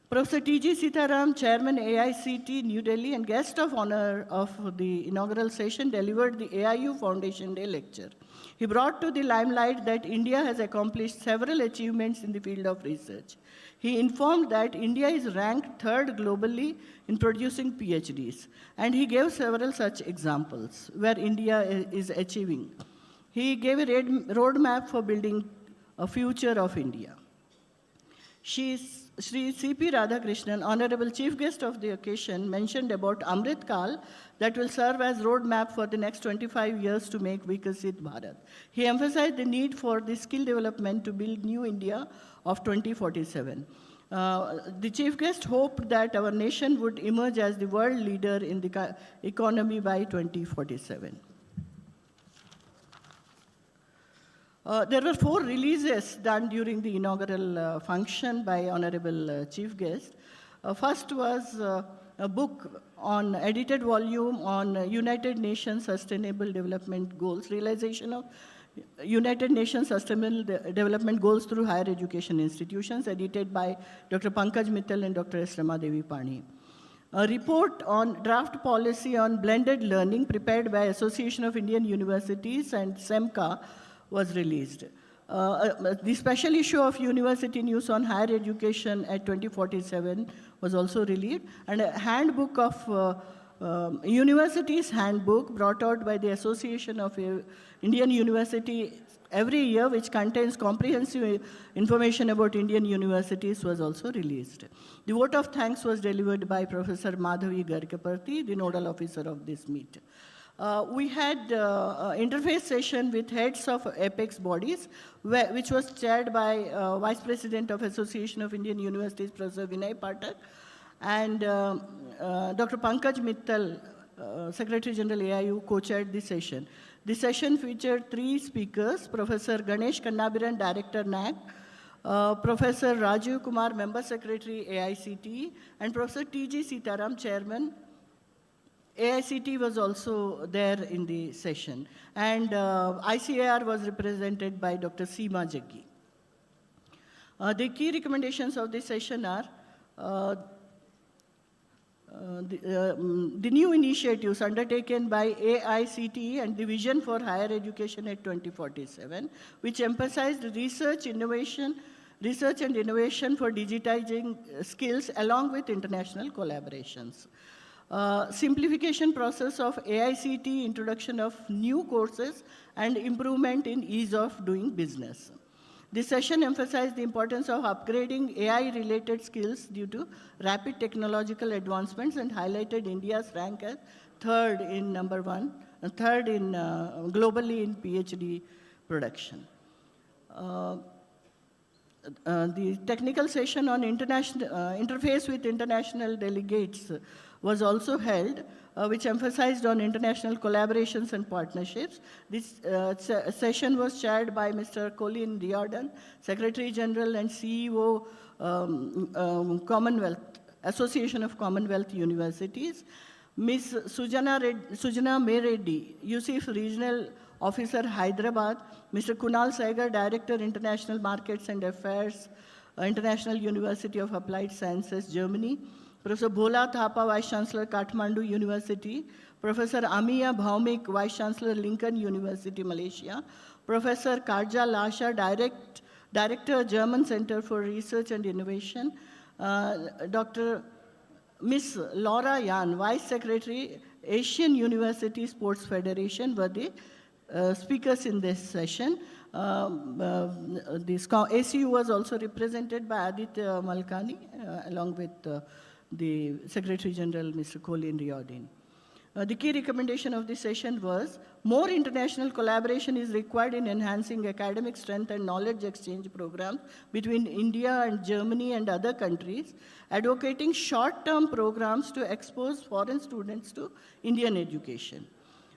Professor T.G. Sitaram, Chairman AICT New Delhi and guest of honor of the inaugural session, delivered the AIU Foundation Day lecture. He brought to the limelight that India has accomplished several achievements in the field of research. He informed that India is ranked 3rd globally in producing PhDs, and he gave several such examples where India is achieving. He gave a roadmap for building a future of India. Shri C.P. Radhakrishnan, Honorable Chief Guest of the occasion, mentioned about Amrit Kal that will serve as roadmap for the next 25 years to make Vikasit Bharat. He emphasized the need for the skill development to build new India of 2047. The Chief Guest hoped that our nation would emerge as the world leader in the economy by 2047. There were 4 releases done during the inaugural function by Honorable Chief Guest. First was a book on edited volume on United Nations Sustainable Development Goals, realization of United Nations Sustainable Development Goals through higher education institutions, edited by Dr. Pankaj Mittal and Dr. S. Ramadevi Pani. A report on draft policy on blended learning prepared by Association of Indian Universities and SEMCA was released. The special issue of University News on higher education at 2047 was also released, and a handbook of Universities Handbook brought out by the Association of Indian University every year, which contains comprehensive information about Indian universities, was also released. The vote of thanks was delivered by Professor Madhavi Garikaparthi, the nodal officer of this meet. We had interface session with heads of apex bodies, which was chaired by Vice President of Association of Indian Universities, Professor Vinay Pathak, and Dr. Pankaj Mittal, Secretary General AIU, co-chaired the session. The session featured 3 speakers: Professor Ganesh Kannabiran, Director NAC, Professor Rajiv Kumar, Member Secretary AICT, and Professor T.G. Sitaram, Chairman. AICT was also there in the session, and ICAR was represented by Dr. Seema Jaggi. The key recommendations of this session are the new initiatives undertaken by AICTE and the Vision for Higher Education at 2047, which emphasized research and innovation for digitizing skills along with international collaborations. Simplification process of AICTE, introduction of new courses, and improvement in ease of doing business. This session emphasized the importance of upgrading AI-related skills due to rapid technological advancements and highlighted India's rank as third in globally in PhD production. The technical session on interface with international delegates was also held, which emphasized on international collaborations and partnerships. This session was chaired by Mr. Colin Riordan, Secretary General and CEO, Association of Commonwealth Universities. Ms. Sujana Mereddy, UCIF Regional Officer, Hyderabad. Mr. Kunal Saigar, Director, International Markets and Affairs, International University of Applied Sciences, Germany. Professor Bhola Thapa, Vice Chancellor, Kathmandu University. Professor Amiya Bhaumik, Vice Chancellor, Lincoln University, Malaysia. Professor Karja Lasha, Director, German Center for Research and Innovation. Dr. Ms. Laura Yan, Vice Secretary, Asian University Sports Federation, were the speakers in this session. ACU was also represented by Aditya Malkani, along with the Secretary General, Mr. Colin Riordan. The key recommendation of this session was more international collaboration is required in enhancing academic strength and knowledge exchange programs between India and Germany and other countries, advocating short-term programs to expose foreign students to Indian education.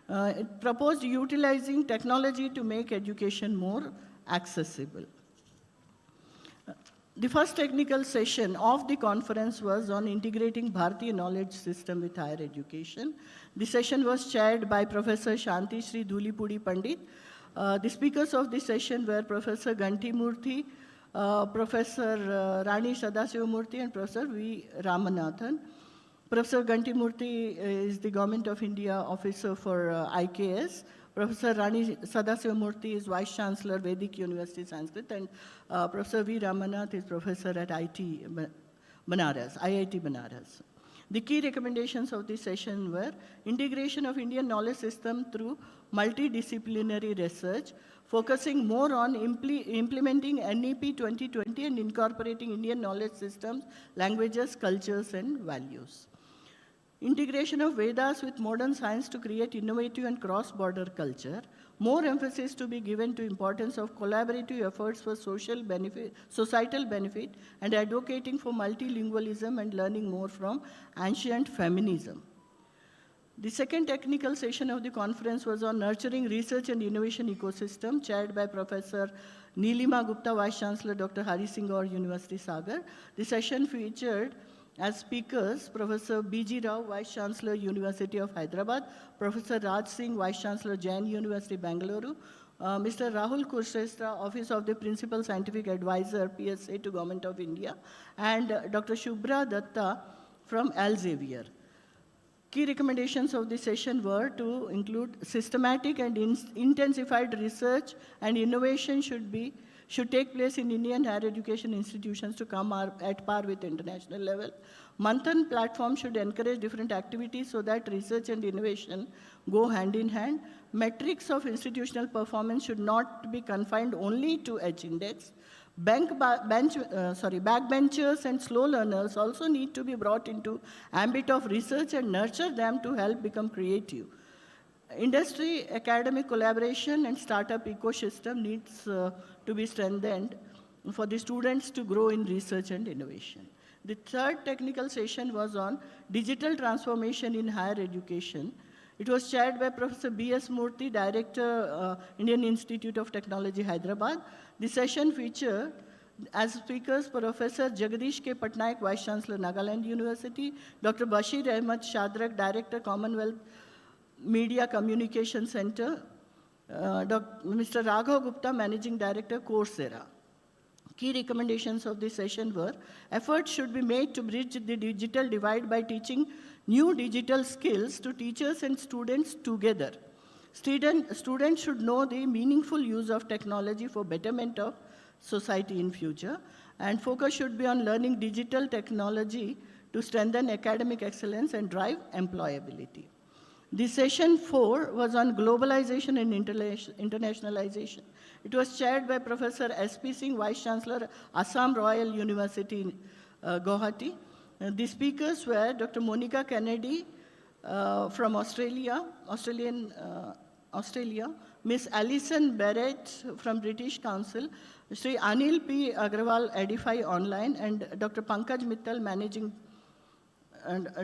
It proposed utilizing technology to make education more accessible. The first technical session of the conference was on integrating Bharatiya knowledge system with higher education. The session was chaired by Professor Shanti Shri Dhulipudi Pandit. The speakers of this session were Professor Ganti Murthy, Professor Rani Sadasivamurthy, and Professor V. Ramanathan. Professor Ganti Murthy is the Government of India Officer for IKS. Professor Rani Sadasivamurthy is Vice Chancellor, Vedic University, Sanskrit, and Professor V. Ramanath is Professor at IIT Banaras. The key recommendations of this session were integration of Indian knowledge system through multidisciplinary research, focusing more on implementing NEP 2020 and incorporating Indian knowledge systems, languages, cultures, and values. Integration of Vedas with modern science to create innovative and cross-border culture. More emphasis to be given to importance of collaborative efforts for societal benefit, and advocating for multilingualism and learning more from ancient feminism. The second technical session of the conference was on nurturing research and innovation ecosystem, chaired by Professor Neelima Gupta, Vice Chancellor, Dr. Hari Singh Gaur, University Sagar. The session featured as speakers Professor B.G. Rao, Vice Chancellor, University of Hyderabad, Professor Raj Singh, Vice Chancellor, Jain University, Bangalore, Mr. Rahul Kursrestra, Office of the Principal Scientific Advisor, PSA to Government of India, and Dr. Shubhra Datta from Elsevier. Key recommendations of this session were to include systematic and intensified research and innovation should take place in Indian higher education institutions to come at par with international level. Manthan platform should encourage different activities so that research and innovation go hand in hand. Metrics of institutional performance should not be confined only to H-index. Backbenchers and slow learners also need to be brought into ambit of research and nurture them to help become creative. Industry, academic collaboration, and startup ecosystem needs to be strengthened for the students to grow in research and innovation. The third technical session was on digital transformation in higher education. It was chaired by Professor B.S. Murthy, Director, Indian Institute of Technology, Hyderabad. The session featured as speakers Professor Jagadish K. Patnaik, Vice Chancellor, Nagaland University, Dr. Bashir Ahmed Shadrak, Director, Commonwealth Media Communication Center, Mr. Raghav Gupta, Managing Director, Coursera. Key recommendations of this session were efforts should be made to bridge the digital divide by teaching new digital skills to teachers and students together. Students should know the meaningful use of technology for betterment of society in future, and focus should be on learning digital technology to strengthen academic excellence and drive employability. The session 4 was on globalization and internationalization. It was chaired by Professor S.P. Singh, Vice Chancellor, Assam Royal University, Guwahati. The speakers were Dr. Monica Kennedy from Australia, Miss Alison Barrett from British Council, Sri Anil P. Agrawal, Edify Online, and Dr. Pankaj Mittal,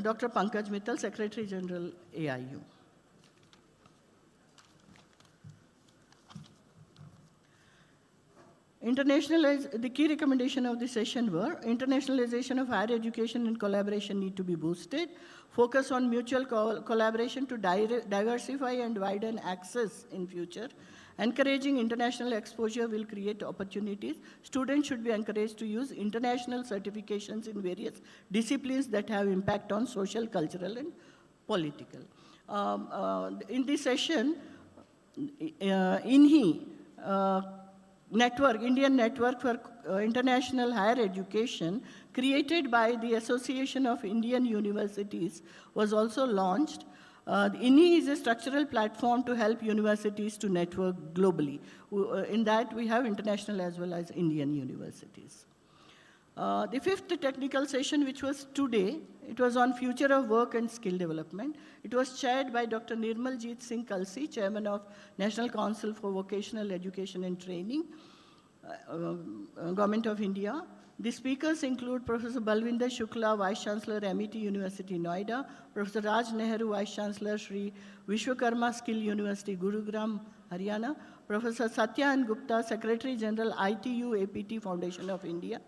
Dr. Pankaj Mittal, Secretary General, AIU. The key recommendation of the session were internationalization of higher education and collaboration need to be boosted, focus on mutual collaboration to diversify and widen access in future, encouraging international exposure will create opportunities. Students should be encouraged to use international certifications in various disciplines that have impact on social, cultural, and political. In this session, INHI, Indian Network for International Higher Education, created by the Association of Indian Universities, was also launched. INI is a structural platform to help universities to network globally. In that, we have international as well as Indian universities. The fifth technical session, which was today, it was on future of work and skill development. It was chaired by Dr. Nirmaljeet Singh Kalsi, Chairman of National Council for Vocational Education and Training, Government of India. The speakers include Professor Balwinder Shukla, Vice Chancellor, MET University, Noida, Professor Raj Nehru, Vice Chancellor, Sri Vishwakarma Skill University, Gurugram, Haryana, Professor Satyan Gupta, Secretary General, ITU APT Foundation of India.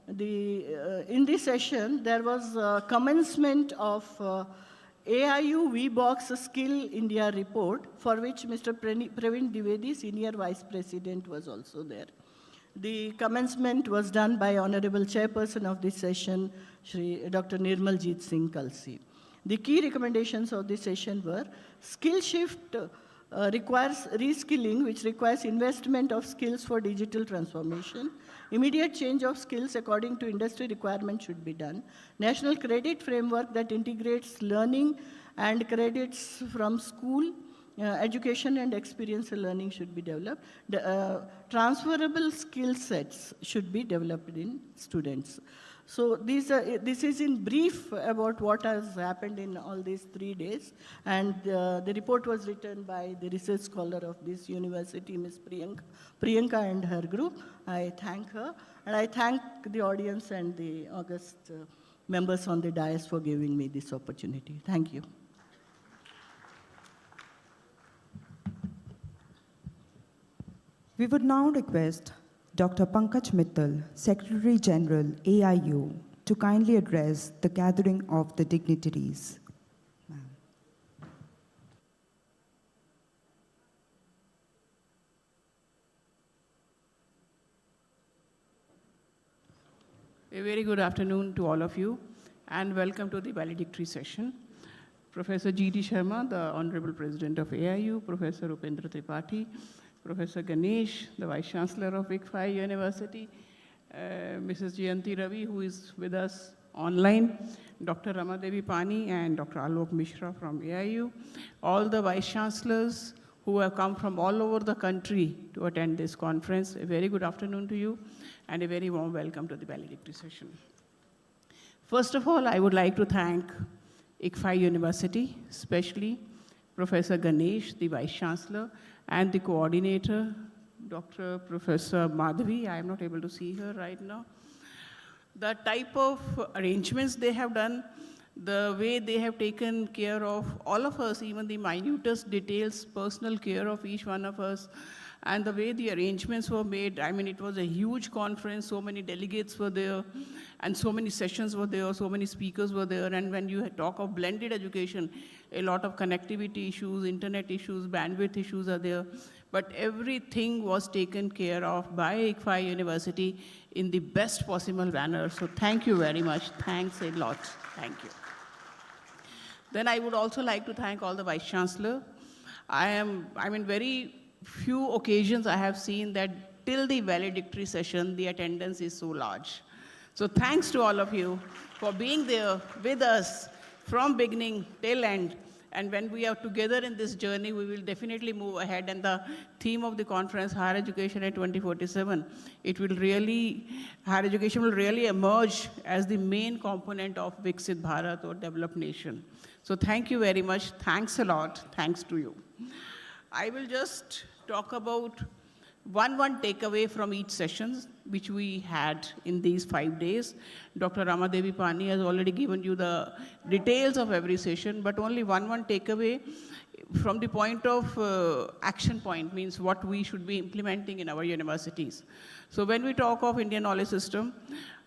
In this session, there was a commencement of AIU VBox Skill India report, for which Mr. Praveen Dwivedi, Senior Vice President, was also there. The commencement was done by Honorable Chairperson of this session, Dr. Nirmaljeet Singh Kalsi. The key recommendations of this session were skill shift requires reskilling, which requires investment of skills for digital transformation. Immediate change of skills according to industry requirement should be done. National credit framework that integrates learning and credits from school, education and experiential learning should be developed. Transferable skill sets should be developed in students. So this is in brief about what has happened in all these 3 days. And the report was written by the research scholar of this university, Ms. Priyanka and her group. I thank her. And I thank the audience and the august members on the dais for giving me this opportunity. Thank you. We would now request Dr. Pankaj Mittal, Secretary General, AIU, to kindly address the gathering of the dignitaries. A very good afternoon to all of you, and welcome to the valedictory session. Professor G.D. Sharma, the Honorable President of AIU, Professor Upendra Tripathi, Professor Ganesh, the Vice Chancellor of ICFAI University, Mrs. Jayanti Ravi, who is with us online, Dr. Ramadevi Pani and Dr. Alok Mishra from AIU, all the Vice Chancellors who have come from all over the country to attend this conference. A very good afternoon to you and a very warm welcome to the valedictory session. First of all, I would like to thank ICFAI University, especially Professor Ganesh, the Vice Chancellor, and the coordinator, Dr. Professor Madhavi. I am not able to see her right now. The type of arrangements they have done, the way they have taken care of all of us, even the minutest details, personal care of each one of us, and the way the arrangements were made. I mean, it was a huge conference, so many delegates were there, and so many sessions were there, so many speakers were there, and when you talk of blended education, a lot of connectivity issues, internet issues, bandwidth issues are there, but everything was taken care of by ICFAI University in the best possible manner. So thank you very much. Thanks a lot. Thank you. Then I would also like to thank all the Vice Chancellor. Very few occasions I have seen that till the valedictory session, the attendance is so large. So thanks to all of you for being there with us from beginning till end. And when we are together in this journey, we will definitely move ahead. And the theme of the conference, Higher Education at 2047, higher education will really emerge as the main component of Viksit Bharat or developed nation. So thank you very much. Thanks a lot. Thanks to you. I will just talk about one takeaway from each session, which we had in these 5 days. Dr. Ramadevi Pani has already given you the details of every session, but only one takeaway from the point of action point, means what we should be implementing in our universities. So when we talk of Indian knowledge system,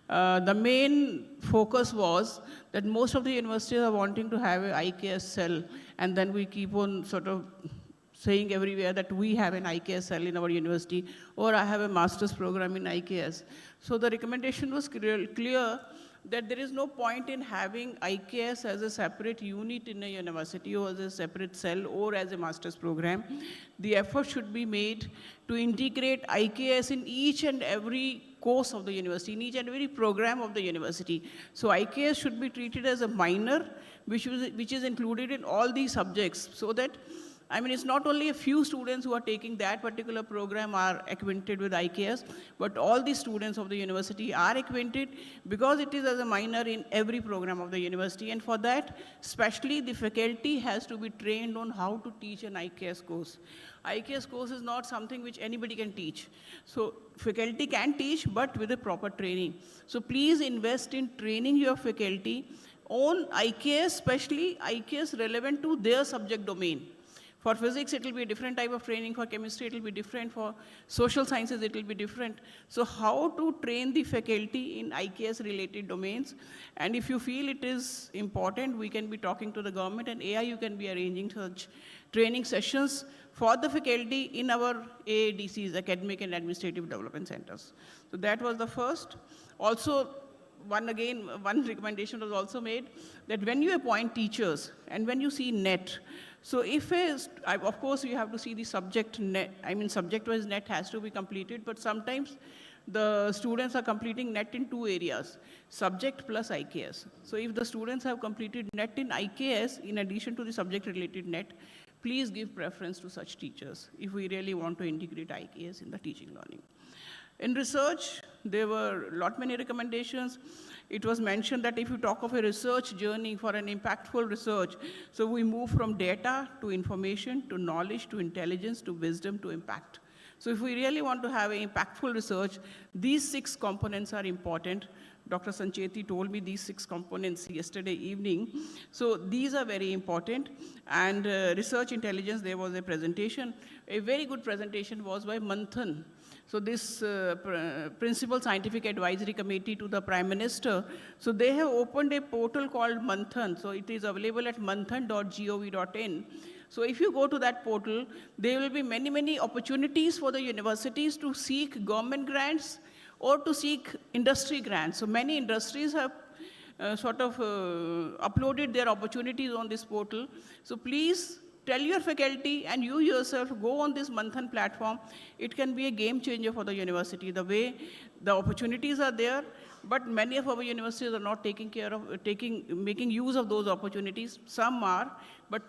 the main focus was that most of the universities are wanting to have an IKS cell, and then we keep on sort of saying everywhere that we have an IKS cell in our university, or I have a master's program in IKS. So the recommendation was clear that there is no point in having IKS as a separate unit in a university or as a separate cell or as a master's program. The effort should be made to integrate IKS in each and every course of the university, in each and every program of the university. So IKS should be treated as a minor, which is included in all these subjects, so that it's not only a few students who are taking that particular program are acquainted with IKS, but all the students of the university are acquainted, because it is as a minor in every program of the university. And for that, especially the faculty has to be trained on how to teach an IKS course. IKS course is not something which anybody can teach. So faculty can teach, but with a proper training. So please invest in training your faculty on IKS, especially IKS relevant to their subject domain. For physics, it will be a different type of training. For chemistry, it will be different. For social sciences, it will be different. So how to train the faculty in IKS-related domains? And if you feel it is important, we can be talking to the government, and AIU can be arranging such training sessions for the faculty in our AADCs, Academic and Administrative Development Centers. So that was the first. Also, one recommendation was also made that when you appoint teachers and when you see net, so of course you have to see the subject net, subject-wise net has to be completed, but sometimes the students are completing net in 2 areas, subject plus IKS. So if the students have completed net in IKS in addition to the subject-related net, please give preference to such teachers if we really want to integrate IKS in the teaching learning. In research, there were many recommendations. It was mentioned that if you talk of a research journey for an impactful research, so we move from data to information to knowledge to intelligence to wisdom to impact. So if we really want to have an impactful research, these 6 components are important. Dr. Sancheti told me these 6 components yesterday evening. So these are very important. And research intelligence, there was a presentation. A very good presentation was by Manthan. So this Principal Scientific Advisory Committee to the Prime Minister, so they have opened a portal called Manthan. So it is available at manthan.gov.in. So if you go to that portal, there will be many opportunities for the universities to seek government grants or to seek industry grants. So many industries have uploaded their opportunities on this portal. So please tell your faculty and you yourself go on this Manthan platform. It can be a game changer for the university. The way the opportunities are there, but many of our universities are not making use of those opportunities. Some are, but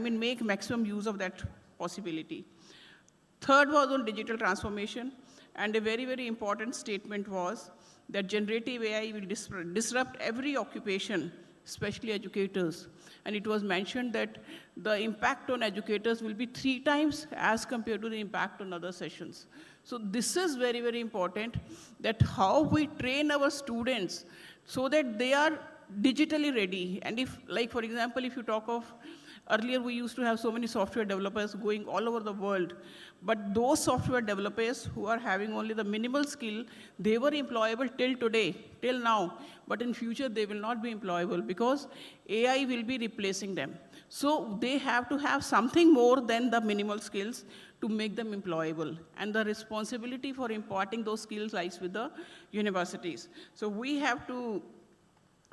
make maximum use of that possibility. Third was on digital transformation, and a very important statement was that generative AI will disrupt every occupation, especially educators. And it was mentioned that the impact on educators will be 3 times as compared to the impact on other sessions. So this is very important, that how we train our students so that they are digitally ready. And if, for example, if you talk of, earlier we used to have so many software developers going all over the world, but those software developers who are having only the minimal skill, they were employable till today, till now, but in future they will not be employable because AI will be replacing them. So they have to have something more than the minimal skills to make them employable. And the responsibility for imparting those skills lies with the universities. So we have to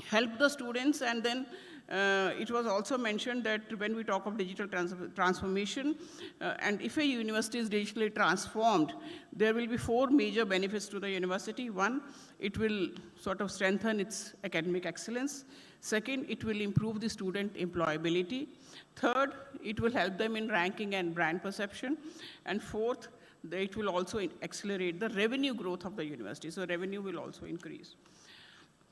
help the students and then it was also mentioned that when we talk of digital transformation, and if a university is digitally transformed, there will be 4 major benefits to the university. One, it will sort of strengthen its academic excellence. Second, it will improve the student employability. Third, it will help them in ranking and brand perception. And fourth, it will also accelerate the revenue growth of the university. So revenue will also increase.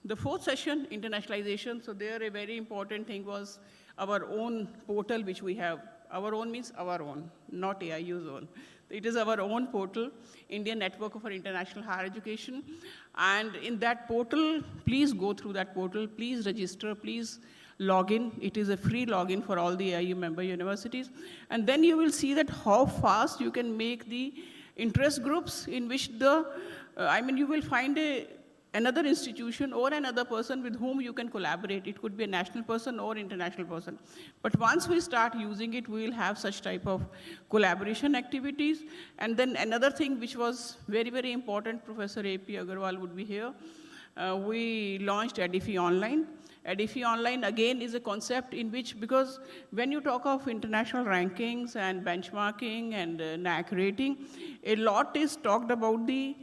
The fourth session, internationalization. So there a very important thing was our own portal, which we have. Our own means our own, not AIU's own. It is our own portal, Indian Network for International Higher Education. And in that portal, please go through that portal, please register, please log in. It is a free login for all the AIU member universities. And then you will see that how fast you can make the interest groups in which you will find another institution or another person with whom you can collaborate. It could be a national person or international person. But once we start using it, we will have such type of collaboration activities. And then another thing which was very, very important, Professor A.P. Agarwal would be here. We launched EDIFI Online. EDIFI Online, again, is a concept in which, because when you talk of international rankings and benchmarking and NAC rating, a lot is talked about the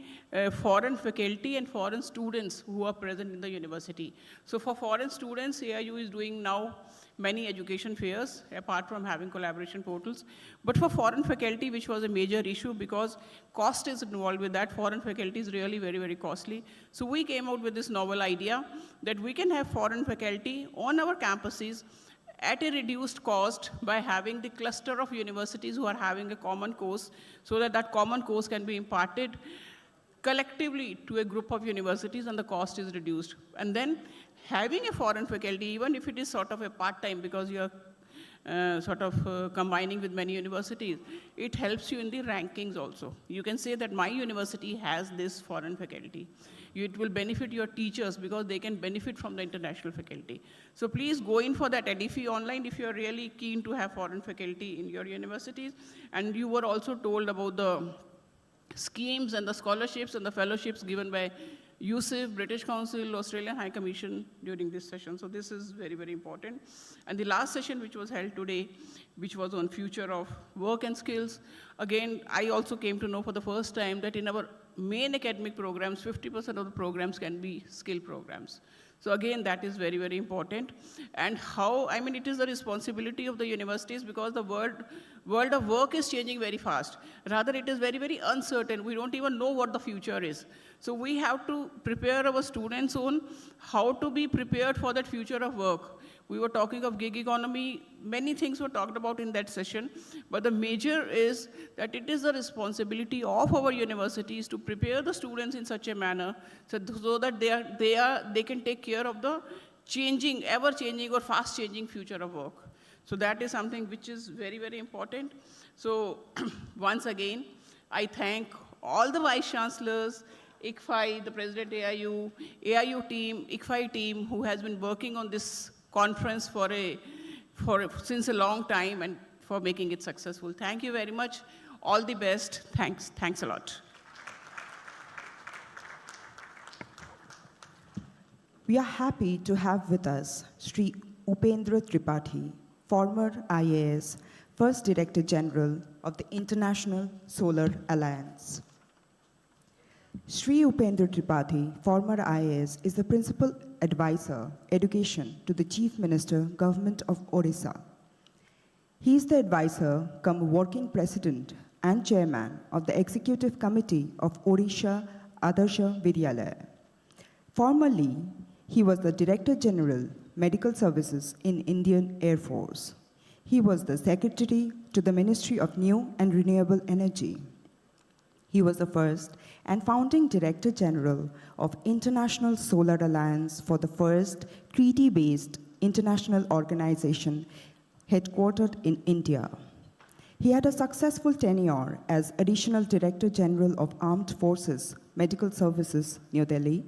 foreign faculty and foreign students who are present in the university. So for foreign students, AIU is doing now many education fairs, apart from having collaboration portals. But for foreign faculty, which was a major issue because cost is involved with that, foreign faculty is really very, very costly. So we came out with this novel idea that we can have foreign faculty on our campuses at a reduced cost by having the cluster of universities who are having a common course, so that that common course can be imparted collectively to a group of universities and the cost is reduced. And then having a foreign faculty, even if it is sort of a part-time because you are combining with many universities, it helps you in the rankings also. You can say that my university has this foreign faculty. It will benefit your teachers because they can benefit from the international faculty. So please go in for that EDIFI Online if you're really keen to have foreign faculty in your universities. And you were also told about the schemes and the scholarships and the fellowships given by UCIF, British Council, Australian High Commission during this session. So this is very, very important. And the last session which was held today, which was on future of work and skills, again, I also came to know for the first time that in our main academic programs, 50% of the programs can be skill programs. So again, that is very, very important. And it is the responsibility of the universities because the world of work is changing very fast. Rather, it is very, very uncertain. We don't even know what the future is. So we have to prepare our students on how to be prepared for that future of work. We were talking of gig economy. Many things were talked about in that session. But the major is that it is the responsibility of our universities to prepare the students in such a manner so that they can take care of the changing, ever-changing or fast-changing future of work. So that is something which is very, very important. So once again, I thank all the vice chancellors, ICFAI, the president AIU, AIU team, ICFAI team, who has been working on this conference since a long time and for making it successful. Thank you very much. All the best. Thanks a lot. We are happy to have with us Sri Upendra Tripathi, former IAS, First Director General of the International Solar Alliance. Sri Upendra Tripathi, former IAS, is the Principal Advisor, Education to the Chief Minister, Government of Odisha. He is the advisor cum working president and chairman of the Executive Committee of Odisha Adarsha Vidyalaya. Formerly, he was the Director General, Medical Services in Indian Air Force. He was the Secretary to the Ministry of New and Renewable Energy. He was the first and founding Director General of International Solar Alliance for the first treaty-based international organization headquartered in India. He had a successful tenure as Additional Director General of Armed Forces Medical Services, New Delhi,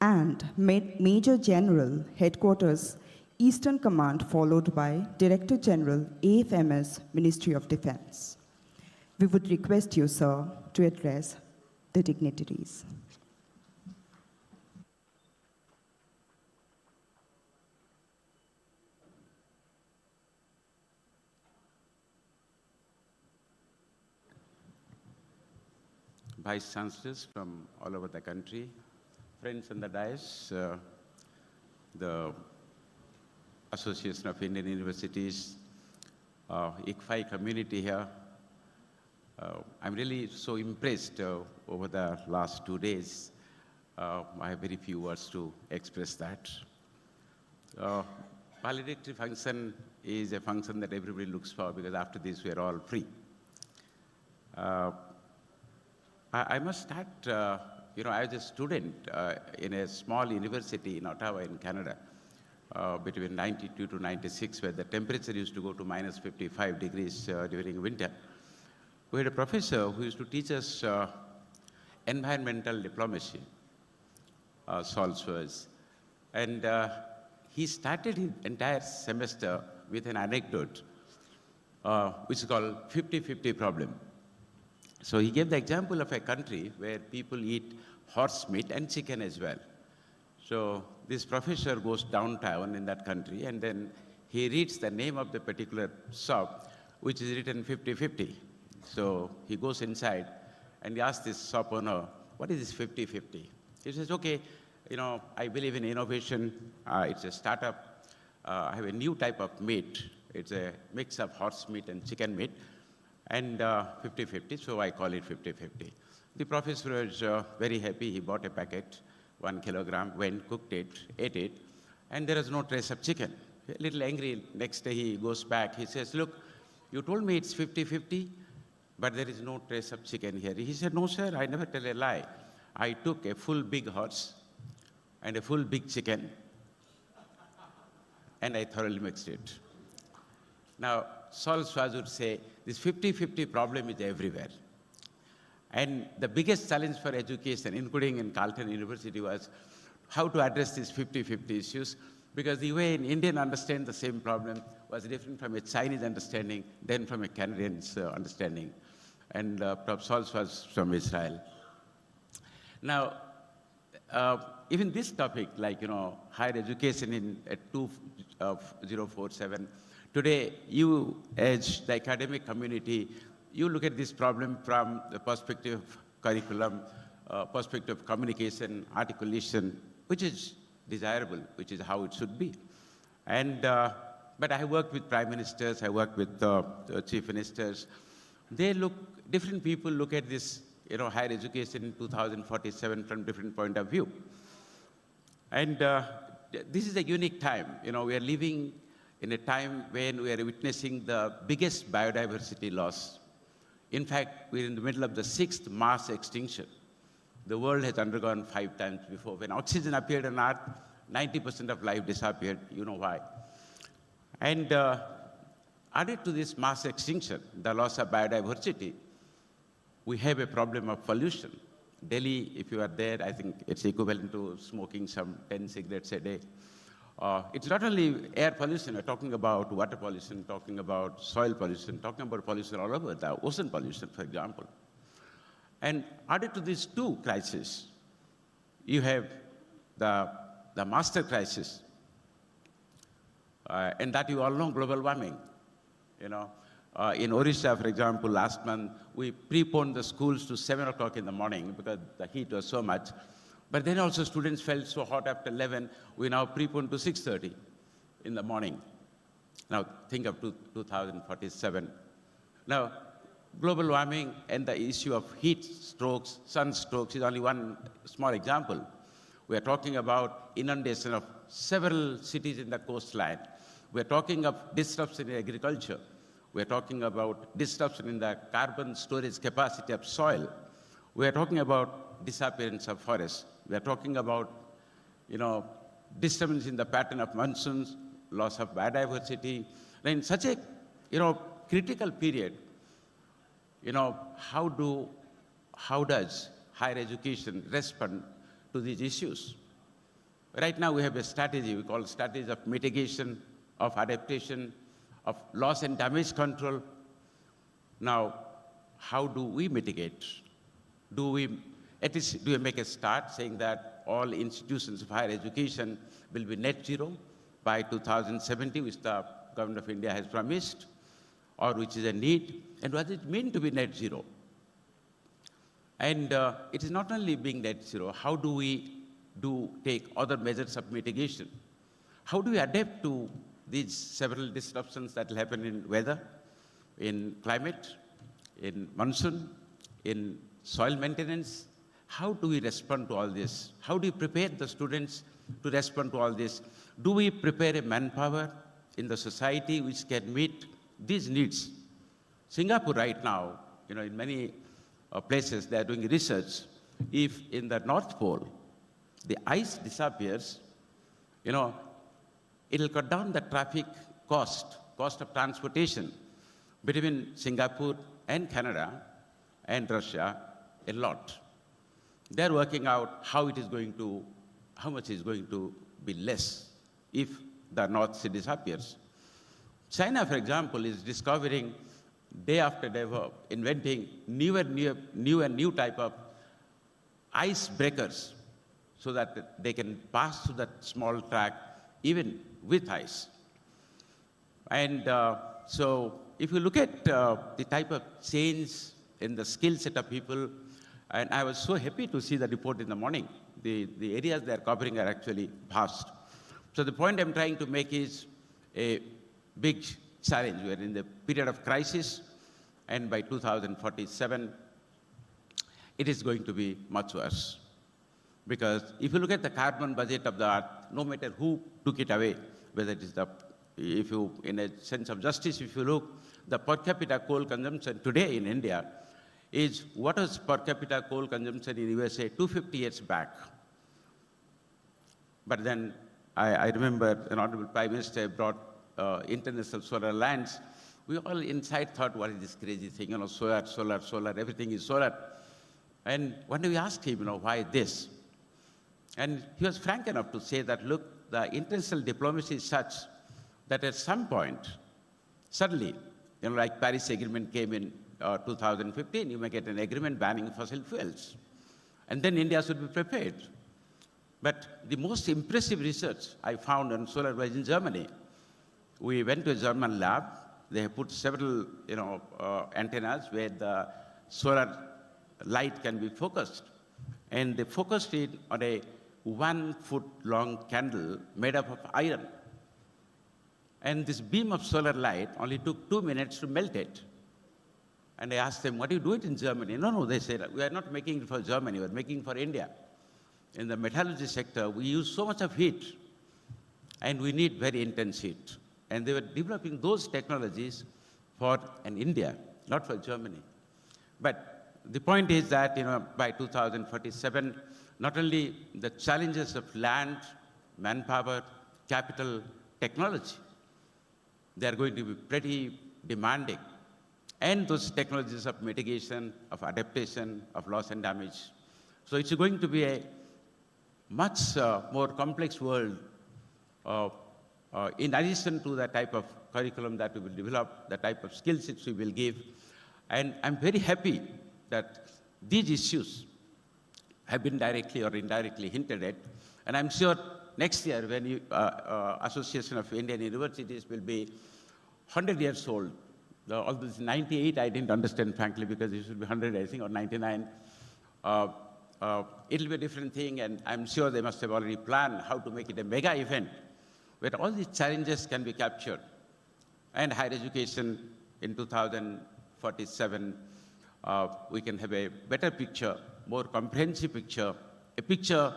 and Major General Headquarters, Eastern Command, followed by Director General, AFMS, Ministry of Defense. We would request you, sir, to address the dignitaries. Vice Chancellors from all over the country, friends on the dais, the Association of Indian Universities, ICFAI community here. I'm really so impressed over the last 2 days. I have very few words to express that. Valedictory function is a function that everybody looks for because after this we are all free. I must start, I was a student in a small university in Ottawa in Canada between 92 to 96 where the temperature used to go to minus 55 degrees during winter. We had a professor who used to teach us environmental diplomacy, Chancellors. And he started his entire semester with an anecdote, which is called 50-50 problem. So he gave the example of a country where people eat horse meat and chicken as well. So this professor goes downtown in that country, and then he reads the name of the particular shop, which is written 50-50. So he goes inside, and he asks this shop owner, what is this 50-50? He says, okay, I believe in innovation. It's a startup. I have a new type of meat. It's a mix of horse meat and chicken meat, and 50-50, so I call it 50-50. The professor was very happy. He bought a packet, 1 kilogram, went, cooked it, ate it, and there was no trace of chicken. A little angry. Next day he goes back. He says, look, you told me it's 50-50, but there is no trace of chicken here. He said, no, sir, I never tell a lie. I took a full big horse and a full big chicken, and I thoroughly mixed it. Now, Saul Schwarz would say, this 50-50 problem is everywhere. And the biggest challenge for education, including in Carleton University, was how to address these 50-50 issues, because the way an Indian understands the same problem was different from a Chinese understanding than from a Canadian's understanding. And Prof. Saul was from Israel. Now, even this topic, like, higher education in 2047, today, you, as the academic community, you look at this problem from the perspective of curriculum, perspective of communication, articulation, which is desirable, which is how it should be. And, but I worked with prime ministers, I worked with chief ministers. Different people look at this, higher education in 2047 from different point of view. And this is a unique time. We are living in a time when we are witnessing the biggest biodiversity loss. In fact, we're in the middle of the 6th mass extinction. The world has undergone 5 times before. When oxygen appeared on Earth, 90% of life disappeared. You know why. And added to this mass extinction, the loss of biodiversity, we have a problem of pollution. Delhi, if you are there, I think it's equivalent to smoking some 10 cigarettes a day. It's not only air pollution, we're talking about water pollution, talking about soil pollution, talking about pollution all over, the ocean pollution, for example. And added to these 2 crises, you have the master crisis, and that you all know, global warming. In Orissa, for example, last month, we preponed the schools to 7 o'clock in the morning because the heat was so much. But then also students felt so hot after 11, we now prepone to 6:30 in the morning. Now think of 2047. Now, global warming and the issue of heat strokes, sunstrokes is only one small example. We are talking about inundation of several cities in the coastline. We are talking of disruption in agriculture. We are talking about disruption in the carbon storage capacity of soil. We are talking about disappearance of forests. We are talking about, disturbance in the pattern of monsoons, loss of biodiversity. In such a, critical period, how does higher education respond to these issues? Right now, we have a strategy we call strategy of mitigation, of adaptation, of loss and damage control. Now, how do we mitigate? Do we make a start saying that all institutions of higher education will be net zero by 2070, which the government of India has promised, or which is a need? And what does it mean to be net zero? And it is not only being net zero, how do we take other measures of mitigation? How do we adapt to these several disruptions that will happen in weather, in climate, in monsoon, in soil maintenance? How do we respond to all this? How do we prepare the students to respond to all this? Do we prepare a manpower in the society which can meet these needs? Singapore right now, in many places they are doing research. If in the North Pole the ice disappears, it'll cut down the traffic cost of transportation between Singapore and Canada and Russia a lot. They're working out how much is going to be less if the North Sea disappears. China, for example, is discovering day after day, inventing new and new type of ice breakers so that they can pass through that small track even with ice. And so if you look at the type of change in the skill set of people, and I was so happy to see the report in the morning. The areas they are covering are actually vast. So the point I'm trying to make is a big challenge. We're in the period of crisis, and by 2047, it is going to be much worse. Because if you look at the carbon budget of the Earth, no matter who took it away, whether it is in a sense of justice, if you look, the per capita coal consumption today in India is what was per capita coal consumption in USA 250 years back. But then I remember an Honorable Prime Minister brought International Solar Alliance. We all inside thought, what is this crazy thing? Solar, everything is solar. And one day we asked him, why this? And he was frank enough to say that, look, the international diplomacy is such that at some point, suddenly, like Paris Agreement came in 2015, you may get an agreement banning fossil fuels. And then India should be prepared. But the most impressive research I found on solar was in Germany. We went to a German lab. They have put several antennas where the solar light can be focused. And they focused it on a 1 foot long candle made up of iron. And this beam of solar light only took 2 minutes to melt it. And I asked them, what do you do it in Germany? No, they said, we are not making it for Germany, we're making it for India. In the metallurgy sector, we use so much of heat, and we need very intense heat. And they were developing those technologies for India, not for Germany. But the point is that, by 2047, not only the challenges of land, manpower, capital, technology, they are going to be pretty demanding. And those technologies of mitigation, of adaptation, of loss and damage. So it's going to be a much more complex world in addition to the type of curriculum that we will develop, the type of skill sets we will give. And I'm very happy that these issues have been directly or indirectly hinted at. And I'm sure next year when Association of Indian Universities will be 100 years old, all this 98, I didn't understand, frankly, because it should be 100, I think, or 99. It'll be a different thing, and I'm sure they must have already planned how to make it a mega event where all these challenges can be captured. And higher education in 2047, we can have a better picture, more comprehensive picture, a picture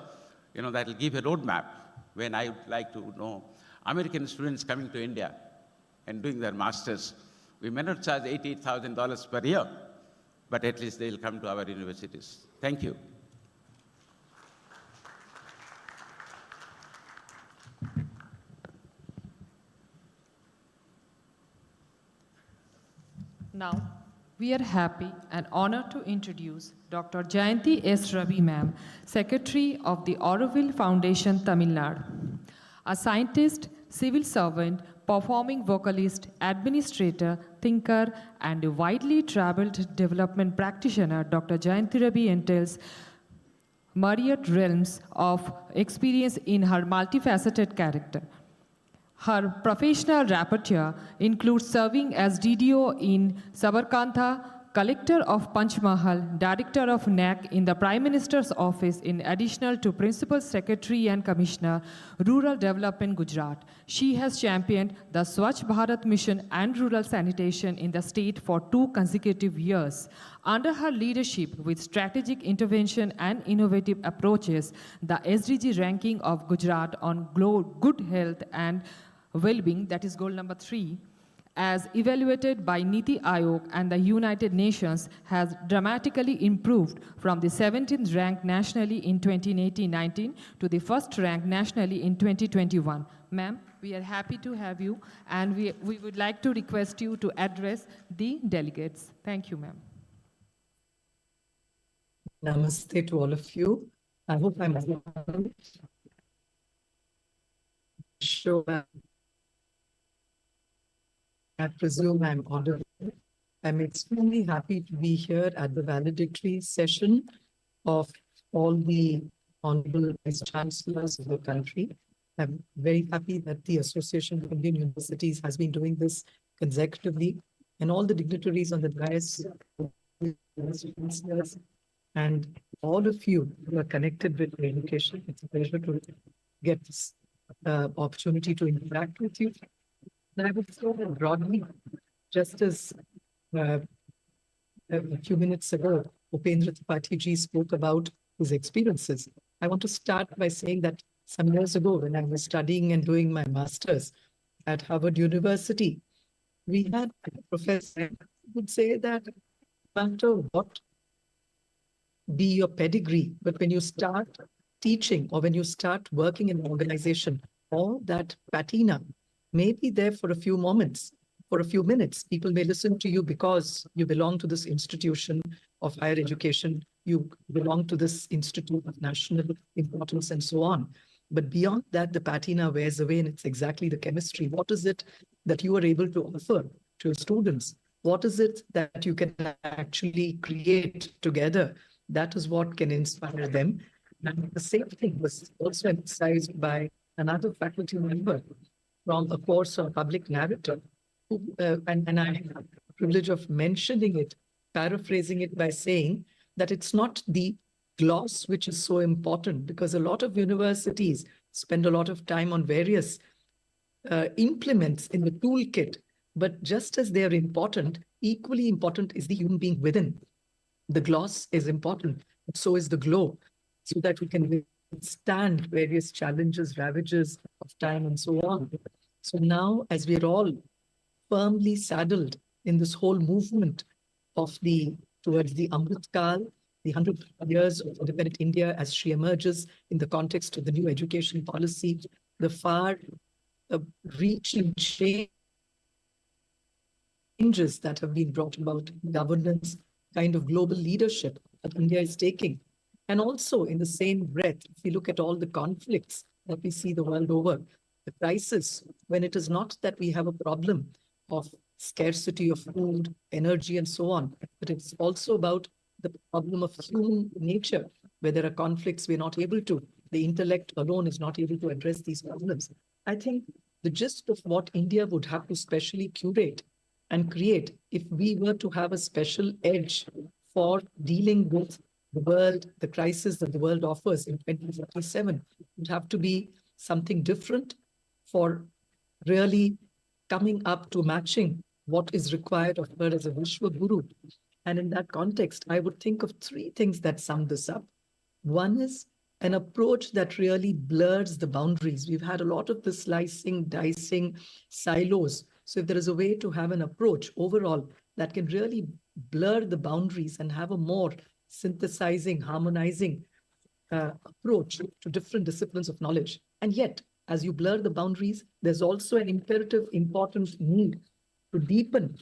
that will give a roadmap. When I would like to know American students coming to India and doing their masters, we may not charge $88,000 per year, but at least they'll come to our universities. Thank you. Now, we are happy and honored to introduce Dr. Jayanti S. Ravi Ma'am, Secretary of the Auroville Foundation, Tamil Nadu. A scientist, civil servant, performing vocalist, administrator, thinker, and a widely traveled development practitioner, Dr. Jayanti Ravi entails myriad realms of experience in her multifaceted character. Her professional repertoire includes serving as DDO in Sabarkantha, Collector of Panchmahal, Director of NAC in the Prime Minister's Office in addition to Principal Secretary and Commissioner, Rural Development Gujarat. She has championed the Swachh Bharat Mission and rural sanitation in the state for 2 consecutive years. Under her leadership, with strategic intervention and innovative approaches, the SDG ranking of Gujarat on good health and well-being, that is goal number 3, as evaluated by Niti Aayog and the United Nations, has dramatically improved from the 17th rank nationally in 2018-19 to the 1st rank nationally in 2021. Ma'am, we are happy to have you, and we would like to request you to address the delegates. Thank you, ma'am. Namaste to all of you. I hope I'm sure. I presume I'm audible. I'm extremely happy to be here at the valedictory session of all the honorable vice chancellors of the country. I'm very happy that the Association of Indian Universities has been doing this consecutively, and all the dignitaries on the dais, and all of you who are connected with education. It's a pleasure to get this opportunity to interact with you. And I would say that broadly, just as a few minutes ago, Upendra Tripathi ji spoke about his experiences, I want to start by saying that some years ago, when I was studying and doing my master's at Harvard University, we had a professor who would say that no matter what be your pedigree, but when you start teaching or when you start working in an organization, all that patina may be there for a few moments, for a few minutes. People may listen to you because you belong to this institution of higher education, you belong to this institute of national importance and so on. But beyond that, the patina wears away, and it's exactly the chemistry. What is it that you are able to offer to your students? What is it that you can actually create together? That is what can inspire them. And the same thing was also emphasized by another faculty member from a course on public narrative, who, and I have the privilege of mentioning it, paraphrasing it by saying that it's not the gloss which is so important, because a lot of universities spend a lot of time on various implements in the toolkit, but just as they are important, equally important is the human being within. The gloss is important, but so is the glow, so that we can withstand various challenges, ravages of time, and so on. So now, as we're all firmly saddled in this whole movement of towards the Amrit Kal, the 100 years of independent India as she emerges in the context of the new education policy, the far-reaching changes that have been brought about, governance, kind of global leadership that India is taking. And also in the same breath, if we look at all the conflicts that we see the world over, the crisis, when it is not that we have a problem of scarcity of food, energy, and so on, but it's also about the problem of human nature, where there are conflicts we're not able to, the intellect alone is not able to address these problems. I think the gist of what India would have to specially curate and create, if we were to have a special edge for dealing with the world, the crisis that the world offers in 2047, would have to be something different for really coming up to matching what is required of her as a Vishwa Guru. And in that context, I would think of 3 things that sum this up. One is an approach that really blurs the boundaries. We've had a lot of the slicing, dicing, silos. So if there is a way to have an approach overall that can really blur the boundaries and have a more synthesizing, harmonizing approach to different disciplines of knowledge. And yet, as you blur the boundaries, there's also an imperative, important need to deepen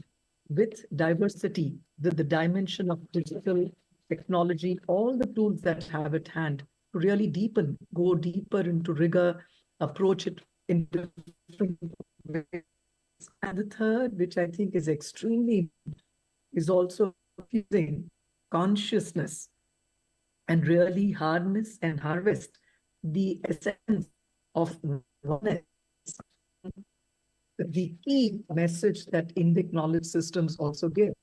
with diversity, the dimension of digital technology, all the tools that have at hand, to really deepen, go deeper into rigor, approach it in different ways. And the third, which I think is extremely, is also using consciousness and really harness and harvest the essence of oneness. The key message that Indic knowledge systems also give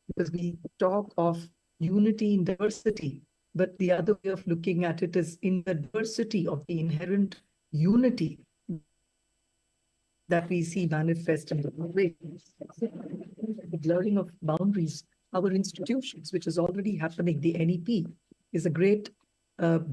because we talk of unity in diversity, but the other way of looking at it is in the diversity of the inherent unity that we see manifest in the way. The blurring of boundaries, our institutions, which is already happening, the NEP is a great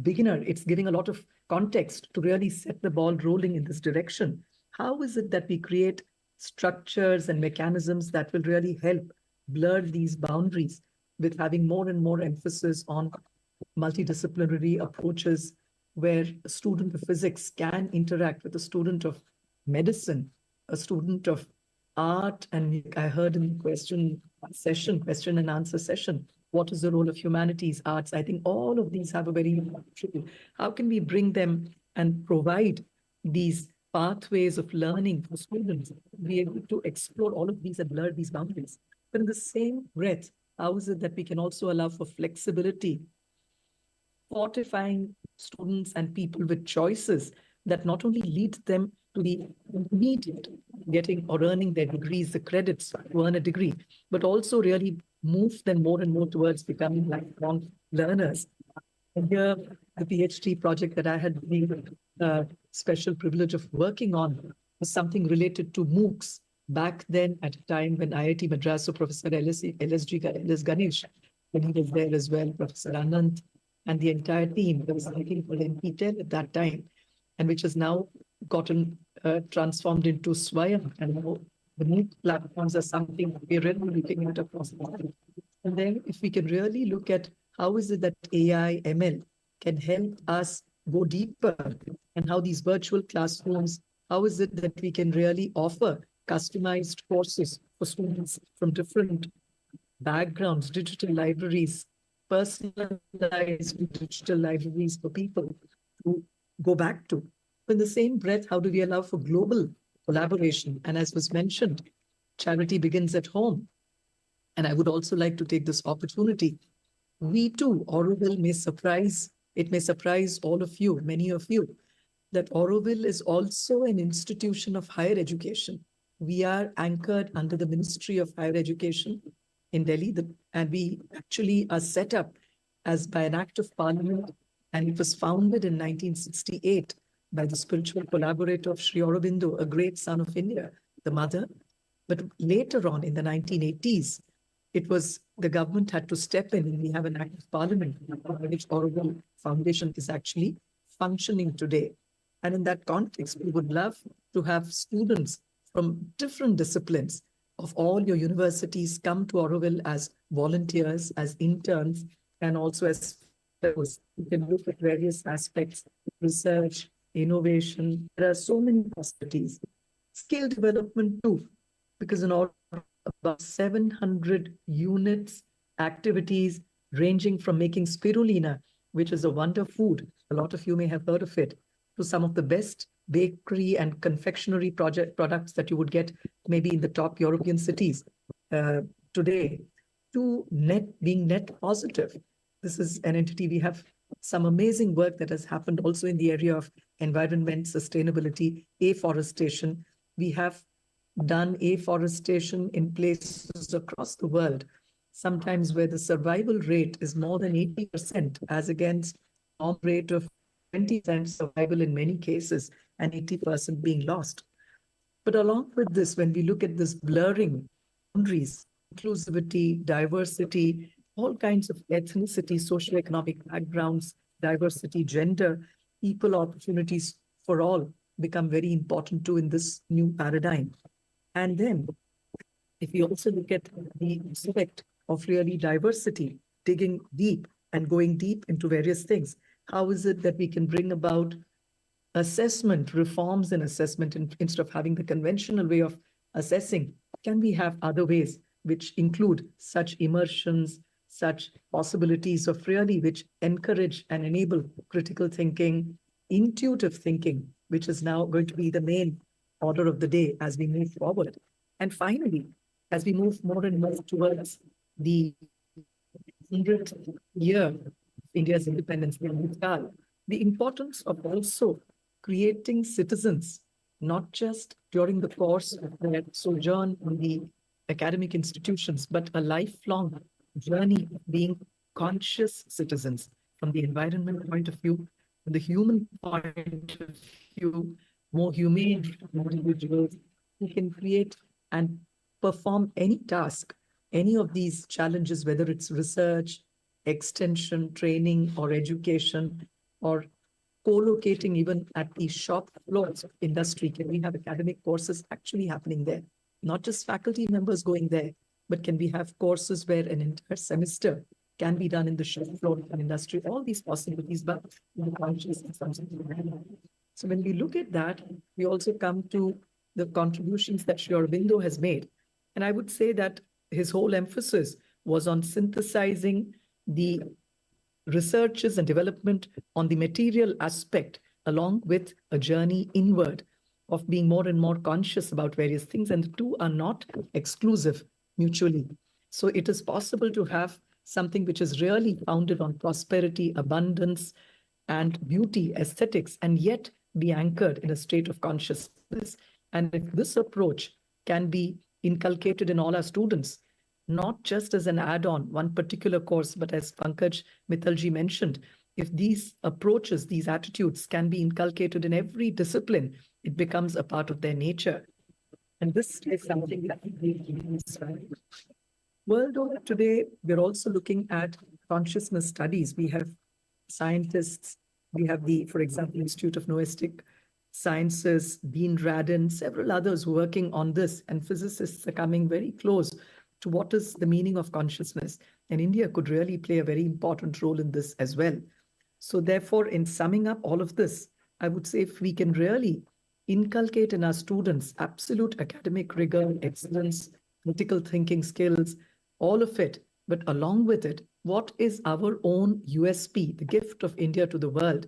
beginner. It's giving a lot of context to really set the ball rolling in this direction. How is it that we create structures and mechanisms that will really help blur these boundaries with having more and more emphasis on multidisciplinary approaches where a student of physics can interact with a student of medicine, a student of art, and I heard in the question and answer session, what is the role of humanities, arts? I think all of these have a very important role. How can we bring them and provide these pathways of learning for students, be able to explore all of these and blur these boundaries? But in the same breath, how is it that we can also allow for flexibility, fortifying students and people with choices that not only lead them to the immediate getting or earning their degrees, the credits to earn a degree, but also really move them more and more towards becoming lifelong learners. And here, the PhD project that I had the special privilege of working on was something related to MOOCs. Back then, at a time when IIT Madras, so Professor LS Ganesh, when he was there as well, Professor Anand, and the entire team, there was something called NPTEL at that time, and which has now gotten transformed into Swayam, and now the MOOC platforms are something we're really looking at across the world. And then if we can really look at how is it that AI, ML can help us go deeper, and how these virtual classrooms, how is it that we can really offer customized courses for students from different backgrounds, digital libraries, personalized digital libraries for people to go back to. In the same breath, how do we allow for global collaboration? And as was mentioned, charity begins at home. And I would also like to take this opportunity. We too, Auroville may surprise all of you, many of you, that Auroville is also an institution of higher education. We are anchored under the Ministry of Higher Education in Delhi, and we actually are set up as by an act of parliament, and it was founded in 1968 by the spiritual collaborator of Sri Aurobindo, a great son of India, the mother. But later on in the 1980s, it was the government had to step in, and we have an act of parliament by which Auroville Foundation is actually functioning today. And in that context, we would love to have students from different disciplines of all your universities come to Auroville as volunteers, as interns, and also as fellows. You can look at various aspects, research, innovation. There are so many possibilities. Skill development too, because in all about 700 units, activities ranging from making spirulina, which is a wonder food, a lot of you may have heard of it, to some of the best bakery and confectionery products that you would get maybe in the top European cities today, to being net positive. This is an entity. We have some amazing work that has happened also in the area of environment, sustainability, afforestation. We have done afforestation in places across the world, sometimes where the survival rate is more than 80%, as against a norm rate of 20% survival in many cases, and 80% being lost. But along with this, when we look at this blurring boundaries, inclusivity, diversity, all kinds of ethnicity, socioeconomic backgrounds, diversity, gender, equal opportunities for all become very important too in this new paradigm. And then, if we also look at the aspect of really diversity, digging deep and going deep into various things, how is it that we can bring about assessment, reforms in assessment, instead of having the conventional way of assessing? Can we have other ways which include such immersions, such possibilities of really which encourage and enable critical thinking, intuitive thinking, which is now going to be the main order of the day as we move forward. And finally, as we move more and more towards the 100th year of India's independence, the importance of also creating citizens, not just during the course of their sojourn in the academic institutions, but a lifelong journey of being conscious citizens from the environment point of view, from the human point of view, more humane individuals who can create and perform any task, any of these challenges, whether it's research, extension, training, or education, or co-locating even at the shop floors of industry. Can we have academic courses actually happening there? Not just faculty members going there, but can we have courses where an entire semester can be done in the shop floor of an industry? All these possibilities, but in the consciousness. So when we look at that, we also come to the contributions that Sri Aurobindo has made. And I would say that his whole emphasis was on synthesizing the researches and development on the material aspect, along with a journey inward of being more and more conscious about various things. And the two are not exclusive mutually. So it is possible to have something which is really founded on prosperity, abundance, and beauty, aesthetics, and yet be anchored in a state of consciousness. And if this approach can be inculcated in all our students, not just as an add-on, one particular course, but as Pankaj Mittalji mentioned, if these approaches, these attitudes can be inculcated in every discipline, it becomes a part of their nature. And this is something that we world over today, we're also looking at consciousness studies. We have scientists, we have the, for example, Institute of Noetic Sciences, Dean Radin, several others working on this, and physicists are coming very close to what is the meaning of consciousness. And India could really play a very important role in this as well. So therefore, in summing up all of this, I would say if we can really inculcate in our students absolute academic rigor, excellence, critical thinking skills, all of it, but along with it, what is our own USP, the gift of India to the world,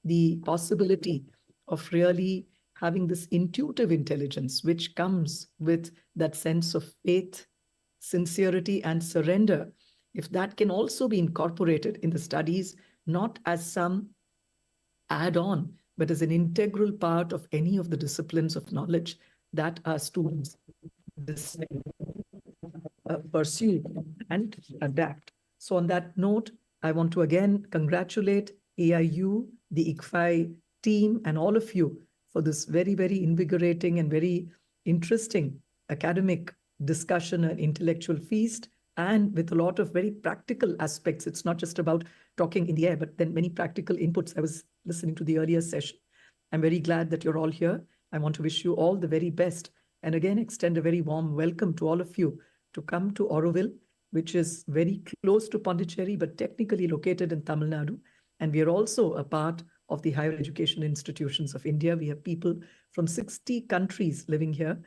the possibility of really having this intuitive intelligence, which comes with that sense of faith, sincerity, and surrender. If that can also be incorporated in the studies, not as some add-on, but as an integral part of any of the disciplines of knowledge that our students pursue and adapt. So on that note, I want to again congratulate AIU, the ICFAI team, and all of you for this very, very invigorating and very interesting academic discussion and intellectual feast, and with a lot of very practical aspects. It's not just about talking in the air, but then many practical inputs. I was listening to the earlier session. I'm very glad that you're all here. I want to wish you all the very best, and again extend a very warm welcome to all of you to come to Auroville, which is very close to Pondicherry, but technically located in Tamil Nadu. And we are also a part of the higher education institutions of India. We have people from 60 countries living here.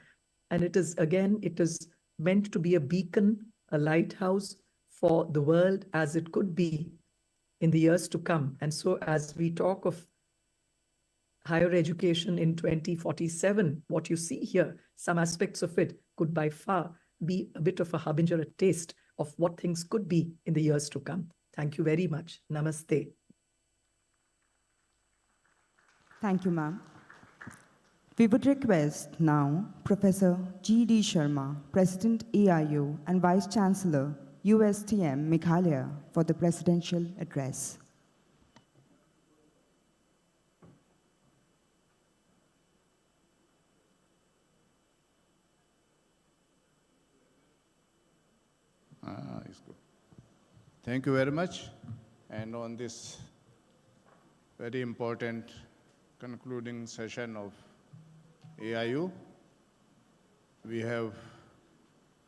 And it is, again, it is meant to be a beacon, a lighthouse for the world as it could be in the years to come. And so as we talk of higher education in 2047, what you see here, some aspects of it could by far be a bit of a harbinger, a taste of what things could be in the years to come. Thank you very much. Namaste. Thank you, ma'am. We would request now Professor G.D. Sharma, President AIU and Vice Chancellor, USTM Meghalaya, for the presidential address. It's good. Thank you very much. And on this very important concluding session of AIU, we have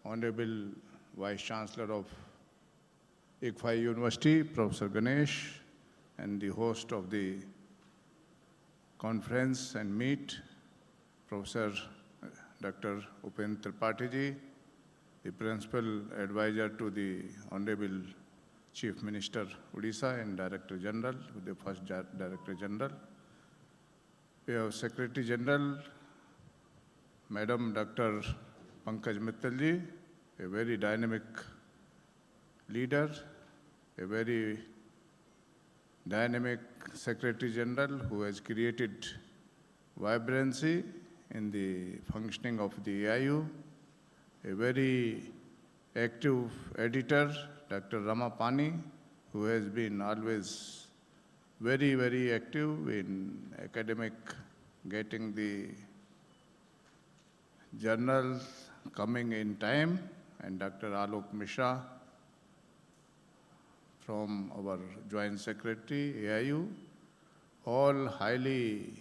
Honorable Vice Chancellor of ICFAI University, Professor Ganesh, and the host of the conference and meet, Professor Dr. Upendra Tripathi ji, the Principal Advisor to the Honorable Chief Minister Odisha and Director General, the first Director General. We have Secretary General, Madam Dr. Pankaj Mittalji, a very dynamic leader, a very dynamic Secretary General who has created vibrancy in the functioning of the AIU, a very active editor, Dr. Rama Pani, who has been always very, very active in academic, getting the journal coming in time, and Dr. Alok Mishra from our Joint Secretary, AIU, all highly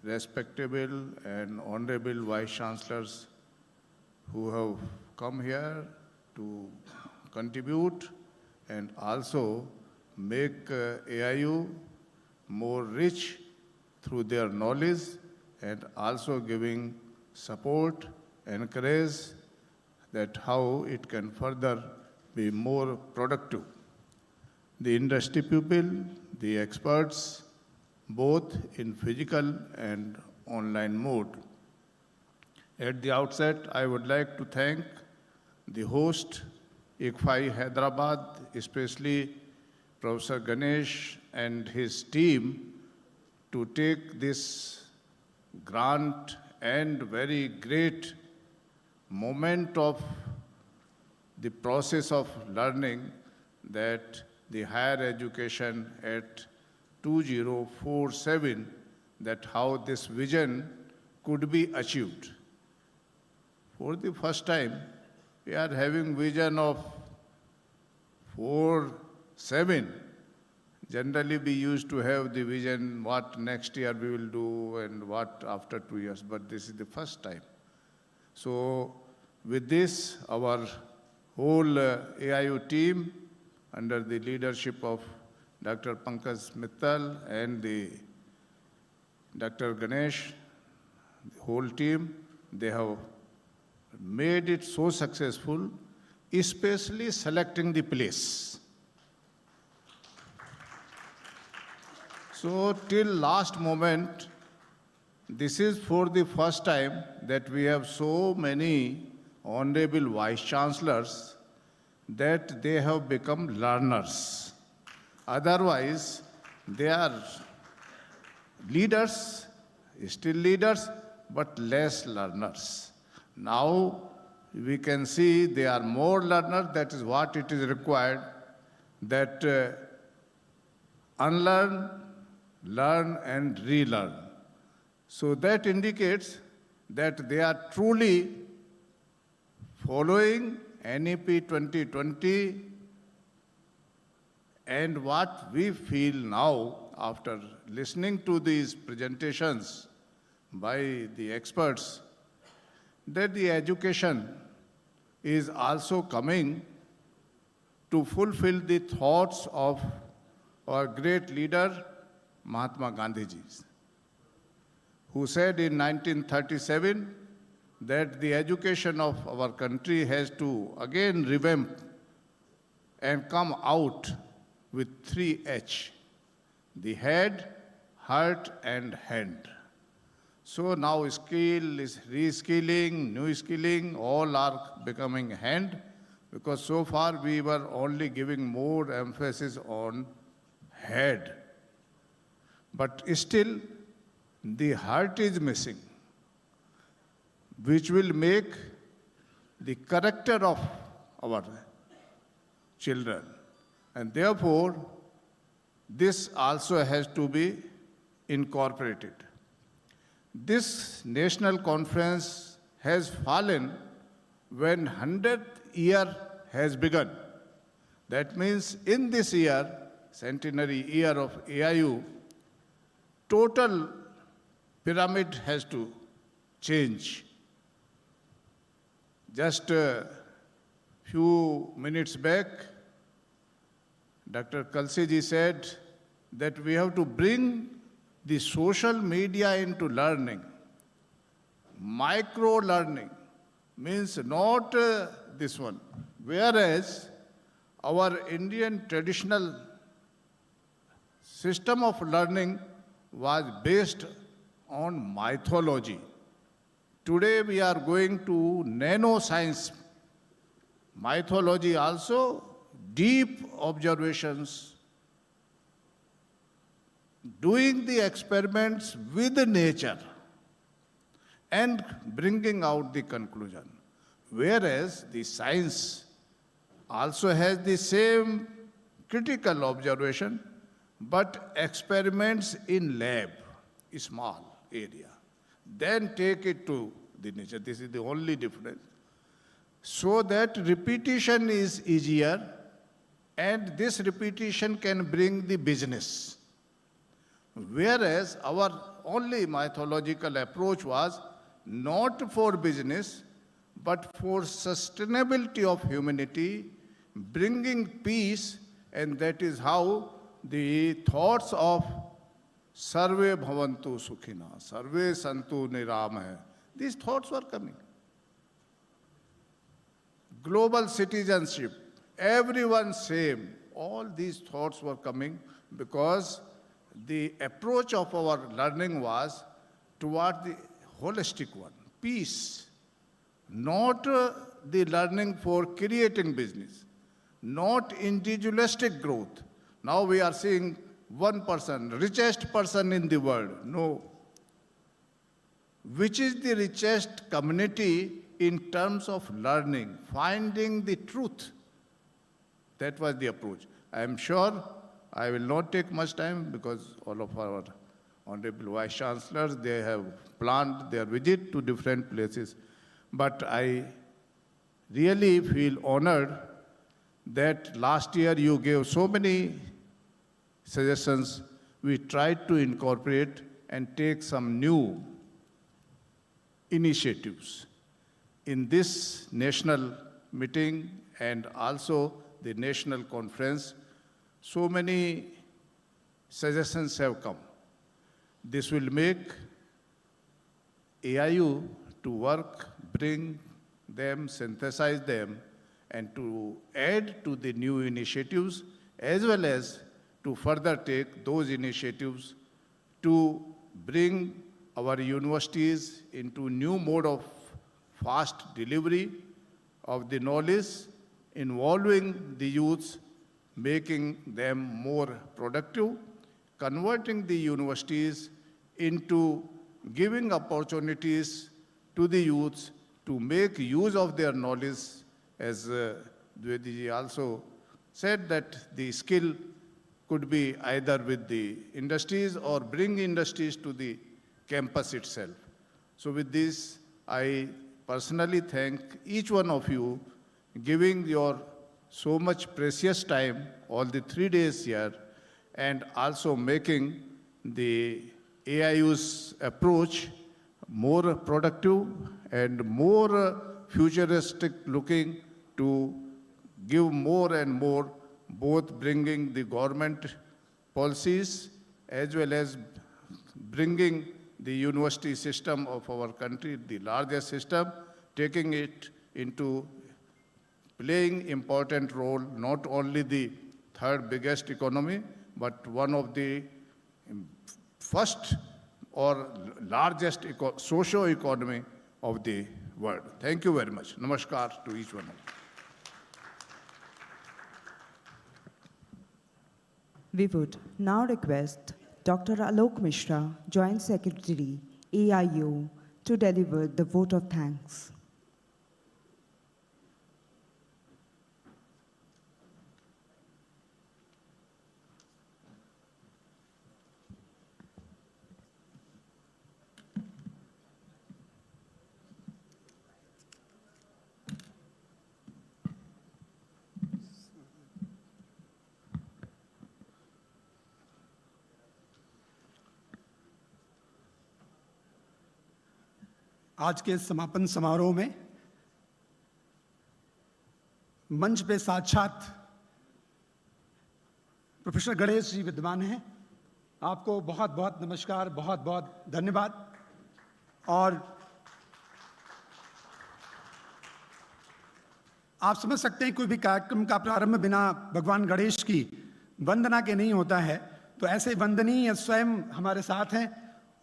respectable and honorable Vice Chancellors who have come here to contribute and also make AIU more rich through their knowledge and also giving support, encourage that how it can further be more productive. The industry people, the experts, both in physical and online mode. At the outset, I would like to thank the host, ICFAI Hyderabad, especially Professor Ganesh and his team, to take this grand and very great moment of the process of learning, that the higher education at 2047, that how this vision could be achieved. For the first time, we are having vision of 4-7. Generally, we used to have the vision what next year we will do and what after 2 years, but this is the first time. So with this, our whole AIU team, under the leadership of Dr. Pankaj Mittal and the Dr. Ganesh, the whole team, they have made it so successful, especially selecting the place. So till last moment, this is for the first time that we have so many honorable Vice Chancellors that they have become learners. Otherwise, they are leaders, still leaders, but less learners. Now we can see they are more learners. That is what it is required, that unlearn, learn and relearn. So that indicates that they are truly following NEP 2020, and what we feel now after listening to these presentations by the experts, that the education is also coming to fulfill the thoughts of our great leader, Mahatma Gandhi ji, who said in 1937 that the education of our country has to again revamp and come out with 3 H, the head, heart and hand. So now skill is reskilling, new skilling, all are becoming hand, because so far we were only giving more emphasis on head. But still the heart is missing, which will make the character of our children. And therefore, this also has to be incorporated. This national conference has fallen when 100th year has begun. That means in this year, centenary year of AIU, total pyramid has to change. Just a few minutes back, Dr. Kalsi ji said that we have to bring the social media into learning. Micro-learning means not this one. Whereas our Indian traditional system of learning was based on mythology. Today we are going to nanoscience. Mythology also, deep observations, doing the experiments with nature and bringing out the conclusion. Whereas the science also has the same critical observation, but experiments in lab, small area, then take it to the nature. This is the only difference. So that repetition is easier, and this repetition can bring the business. Whereas our only mythological approach was not for business, but for sustainability of humanity, bringing peace, and that is how the thoughts of Sarve Bhavantu Sukhina, Sarve Santu Nirama, these thoughts were coming. Global citizenship, everyone same, all these thoughts were coming because the approach of our learning was toward the holistic one, peace, not the learning for creating business, not individualistic growth. Now we are seeing one person, richest person in the world. No. Which is the richest community in terms of learning, finding the truth? That was the approach. I am sure I will not take much time because all of our Honorable Vice Chancellors, they have planned their visit to different places. But I really feel honored that last year you gave so many suggestions. We tried to incorporate and take some new initiatives in this national meeting and also the national conference. So many suggestions have come. This will make AIU to work, bring them, synthesize them, and to add to the new initiatives, as well as to further take those initiatives to bring our universities into new mode of fast delivery of the knowledge, involving the youths, making them more productive, converting the universities into giving opportunities to the youths to make use of their knowledge, as Dwivedi also said that the skill could be either with the industries or bring industries to the campus itself. So with this, I personally thank each one of you giving your so much precious time, all the 3 days here, and also making the AIU's approach more productive and more futuristic looking to give more and more, both bringing the government policies as well as bringing the university system of our country, the largest system, taking it into playing important role, not only the third biggest economy, but one of the first or largest socio-economy of the world. Thank you very much. Namaskar to each one of you. We would now request Dr. Alok Mishra, Joint Secretary, AIU, to deliver the vote of thanks. आज के समापन समारोह में मंच पे साक्षात professor Ganesh ji विद्वान हैं। आपको बहुत बहुत नमस्कार, बहुत बहुत धन्यवाद। और आप समझ सकते हैं कोई भी कार्यक्रम का प्रारंभ बिना भगवान गणेश की वंदना के नहीं होता है, तो ऐसे वंदनीय स्वयं हमारे साथ हैं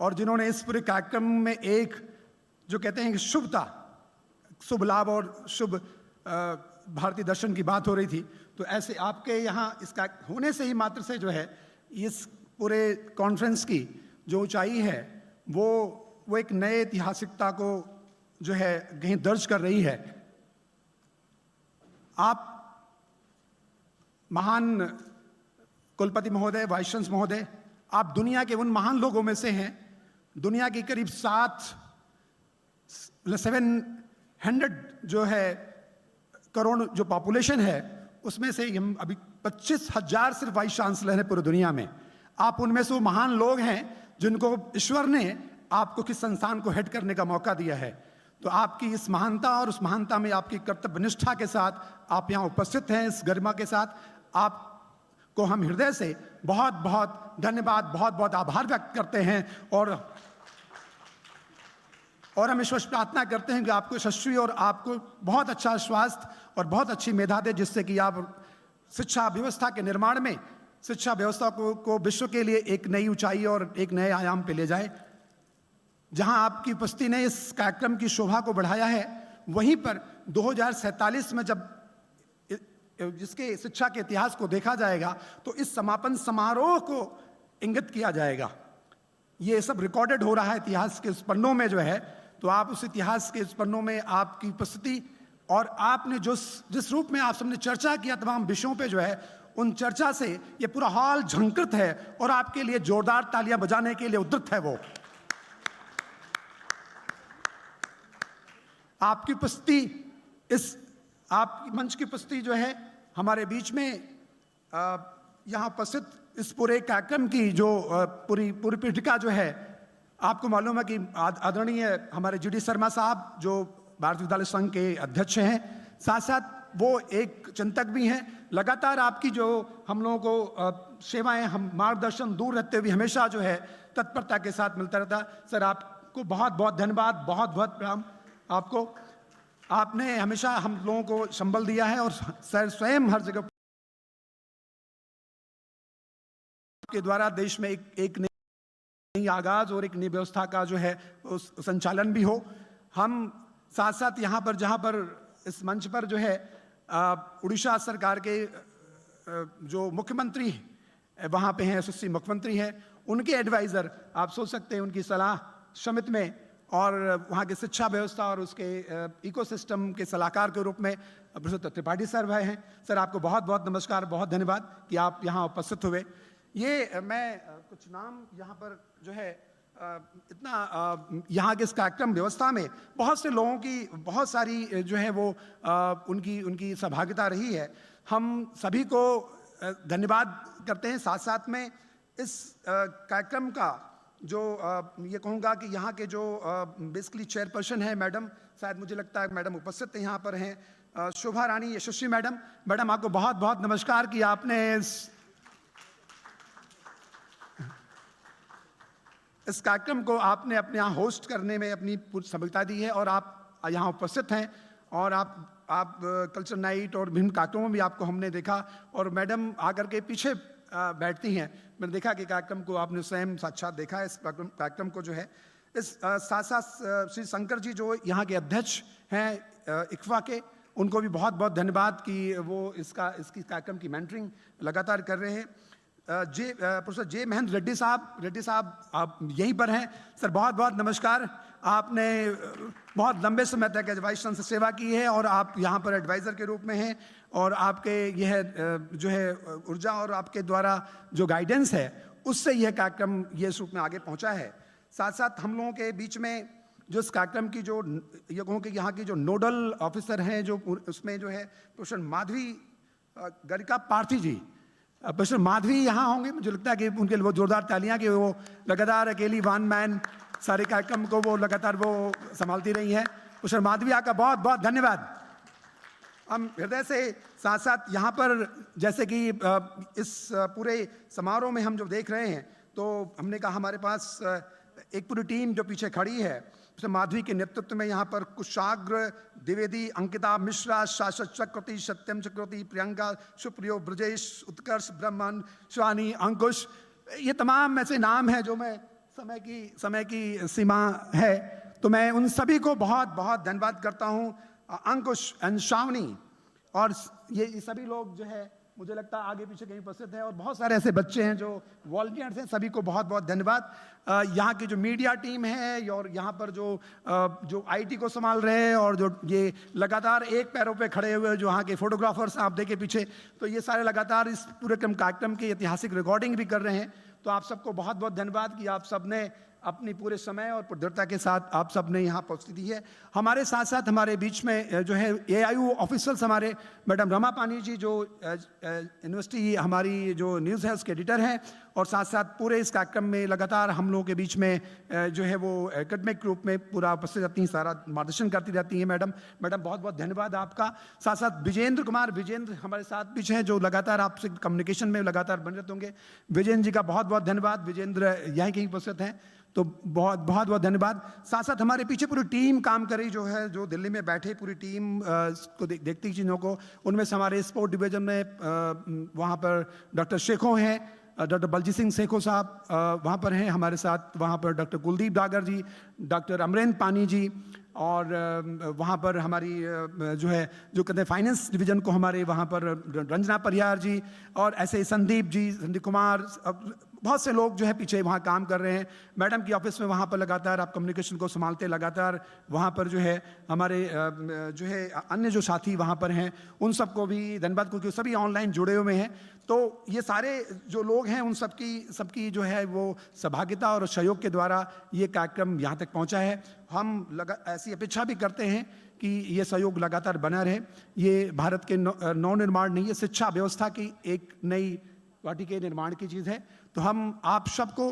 और जिन्होंने इस पूरे कार्यक्रम में एक जो कहते हैं कि शुभता, शुभ लाभ और शुभ भारतीय दर्शन की बात हो रही थी, तो ऐसे आपके यहाँ इसका होने से ही मात्र से जो है इस पूरे कॉन्फ्रेंस की जो ऊंचाई है वो एक नए ऐतिहासिकता को जो है कहीं दर्ज कर रही है। आप महान कुलपति महोदय, वाइस चांसलर महोदय, आप दुनिया के उन महान लोगों में से हैं। दुनिया की करीब 700 जो है करोड़ जो पॉपुलेशन है, उसमें से हम अभी 25,000 सिर्फ वाइस चांसलर हैं पूरी दुनिया में। आप उनमें से वो महान लोग हैं जिनको ईश्वर ने आपको किस संस्थान को हेड करने का मौका दिया है। तो आपकी इस महानता और उस महानता में आपकी कर्तव्यनिष्ठा के साथ आप यहाँ उपस्थित हैं, इस गरिमा के साथ आपको हम हृदय से बहुत बहुत धन्यवाद, बहुत बहुत आभार व्यक्त करते हैं। और हम ईश्वर से प्रार्थना करते हैं कि आपको यशस्वी और आपको बहुत अच्छा स्वास्थ्य और बहुत अच्छी मेधा दे, जिससे कि आप शिक्षा व्यवस्था के निर्माण में शिक्षा व्यवस्था को विश्व के लिए एक नई ऊंचाई और एक नए आयाम पे ले जाए। जहां आपकी उपस्थिति ने इस कार्यक्रम की शोभा को बढ़ाया है, वहीं पर 2047 में जब जिसके शिक्षा के इतिहास को देखा जाएगा तो इस समापन समारोह को इंगित किया जाएगा। ये सब रिकॉर्डेड हो रहा है इतिहास के उस पन्नों में जो है, तो आप उस इतिहास के उस पन्नों में आपकी उपस्थिति और आपने जिस रूप में आप सबने चर्चा किया तमाम विषयों पे जो है, उन चर्चा से ये पूरा हॉल झंकृत है और आपके लिए जोरदार तालियां बजाने के लिए उद्यत है। वो आपकी उपस्थिति, इस आपकी मंच की उपस्थिति जो है हमारे बीच में यहाँ उपस्थित इस पूरे कार्यक्रम की जो पूरी पीठिका जो है, आपको मालूम है कि आदरणीय हमारे जीडी शर्मा साहब जो भारतीय विद्यालय संघ के अध्यक्ष हैं, साथ साथ वो एक चिंतक भी हैं। लगातार आपकी जो हम लोगों को सेवाएं, हम मार्गदर्शन दूर रहते हुए हमेशा जो है तत्परता के साथ मिलता रहता। सर आपको बहुत बहुत धन्यवाद, बहुत बहुत प्रणाम आपको। आपने हमेशा हम लोगों को संबल दिया है और सर स्वयं हर जगह के द्वारा देश में एक नई आगाज और एक नई व्यवस्था का जो है उस संचालन भी हो। हम साथ साथ यहाँ पर जहाँ पर इस मंच पर जो है उड़ीसा सरकार के जो मुख्यमंत्री वहाँ पे हैं, यशस्वी मुख्यमंत्री हैं, उनके एडवाइज़र आप सोच सकते हैं, उनकी सलाह समिति में और वहाँ की शिक्षा व्यवस्था और उसके इकोसिस्टम के सलाहकार के रूप में प्रोफेसर त्रिपाठी सर हैं। सर आपको बहुत बहुत नमस्कार, बहुत धन्यवाद कि आप यहाँ उपस्थित हुए। ये मैं कुछ नाम यहाँ पर जो है इतना यहाँ के इस कार्यक्रम व्यवस्था में बहुत से लोगों की बहुत सारी जो है वो उनकी सहभागिता रही है। हम सभी को धन्यवाद करते हैं। साथ साथ में इस कार्यक्रम का जो ये कहूँगा कि यहाँ के जो बेसिकली चेयरपर्सन है मैडम, शायद मुझे लगता है मैडम उपस्थित यहाँ पर हैं, शोभा रानी यशस्वी मैडम आपको बहुत बहुत नमस्कार कि आपने इस कार्यक्रम को आपने अपने यहाँ होस्ट करने में अपनी पूरी सफलता दी है और आप यहाँ उपस्थित हैं और आप कल्चर नाइट और विभिन्न कार्यक्रमों में भी आपको हमने देखा और मैडम आकर के पीछे बैठती हैं। मैंने देखा कि कार्यक्रम को आपने स्वयं साक्षात देखा है। इस कार्यक्रम को जो है इस साथ साथ श्री शंकर जी जो यहाँ के अध्यक्ष हैं ICFAI के, उनको भी बहुत बहुत धन्यवाद कि वो इसकी कार्यक्रम की मेंटरिंग लगातार कर रहे हैं। प्रोफेसर जे महेंद्र रेड्डी साहब आप यहीं पर हैं। सर बहुत बहुत नमस्कार। आपने बहुत लंबे समय तक एडवाइस से सेवा की है और आप यहाँ पर एडवाइज़र के रूप में हैं और आपके यह जो है ऊर्जा और आपके द्वारा जो गाइडेंस है उससे यह कार्यक्रम ये रूप में आगे पहुँचा है। साथ साथ हम लोगों के बीच में जो इस कार्यक्रम की जो ये कहूँ कि यहाँ की जो नोडल ऑफिसर हैं, जो उसमें जो है प्रोफेसर माधवी गरिका पार्थी जी, प्रोफेसर माधवी यहाँ होंगे। मुझे लगता है कि उनके लिए वो जोरदार तालियां कि वो लगातार अकेली वन मैन सारे कार्यक्रम को वो लगातार वो संभालती रही हैं। प्रोफेसर माधवी आपका बहुत बहुत धन्यवाद। हम हृदय से साथ साथ यहाँ पर जैसे कि इस पूरे समारोह में हम जो देख रहे हैं तो हमने कहा हमारे पास एक पूरी टीम जो पीछे खड़ी है, माधवी के नेतृत्व में यहाँ पर कुशाग्र द्विवेदी, अंकिता मिश्रा, शाश्वत चक्रवर्ती, सत्यम चक्रवर्ती, प्रियंका, सुप्रियो, ब्रजेश, उत्कर्ष, ब्रह्मन, शिवानी, अंकुश, ये तमाम ऐसे नाम हैं जो मैं समय की सीमा है तो मैं उन सभी को बहुत बहुत धन्यवाद करता हूँ। अंकुश एंड शावनी और ये सभी लोग जो है मुझे लगता है आगे पीछे कहीं उपस्थित हैं, और बहुत सारे ऐसे बच्चे हैं जो वॉलंटियर्स हैं, सभी को बहुत बहुत धन्यवाद। यहाँ की जो मीडिया टीम है और यहाँ पर जो आईटी को संभाल रहे हैं और जो ये लगातार एक पैरों पे खड़े हुए जो यहाँ के फोटोग्राफर्स आप देखे पीछे, तो ये सारे लगातार इस पूरे कार्यक्रम की ऐतिहासिक रिकॉर्डिंग भी कर रहे हैं। तो आप सबको बहुत बहुत धन्यवाद कि आप सबने अपनी पूरे समय और प्रदृढ़ता के साथ आप सबने यहाँ उपस्थिति है। हमारे साथ साथ हमारे बीच में जो है AIU ऑफिसर्स, हमारे मैडम रमा पानी जी जो यूनिवर्सिटी हमारी जो न्यूज़ है उसके एडिटर हैं, और साथ साथ पूरे इस कार्यक्रम में लगातार हम लोगों के बीच में जो है वो एकेडमिक रूप में पूरा उपस्थित रहती हैं, सारा मार्गदर्शन करती रहती हैं मैडम बहुत बहुत धन्यवाद आपका। साथ साथ विजेंद्र हमारे साथ बीच हैं जो लगातार आपसे कम्युनिकेशन में लगातार बने रहते होंगे। विजेंद्र जी का बहुत बहुत धन्यवाद, विजेंद्र यहीं कहीं उपस्थित हैं, तो बहुत बहुत धन्यवाद। साथ साथ हमारे पीछे पूरी टीम काम कर रही जो है, जो दिल्ली में बैठे पूरी टीम को देखती चीज़ों को, उनमें से हमारे स्पोर्ट डिवीजन में वहाँ पर डॉक्टर शेखो हैं, डॉक्टर बलजीत सिंह शेखो साहब वहाँ पर हैं हमारे साथ, वहाँ पर डॉक्टर कुलदीप डागर जी, डॉक्टर अमरेंद्र पानी जी, और वहाँ पर हमारी जो है जो कहते हैं फाइनेंस डिवीजन को हमारे वहाँ पर रंजना परियार जी, और ऐसे संदीप कुमार, बहुत से लोग जो है पीछे वहाँ काम कर रहे हैं। मैडम की ऑफिस में वहाँ पर लगातार आप कम्युनिकेशन को संभालते, लगातार वहाँ पर जो है हमारे जो है अन्य जो साथी वहाँ पर हैं उन सबको भी धन्यवाद, क्योंकि सभी ऑनलाइन जुड़े हुए हैं। तो ये सारे जो लोग हैं उन सबकी जो है वो सहभागिता और सहयोग के द्वारा ये कार्यक्रम यहाँ तक पहुँचा है। हम ऐसी अपेक्षा भी करते हैं कि ये सहयोग लगातार बना रहे। ये भारत के नवनिर्माण नहीं, ये शिक्षा व्यवस्था की एक नई पार्टी के निर्माण की चीज़ है। तो हम आप सबको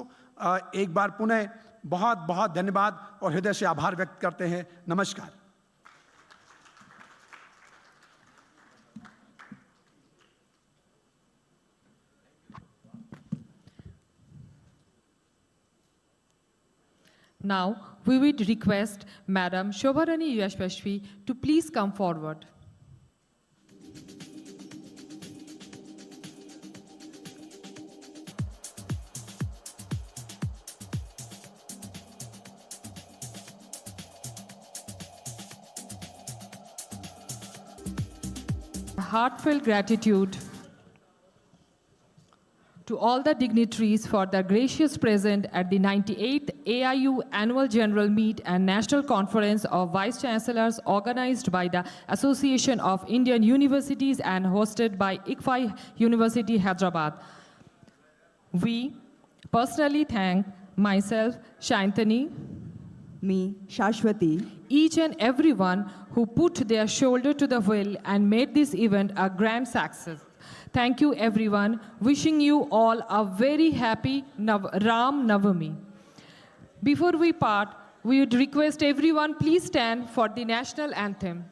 एक बार पुनः बहुत बहुत धन्यवाद और हृदय से आभार व्यक्त करते हैं। नमस्कार। Now, we would request Madam Shobharani Yashwashvi to please come forward. Heartfelt gratitude to all the dignitaries for their gracious presence at the 98th AIU Annual General Meet and National Conference of Vice Chancellors organized by the Association of Indian Universities and hosted by ICFAI University, Hyderabad. We personally thank myself, Shantani, me, Shashwati, each and everyone who put their shoulder to the wheel and made this event a grand success. Thank you, everyone. Wishing you all a very happy Ram Navami. Before we part, we would request everyone please stand for the national anthem.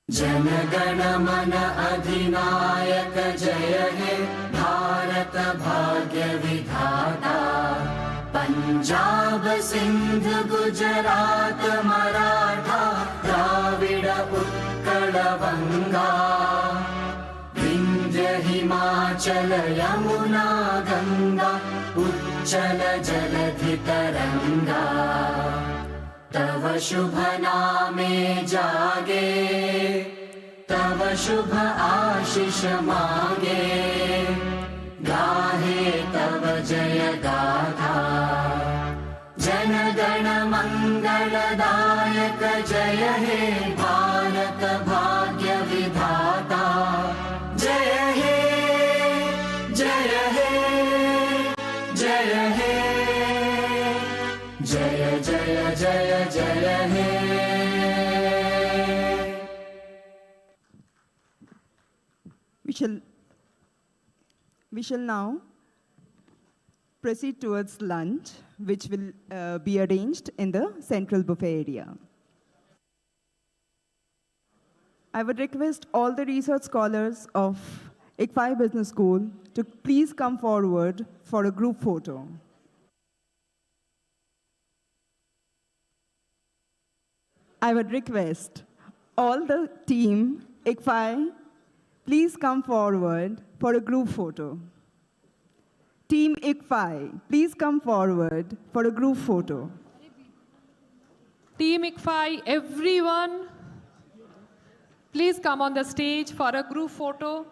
जनगण मन अधिनायक जय हे भारत भाग्य विधाता पंजाब सिंध गुजरात मराठा द्राविड उत्कल बंगा विंध्य हिमाचल यमुना गंगा उच्चल जलधि तरंगा तव शुभ नामे जागे तव शुभ आशीष मांगे गाहे तव जय गाथा जन गण मंगलदायक जय हे भारत भाग्य विधाता जय हे जय हे जय हे जय जय जय जय हे। We shall now proceed towards lunch, which will be arranged in the central buffet area. I would request all the research scholars of ICFAI Business School to please come forward for a group photo. I would request all the team ICFAI, please come forward for a group photo. Team ICFAI, please come forward for a group photo. Team ICFAI, everyone, please come on the stage for a group photo.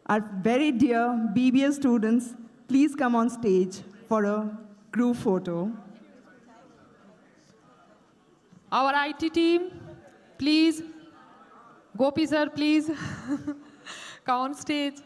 Our very dear BBA students, please come on stage for a group photo. Our IT team, please. Gopi sir, please come on stage.